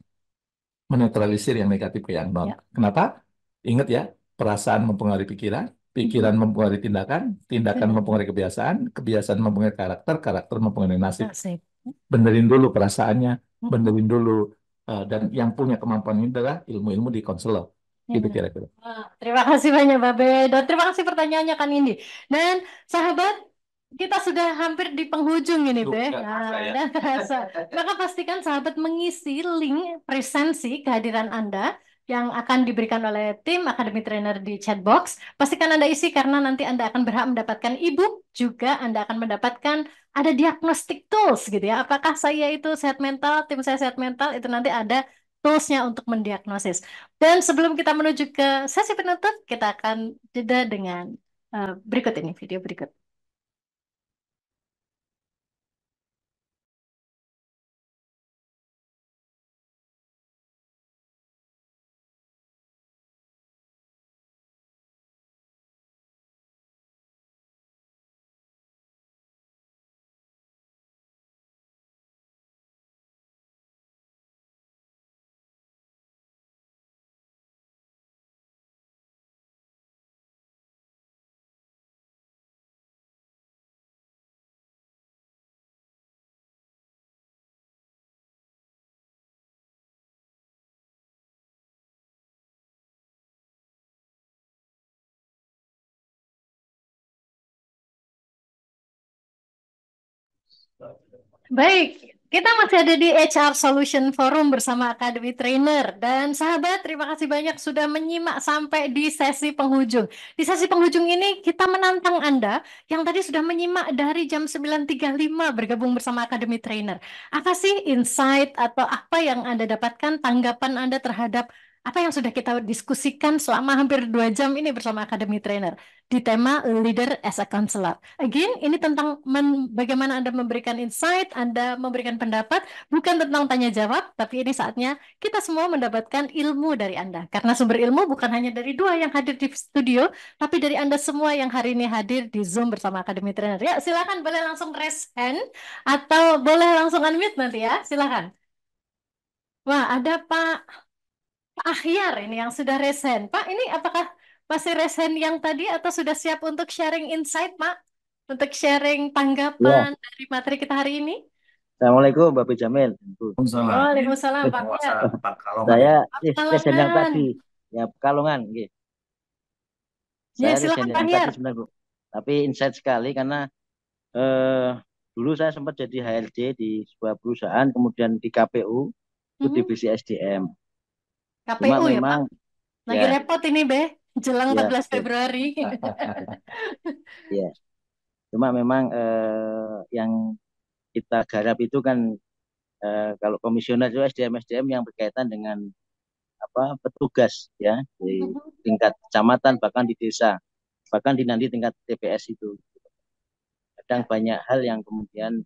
menetralisir yang negatif ke yang nol. Ya. Kenapa? Ingat ya, perasaan mempengaruhi pikiran, pikiran mempengaruhi tindakan, tindakan mempengaruhi kebiasaan, kebiasaan mempengaruhi karakter, karakter mempengaruhi nasib. Benerin dulu perasaannya, benerin dulu. Dan yang punya kemampuan ini adalah ilmu-ilmu di konselor. Gitu kira-kira. Terima kasih banyak Mbak Bedo. Terima kasih pertanyaannya Kan Indi. Dan sahabat, kita sudah hampir di penghujung ini, Be. Dan terasa. Maka pastikan sahabat mengisi link presensi kehadiran Anda yang akan diberikan oleh tim Academy Trainer di chatbox. Pastikan Anda isi karena nanti Anda akan berhak mendapatkan e-book, juga Anda akan mendapatkan ada diagnostic tools gitu ya. Apakah saya itu sehat mental, tim saya sehat mental, itu nanti ada toolsnya untuk mendiagnosis. Dan sebelum kita menuju ke sesi penutup, kita akan jeda dengan berikut ini, video berikut. Baik, kita masih ada di HR Solution Forum bersama Academy Trainer. Dan sahabat, terima kasih banyak sudah menyimak sampai di sesi penghujung. Di sesi penghujung ini kita menantang Anda yang tadi sudah menyimak dari jam 9.35 bergabung bersama Academy Trainer. Apa sih insight atau apa yang Anda dapatkan, tanggapan Anda terhadap apa yang sudah kita diskusikan selama hampir 2 jam ini bersama Academy Trainer di tema Leader as a Counselor. Again, ini tentang bagaimana Anda memberikan insight, Anda memberikan pendapat, bukan tentang tanya jawab, tapi ini saatnya kita semua mendapatkan ilmu dari Anda. Karena sumber ilmu bukan hanya dari 2 yang hadir di studio, tapi dari Anda semua yang hari ini hadir di Zoom bersama Academy Trainer. Ya, silakan boleh langsung raise hand atau boleh langsung unmute nanti ya, silakan. Wah, ada Pak Ahyar ini yang sudah resen. Pak, ini apakah masih resen yang tadi atau sudah siap untuk sharing insight, Pak? Untuk sharing tanggapan dari materi kita hari ini? Assalamualaikum, Bapak Jamil. Waalaikumsalam, Pak Ahyar. Saya resen yang tadi, ya Pekalongan. Ya, Saya silakan resen Pak yang Ahyar. tadi sebenarnya, Bu. Tapi insight sekali karena dulu saya sempat jadi HRD di sebuah perusahaan, kemudian di KPU, itu divisi SDM. Cuma KPU ya Pak? memang Lagi ya repot ini Be, jelang ya 14 betul. Februari. Ya. Cuma memang yang kita garap itu kan kalau komisioner itu SDM yang berkaitan dengan petugas ya di tingkat kecamatan bahkan di desa bahkan di nanti tingkat TPS itu. Kadang banyak hal yang kemudian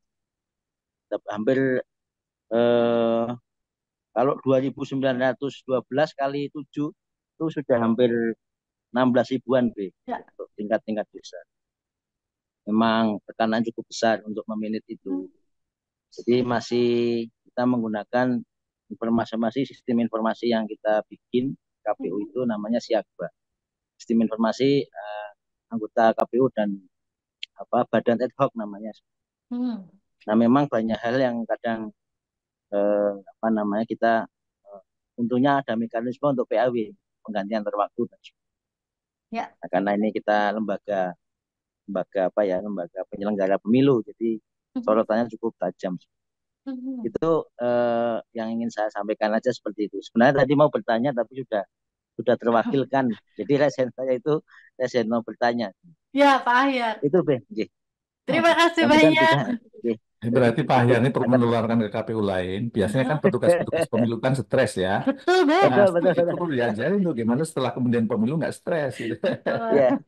hampir kalau 2.912 kali 7 itu sudah hampir 16 ribuan B untuk tingkat-tingkat desa. Memang tekanan cukup besar untuk memanage itu. Jadi masih kita menggunakan sistem informasi yang kita bikin KPU itu namanya Siagba. Sistem informasi anggota KPU dan badan ad hoc namanya. Nah memang banyak hal yang kadang kita untungnya ada mekanisme untuk PAW penggantian terwaktu. Ya. Nah, karena ini kita lembaga penyelenggara pemilu, jadi sorotannya cukup tajam. Itu yang ingin saya sampaikan aja seperti itu. Sebenarnya tadi mau bertanya tapi sudah terwakilkan. Jadi resen saya itu resen mau bertanya. Ya Pak Ahyar. Itu Be. Terima kasih banyak. Berarti Pak Ahyar ini perlu menularkan ke KPU lain. Biasanya kan petugas-petugas pemilu kan stres ya. Betul, Be. Nah, itu perlu diajarin tuh gimana setelah kemudian pemilu nggak stres gitu. Ya,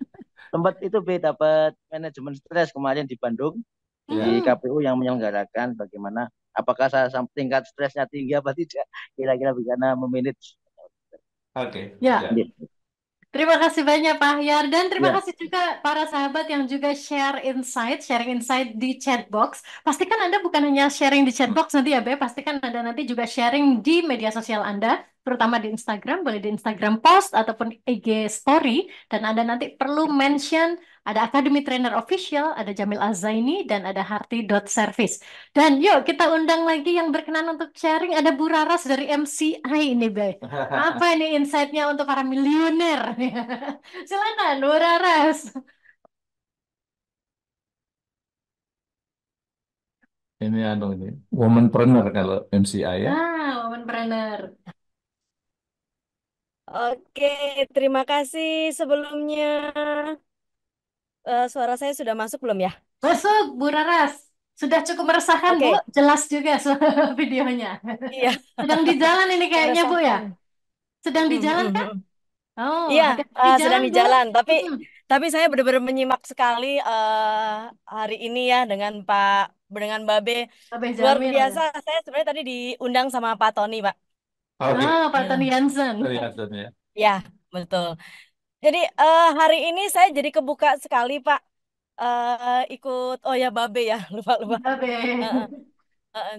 tempat itu Be dapat manajemen stres kemarin di Bandung di KPU yang menyelenggarakan bagaimana apakah saya tingkat stresnya tinggi apa tidak kira-kira bagaimana memanage. Oke. Ya. Terima kasih banyak Pak Ahyar dan terima Ya. kasih juga para sahabat yang juga sharing insight di chatbox. Pastikan Anda bukan hanya sharing di chatbox nanti ya Be, pastikan Anda nanti juga sharing di media sosial Anda, terutama di Instagram, boleh di Instagram post ataupun IG story, dan Anda nanti perlu mention ada Academy Trainer Official, ada Jamil Azaini, dan ada Harti.service. Dan yuk kita undang lagi yang berkenan untuk sharing, ada Bu Raras dari MCI ini Be. Apa ini insight-nya untuk para milioner? Silakan Bu Raras. Ini womanpreneur kalau MCI ya. Womanpreneur. Oke, terima kasih sebelumnya. Suara saya sudah masuk belum ya? Masuk, Bu Raras. Sudah cukup meresahkan, Bu. Jelas juga suara videonya. Iya. Sedang di jalan ini kayaknya, Bu ya? Sedang di jalan kan? Oh, iya, sedang di jalan. Bu. Tapi saya benar-benar menyimak sekali hari ini ya dengan Babe. Luar Jamil, biasa. Saya sebenarnya tadi diundang sama Pak Tony, Pak. Pak Tony Jansen. Ya. Ya, betul. Jadi hari ini saya jadi kebuka sekali Pak ikut Babe ya lupa. Babe.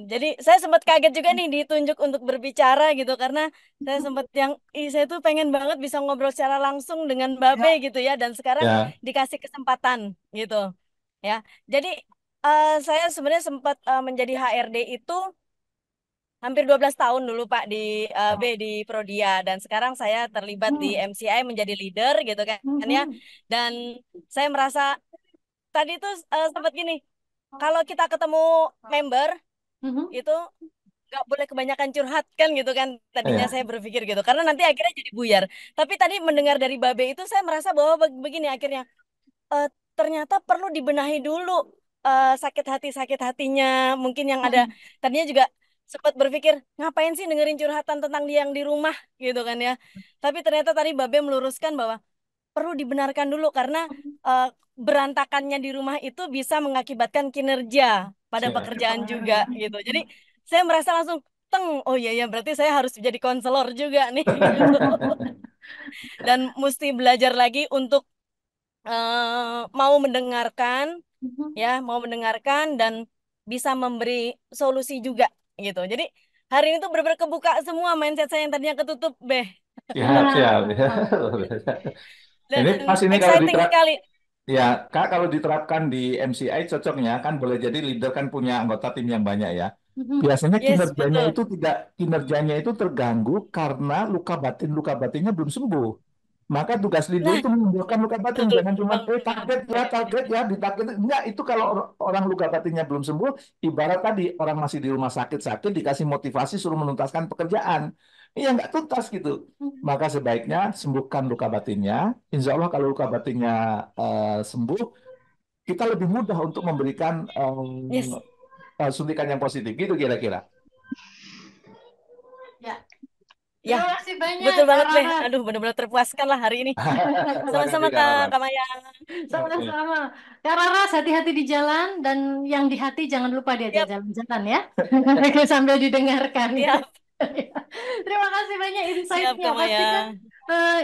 Jadi saya sempat kaget juga nih ditunjuk untuk berbicara gitu karena saya sempat saya tuh pengen banget bisa ngobrol secara langsung dengan Babe gitu ya dan sekarang dikasih kesempatan gitu ya. Jadi saya sebenarnya sempat menjadi HRD itu hampir 12 tahun dulu Pak di Prodia dan sekarang saya terlibat di MCI menjadi leader gitu kan ya. Dan saya merasa tadi tuh sempat gini, kalau kita ketemu member itu nggak boleh kebanyakan curhat kan gitu kan tadinya saya berpikir gitu karena nanti akhirnya jadi buyar. Tapi tadi mendengar dari Babe itu saya merasa bahwa begini akhirnya ternyata perlu dibenahi dulu sakit hatinya mungkin yang ada tadinya juga sempat berpikir ngapain sih dengerin curhatan tentang dia yang di rumah gitu kan ya. Tapi ternyata tadi Babe meluruskan bahwa perlu dibenarkan dulu karena berantakannya di rumah itu bisa mengakibatkan kinerja pada pekerjaan juga gitu. Jadi saya merasa langsung oh iya berarti saya harus jadi konselor juga nih gitu. Dan mesti belajar lagi untuk mau mendengarkan dan bisa memberi solusi juga gitu. Jadi hari ini tuh benar-benar kebuka semua mindset saya yang tadinya ketutup, Beh. Siap. Ini pas ini kalau sekali. Ya, Kak, kalau diterapkan di MCI cocoknya kan boleh jadi leader kan punya anggota tim yang banyak ya. Biasanya kinerjanya itu terganggu karena luka batinnya belum sembuh. Maka tugas leader itu menyembuhkan luka batin. Jangan cuma target ya, ditarget. Enggak, itu kalau orang luka batinnya belum sembuh, ibarat tadi orang masih di rumah sakit dikasih motivasi suruh menuntaskan pekerjaan. Iya, nggak tuntas gitu. Maka sebaiknya sembuhkan luka batinnya. Insya Allah kalau luka batinnya sembuh, kita lebih mudah untuk memberikan Yes. suntikan yang positif. Gitu kira-kira. Ya. Ya, Terima kasih banyak betul Kak banget, Beh. Rara. Aduh, benar-benar terpuaskan lah hari ini. Terima Sama-sama, kasih Kak Rara. Kak Maya. Sama-sama. Kak Rara, hati-hati di jalan dan yang di hati jangan lupa diajak Siap, jalan-jalan ya. Sambil didengarkan. siap, Terima kasih banyak siap, insight-nya. Kak Maya. Pastikan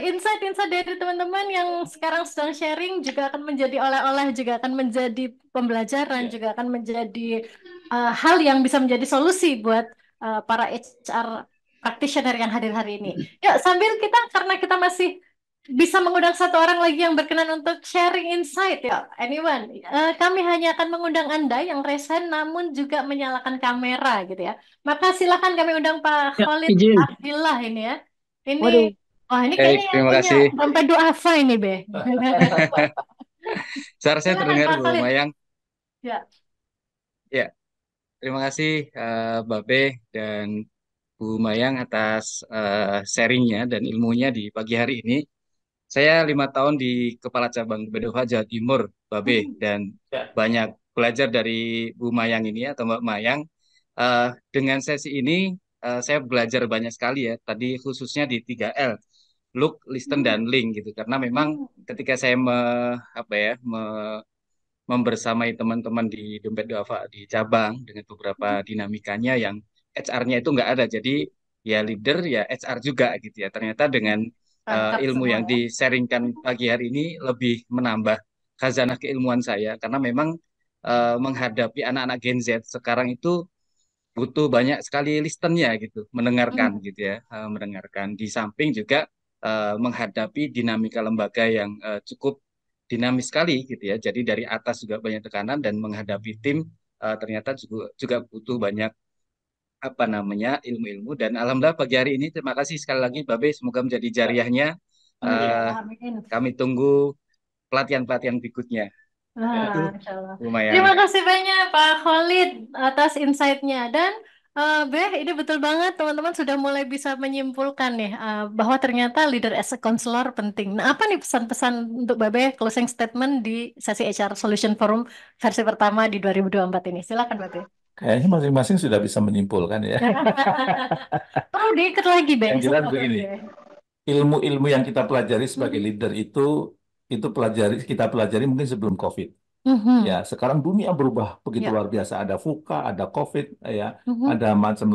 insight-insight dari teman-teman yang sekarang sedang sharing juga akan menjadi oleh-oleh, juga akan menjadi pembelajaran, juga akan menjadi hal yang bisa menjadi solusi buat para HR practitioner yang hadir hari ini. Ya, sambil kita, karena kita masih bisa mengundang satu orang lagi yang berkenan untuk sharing insight ya, anyone. Kami hanya akan mengundang Anda yang resen namun juga menyalakan kamera gitu ya. Maka silakan kami undang Pak Ya, Khalid izin. Abdillah ini ya. Ini, Waduh. wah ini Baik, kayaknya yang terima punya kasih. dompet duafa ini, Be. Suara saya Silakan terdengar, Pak Bu Khalid. Mayang. Ya. Ya, terima kasih Babe dan Bu Mayang atas sharingnya dan ilmunya di pagi hari ini. Saya 5 tahun di Kepala Cabang Bedova Jawa Timur, Babe, dan banyak belajar dari Bu Mayang ini atau Mbak Mayang. Dengan sesi ini saya belajar banyak sekali ya. Tadi khususnya di 3L, look, listen, dan link gitu. Karena memang ketika saya membersamai teman-teman di Dompet Duafa di cabang dengan beberapa dinamikanya yang HR-nya itu nggak ada. Jadi ya leader ya HR juga gitu ya. Ternyata dengan Lengkap ilmu semua yang ya. di-sharingkan pagi hari ini lebih menambah khazanah keilmuan saya karena memang menghadapi anak-anak Gen Z sekarang itu butuh banyak sekali listennya gitu, mendengarkan gitu ya, mendengarkan. Di samping juga menghadapi dinamika lembaga yang cukup dinamis sekali gitu ya. Jadi dari atas juga banyak tekanan dan menghadapi tim ternyata juga butuh banyak ilmu-ilmu dan alhamdulillah pagi hari ini terima kasih sekali lagi Babe, semoga menjadi jariahnya. Eh, Amin. Kami tunggu pelatihan-pelatihan berikutnya. Itu Masya Allah. lumayan. Terima kasih banyak Pak Khalid atas insight-nya. Dan Beh, ini betul banget teman-teman sudah mulai bisa menyimpulkan nih bahwa ternyata leader as a counselor penting. Nah, apa nih pesan-pesan untuk Babe closing statement di sesi HR Solution Forum versi pertama di 2024 ini? Silakan Babe. Kayaknya masing-masing sudah bisa menyimpulkan ya. Perlu diikat lagi, Be. Yang jelas begini, ilmu-ilmu yang kita pelajari sebagai leader itu kita pelajari mungkin sebelum COVID. Ya, sekarang dunia berubah begitu Ya. luar biasa. Ada VUCA, ada COVID, ya, Mhm. ada macam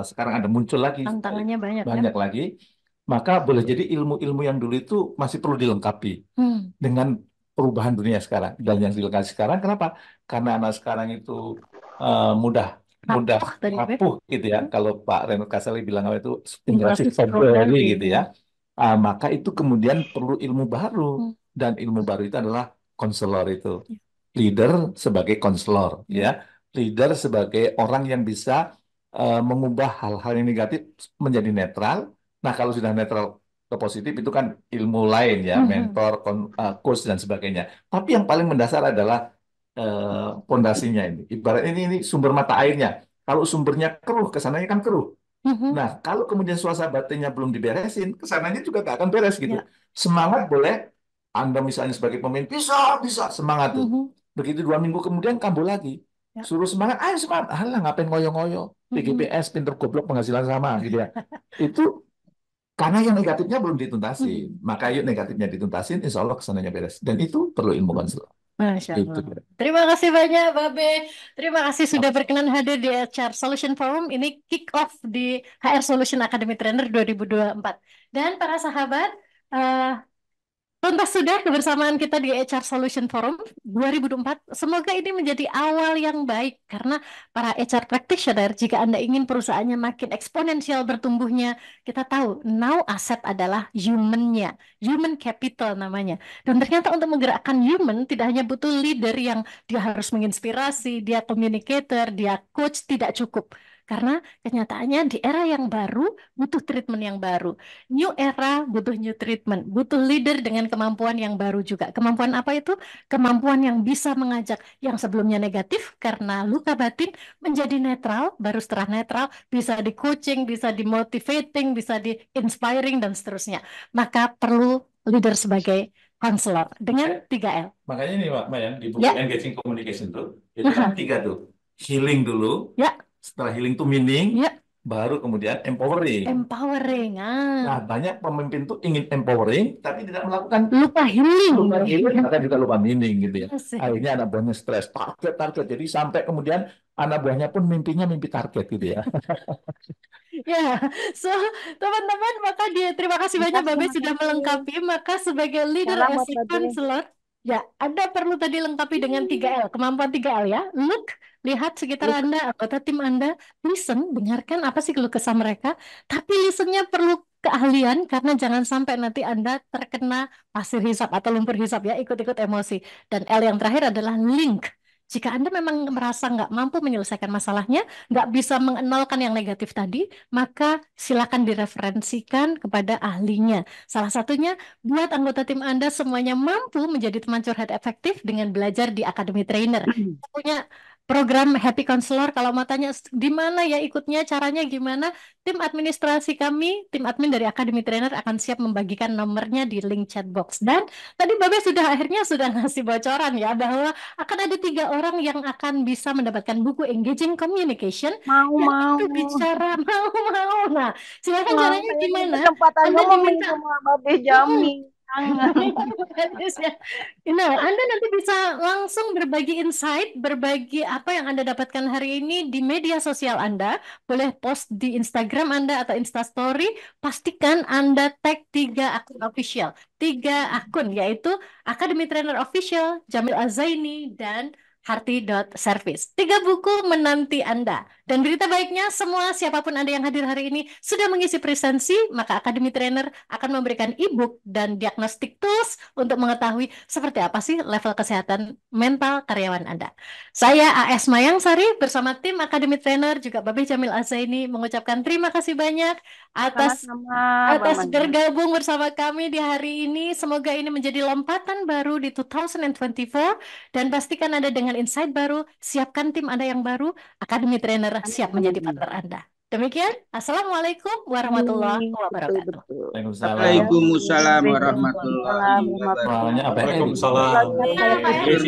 sekarang ada muncul lagi Tantangannya banyak ya. banyak lagi. Maka boleh jadi ilmu-ilmu yang dulu itu masih perlu dilengkapi dengan perubahan dunia sekarang. Dan yang dilengkapi sekarang, kenapa? Karena anak sekarang itu mudah tadi, Be. rapuh gitu ya. Kalau Pak Renat Kasali bilang apa itu Generasi generasi Februari Februari, gitu ya. Maka itu kemudian perlu ilmu baru dan ilmu baru itu adalah konselor itu. Leader sebagai konselor ya. Leader sebagai orang yang bisa mengubah hal-hal yang negatif menjadi netral. Nah, kalau sudah netral ke positif itu kan ilmu lain ya, mentor, coach dan sebagainya. Tapi yang paling mendasar adalah pondasinya ini. Ibarat ini sumber mata airnya. Kalau sumbernya keruh, kesananya kan keruh. Nah, kalau kemudian suasana batinnya belum diberesin, kesananya juga nggak akan beres gitu. Semangat boleh, Anda misalnya sebagai pemimpin, bisa, semangat tuh. Begitu 2 minggu kemudian kambuh lagi. Suruh semangat, ayo semangat. Alah, ngapain ngoyo-ngoyo. PGPS, pinter goblok, penghasilan sama gitu ya. Itu karena yang negatifnya belum dituntasin. Maka yuk negatifnya dituntasin, insya Allah kesananya beres. Dan itu perlu ilmu konselor. Masya Itu. Allah. Terima kasih banyak, Babe. Terima kasih sudah berkenan hadir di HR Solution Forum. Ini kick off di HR Solution Academy Trainer 2024. Dan para sahabat, tuntas sudah kebersamaan kita di HR Solution Forum 2024. Semoga ini menjadi awal yang baik karena para HR practitioner, jika Anda ingin perusahaannya makin eksponensial bertumbuhnya, kita tahu now aset adalah human-nya, human capital namanya. Dan ternyata untuk menggerakkan human tidak hanya butuh leader yang dia harus menginspirasi, dia communicator, dia coach, tidak cukup. Karena kenyataannya di era yang baru butuh treatment yang baru. New era butuh new treatment, butuh leader dengan kemampuan yang baru juga. Kemampuan apa itu? Kemampuan yang bisa mengajak yang sebelumnya negatif karena luka batin menjadi netral, baru setelah netral bisa di coaching, bisa di motivating, bisa di inspiring dan seterusnya. Maka perlu leader sebagai konselor dengan 3L. Makanya nih Mbak Mayang di buku Ya. Engaging Communication tuh itu kan 3 tuh. Healing dulu. Ya. Setelah healing tuh meaning. Ya. Baru kemudian empowering. Empowering. Nah, banyak pemimpin tuh ingin empowering tapi tidak melakukan lupa healing. Lupa healing, maka juga lupa meaning gitu ya. Asik. Akhirnya anak buahnya stres, target. Jadi sampai kemudian anak buahnya pun mimpinya mimpi target gitu ya. Ya, so teman-teman, maka terima kasih banyak Babe sudah melengkapi. Maka sebagai leader Salam as buat a Babe. counselor, ya Anda perlu tadi lengkapi dengan 3L, kemampuan 3L ya. Look, lihat sekitar Anda, anggota tim Anda, listen, dengarkan apa sih keluh kesah mereka, tapi listennya perlu keahlian karena jangan sampai nanti Anda terkena pasir hisap atau lumpur hisap ya, ikut-ikut emosi. Dan L yang terakhir adalah link. Jika Anda memang merasa nggak mampu menyelesaikan masalahnya, nggak bisa mengenalkan yang negatif tadi, maka silakan direferensikan kepada ahlinya. Salah satunya, buat anggota tim Anda semuanya mampu menjadi teman curhat efektif dengan belajar di Academy Trainer. Kita punya program Happy Counselor. Kalau mau tanya di mana ya ikutnya, caranya gimana, tim administrasi kami, tim admin dari Academy Trainer akan siap membagikan nomornya di link chat box. Dan tadi Babe akhirnya sudah ngasih bocoran ya bahwa akan ada 3 orang yang akan bisa mendapatkan buku Engaging Communication. Mau. Itu bicara mau. Nah, silakan Mau, caranya saya gimana? kesempatan Anda ngomong diminta sama Babe Jami. Nah, Anda nanti bisa langsung berbagi insight, berbagi apa yang Anda dapatkan hari ini di media sosial Anda. Boleh post di Instagram Anda atau Instastory. Pastikan Anda tag 3 akun official. 3 akun, yaitu Academy Trainer Official, Jamil Azaini, dan Harti.Service. 3 buku menanti Anda. Dan berita baiknya, semua siapapun Anda yang hadir hari ini sudah mengisi presensi, maka Academy Trainer akan memberikan e-book dan diagnostik tools untuk mengetahui seperti apa sih level kesehatan mental karyawan Anda. Saya AS Mayang Sari bersama tim Academy Trainer, juga Babe Jamil Azaini mengucapkan terima kasih banyak atas Sama-sama, bergabung bersama kami di hari ini. Semoga ini menjadi lompatan baru di 2024 dan pastikan Anda dengan insight baru, siapkan tim Anda yang baru, Academy Trainer siap menjadi partner Anda. Demikian, Assalamualaikum warahmatullahi wabarakatuh. Waalaikumsalam warahmatullahi wabarakatuh. Waalaikumsalam.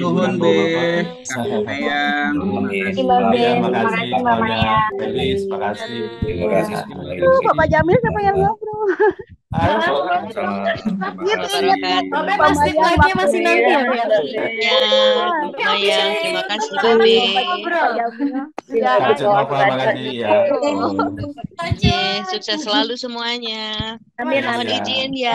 Nuhun be. Sayang. Terima kasih semuanya. Felis, terima kasih. Terima kasih. Bapak Jamil siapa yang ngobrol? Babe pasti lagi masih nanti ya, Bu? Ya, terima kasih Babe. Terima kasih ya. Sukses selalu semuanya. Amin. Mohon izin ya.